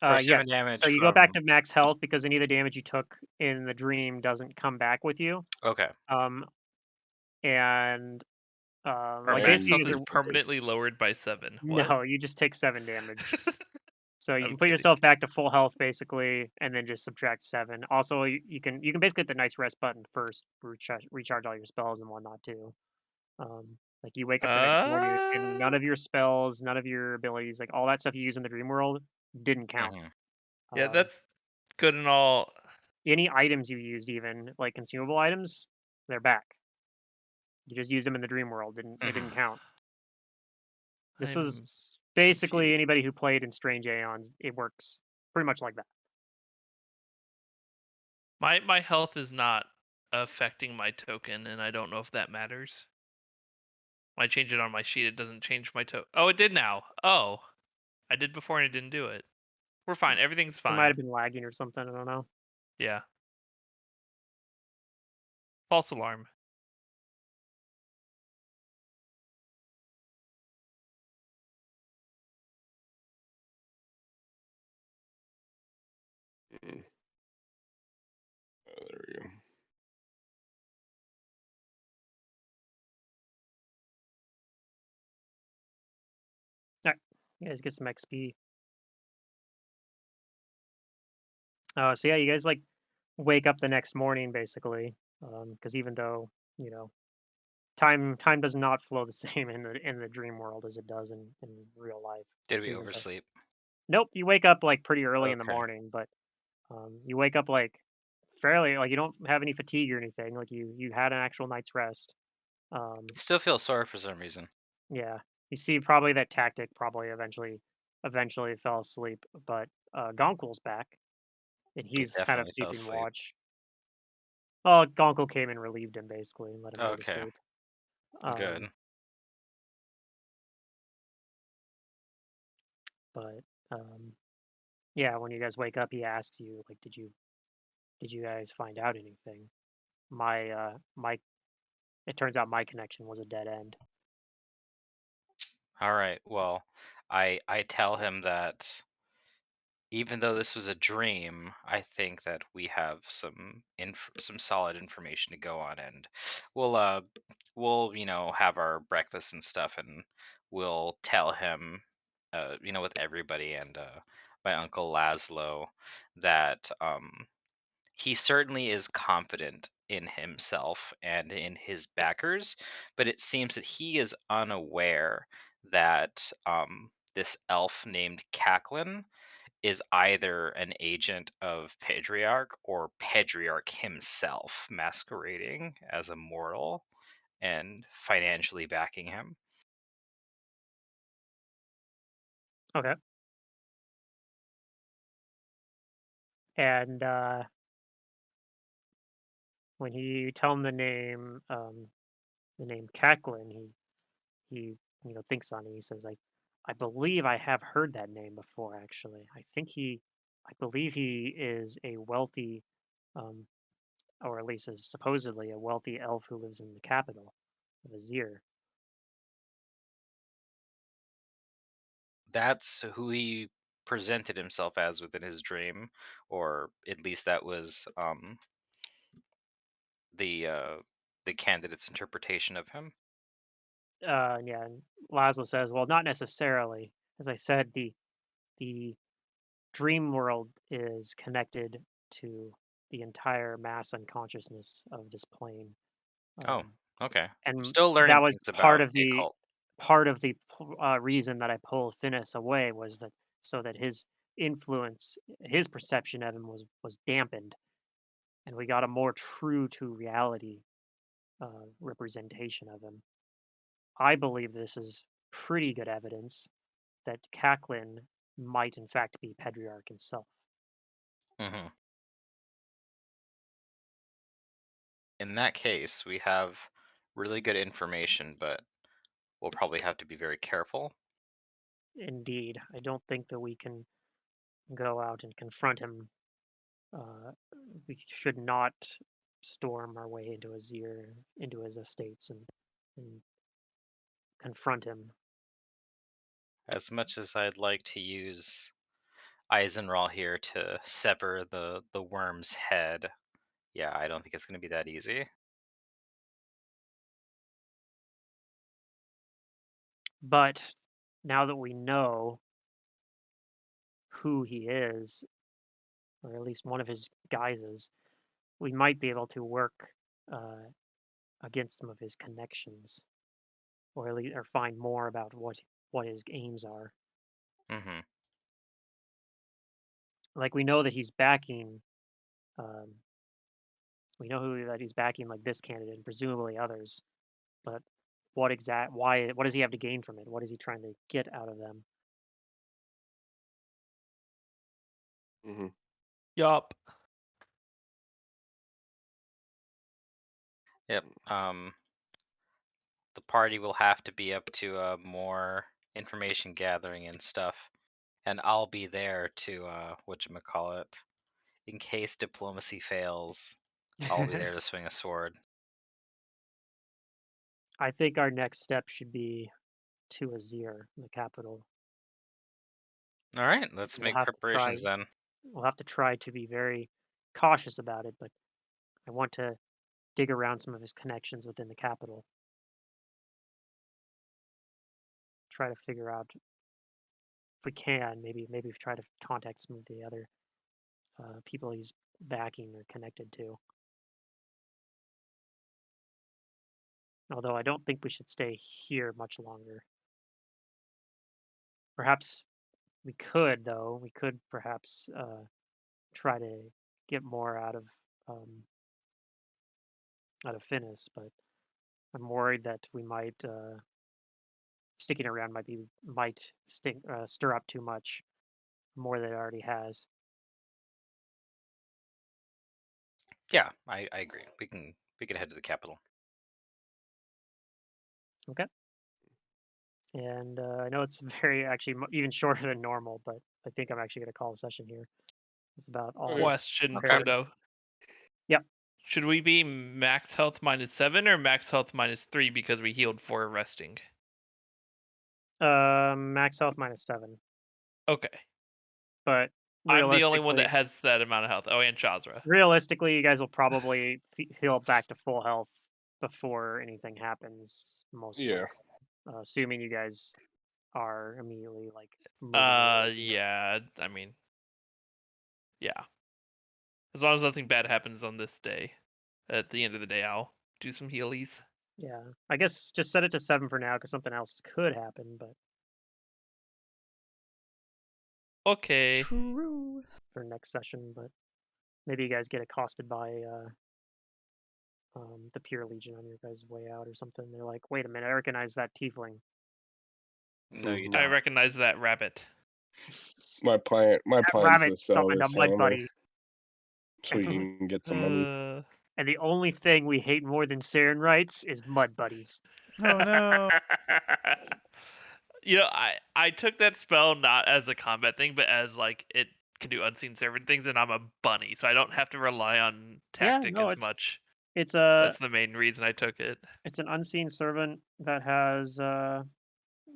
Or 7 yes. damage So you go back from. to max health because any of the damage you took in the dream doesn't come back with you. Okay. And Our like And max basically health use is a permanently lowered by 7. What? no, you just take 7 damage. So you I'm can put kidding. yourself back to full health basically, and then just subtract 7. Also, you can basically hit the nice rest button first, recharge all your spells and whatnot too. Like you wake up the next morning and none Uh, of your spells, none of your abilities, like all that stuff you use in the dream world didn't count. Mhm. yeah, Um, that's good and all. any items you used, even like consumable items, they're back. You just used them in the dream world, it didn't Mhm. count. This I'm is basically confused. anybody who played in Strange Aeons. It works pretty much like that. My health is not affecting my token, and I don't know if that matters. When I change it on my sheet, it doesn't change my token. Oh, it did now. Oh, I did before and it didn't do it. We're fine. Everything's It might fine. have been lagging or something. I don't know. Yeah. False alarm. mm, there we go. All right, you guys get some XP. So yeah, you guys like wake up the next morning basically, because even though you know time does not flow the same in the dream world as it does in real life. Did So we even though oversleep? nope, you wake up like pretty early in the Okay. morning, but you wake up like fairly like you don't have any fatigue or anything. Like you had an actual night's rest. Still feel sorry for some reason. Yeah, you see probably that tactic probably eventually fell asleep, but Gonkul's back and He he's kind of definitely fell keeping asleep. watch. Well, Gonkul came and relieved him basically and let him go to Okay. sleep. Good. But yeah, when you guys wake up, he asks you like, did you guys find out anything? My it turns out my connection was a dead end. All right. Well, I tell him that even though this was a dream, I think that we have some solid information to go on, and we'll uh we'll have our breakfast and stuff, and we'll tell him with everybody and my uncle Laszlo that he certainly is confident in himself and in his backers, but it seems that he is unaware that this elf named Cacklin is either an agent of Pedriarch or Pedriarch himself masquerading as a mortal and financially backing him. Okay. And when you tell him the name Cacklin, he thinks on it. He says, I believe I have heard that name before, actually. I believe he is a wealthy, um, or at least is supposedly a wealthy elf who lives in the capital of Azir. That's who he presented himself as within his dream, or at least that was the uh, the candidate's interpretation of him. Yeah, and Laszlo says, well, not necessarily. As I said, the dream world is connected to the entire mass unconsciousness of this plane. Oh, Um, okay. and Still that learning was things about the occult. part of the reason that I pulled Finnis away was that so that his influence, his perception of him was dampened, and we got a more true to reality representation of him. I believe this is pretty good evidence that Cacklin might in fact be Pedriarch himself. Hmm. In that case, we have really good information, but we'll probably have to be very careful. Indeed, I don't think that we can go out and confront him. Uh, we should not storm our way into Azir, into his estates, and confront him. As much as I'd like to use Eisenrahl here to sever the worm's head, yeah, I don't think it's going to be that easy. But now that we know who he is, or at least one of his guises, we might be able to work uh, against some of his connections, or at least or find more about what his aims are. Hmm. Like we know that he's backing. Um, we know that he's backing like this candidate and presumably others. But what does he have to gain from it? What is he trying to get out of them? Hmm. Yup. Yep. The party will have to be up to more information gathering and stuff, and I'll be there to whatchamacallit, in case diplomacy fails. I'll be there to swing a sword. I think our next step should be to Azir, the capital. All right, let's We'll make have to try. preparations then. We'll have to try to be very cautious about it, but I want to dig around some of his connections within the capital. Try to figure out if we can. Maybe try to contact some of the other people he's backing or connected to. Although I don't think we should stay here much longer. Perhaps we could, though. We could perhaps try to get more um, out of Finnis, but I'm worried that we might sticking around might stir up too much more than it already has. Yeah, I agree. We can head to the capital. Okay. And I know it's very actually even shorter than normal, but I think I'm actually going to call a session here. It's about all Okay. Question, Okay. prepared. Pluto. Yep. Should we be max health -7 or max health -3 because we healed 4 resting? Max health -7, Okay. but I'm the only one that realistically, has that amount of health. Oh, and Chazra. realistically, you guys will probably heal back to full health before anything happens. Most Yeah. likely, assuming you guys are immediately like moving away. Yeah. I mean, yeah. As long as nothing bad happens on this day, at the end of the day, I'll do some healies. Yeah, I guess just set it to 7 for now because something else could happen, but Okay. True. for next session. But maybe you guys get accosted by the Pure Legion on your guys' way out or something. They're like, "Wait a minute, I recognize that tiefling." No, you I don't. recognize that rabbit. My That plan's rabbit to sell summoned a this mud hammer buddy, so you can get some money. and the only thing we hate more than Saren rights is mud buddies. Oh no. I took that spell not as a combat thing, but as like it can do unseen servant things, and I'm a bunny, so I don't have to rely on Yeah, tactic no, as it's much. it's a That's the main reason I took it. it's an unseen servant that has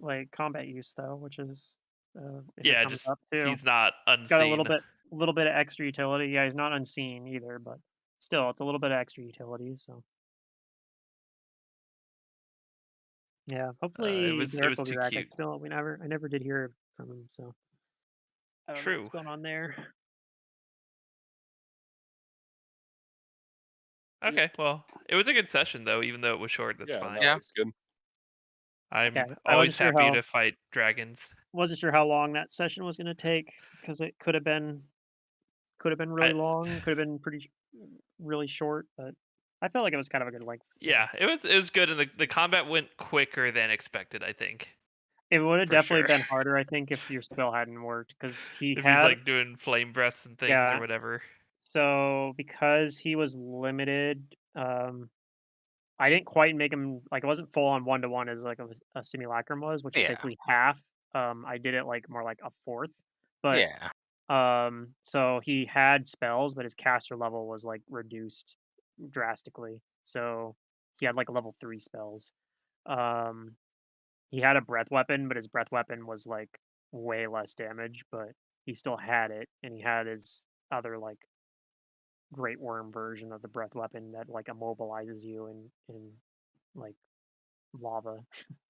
like combat use though, which is if it Yeah, comes just up too. he's not It's got unseen. a little bit of extra utility. Yeah, he's not unseen either, but still, it's a little bit of extra utility. So yeah, It hopefully was Derek will be too back. cute. I never did hear from him, so I don't know what's True. going on there. Yeah, Okay, well, it was a good session though, even though it was short. That's yeah, fine. no, Yeah. it's good. Yeah, I'm I always happy to fight dragons. wasn't sure how long that session was going to take because it could have been I really long, could have been really short, but I felt like it was kind of a good length. So Yeah, it was good, and the combat went quicker than expected. I think it would have for definitely sure. been harder, I think, if your spell hadn't worked because he If he's had like doing flame breaths and things or yeah. whatever. So because he was limited, I didn't quite make him like it wasn't full on 1-to-1 as like a simulacrum was, which is Yeah. basically half. I did it like more like a fourth, but Yeah. so he had spells, but his caster level was like reduced drastically. So he had like level 3 spells. Um, he had a breath weapon, but his breath weapon was like way less damage, but he still had it, and he had his other like great worm version of the breath weapon that like immobilizes you in like lava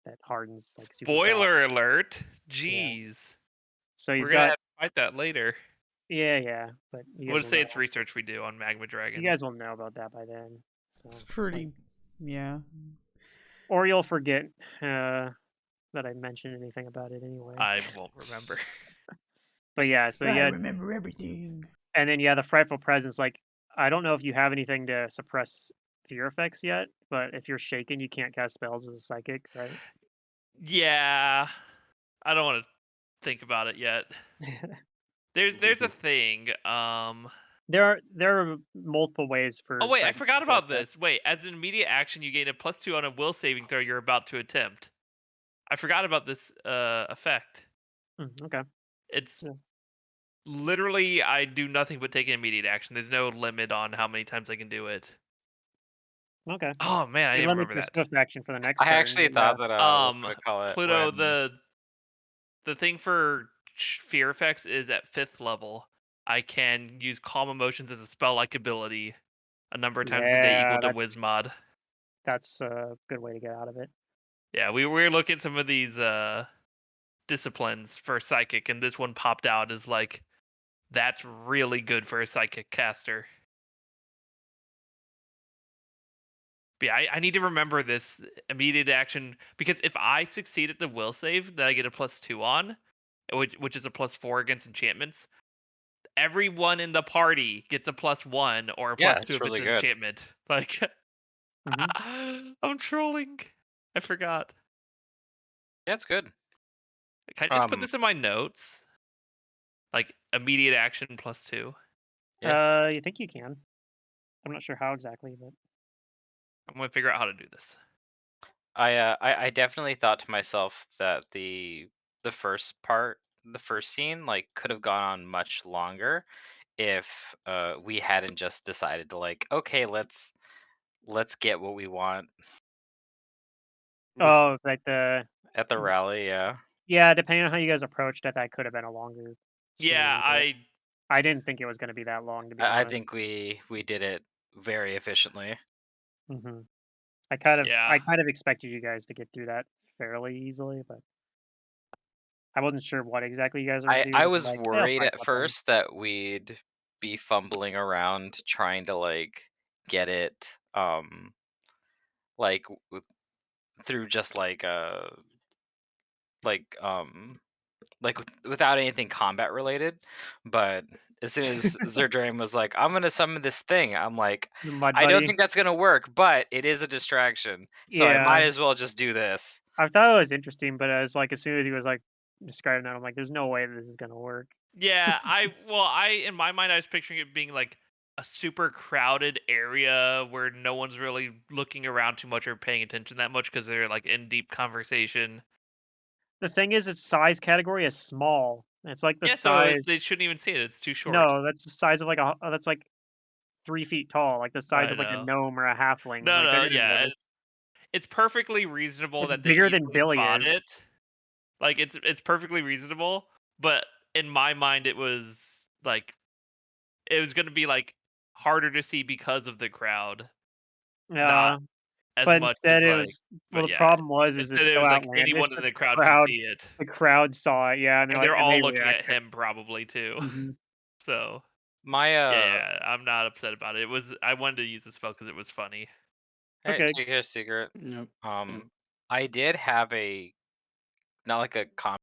that hardens like super fast. Spoiler alert! Yeah. Jeez, So we're he's gonna got have to fight that later. yeah, but I'm gonna say it's research we do on magma you dragon. guys will know about that by then. It's So like, pretty. Yeah. or you'll forget that I mentioned anything about it anyway. I won't remember. But yeah, so I yeah, remember everything. and then yeah, the frightful presence. Like I don't know if you have anything to suppress fear effects yet, but if you're shaken, you can't cast spells as a psychic, right? Yeah, I don't want to think about it yet. There's a thing. There are multiple ways Oh for wait, I psychic forgot to get about effect. this. Wait, as an immediate action, you gain a +2 on a will saving throw you're about to attempt. I forgot about this effect. Okay. It's So, literally I do nothing but take an immediate action. There's no limit on how many times I can do it. okay. Oh man, I It didn't limits remember your that. swift action for the next I turn, actually but yeah. thought that what call it Pluto, when the thing for fear effects is at 5th level. I can use calm emotions as a spell like ability a number of times a day equal Yeah, to Wismod. that's a good way to get out of it. Yeah, we were looking at some of these disciplines for psychic, and this one popped out as like that's really good for a psychic caster. But yeah, I need to remember this immediate action because if I succeed at the will save that I get a +2 on, which is a +4 against enchantments, everyone in the party gets a +1 or a yeah, +2 it's if it's really an good. enchantment. Like Hmm. I'm trolling. I forgot. Yeah, it's good. Can I just put Um this in my notes? Like immediate action +2. yeah. You think you can? I'm not sure how exactly, but I'm gonna figure out how to do this. I definitely thought to myself that the first part, the first scene, like could have gone on much longer if we hadn't just decided to like, okay, let's get what we want oh, like at the rally. Yeah, yeah, depending on how you guys approached it, that could have been a longer Yeah, scene, but I didn't think it was going to be that long, to be I honest. think we did it very efficiently. Hmm. yeah. I kind of expected you guys to get through that fairly easily, but I wasn't sure what exactly you guys were going to do. I And I'm was like, "Eh, I'll worried find at something." first that we'd be fumbling around trying to like get it like through just like without anything combat related, but as soon as Zerdrain was like, "I'm gonna summon this thing," I'm like, The Mud "I don't Buddy. think that's gonna work, but it is a distraction, so I Yeah, might as well just do this." I thought it was interesting, but as like as soon as he was like describing that, I'm like, "There's no way this is going to work." Yeah, I in my mind I was picturing it being like a super crowded area where no one's really looking around too much or paying attention that much because they're like in deep conversation. The thing is, its size category is small. It's like the Yeah, so size. they shouldn't even see it. It's too short. No, that's the size of like that's like 3 feet tall, like the size I of like a know. gnome or a halfling, No, like no, bigger than yeah, those. it's perfectly reasonable It's that they bigger than easily Billy spot is. it. Like it's perfectly reasonable, but in my mind it was like it was gonna be like harder to see because of the crowd, not Yeah, as but much as instead it like. was well, But the yeah, problem was is instead it's it so was like outlandish anyone in that the crowd can see it, the crowd saw it, yeah, and and they're and they all looking at reacted. him probably too. Mhm. So My yeah, I'm not upset about it. It was I wanted to use the spell because it was funny. hey, Okay. so here's a secret. Nope. I did have not like a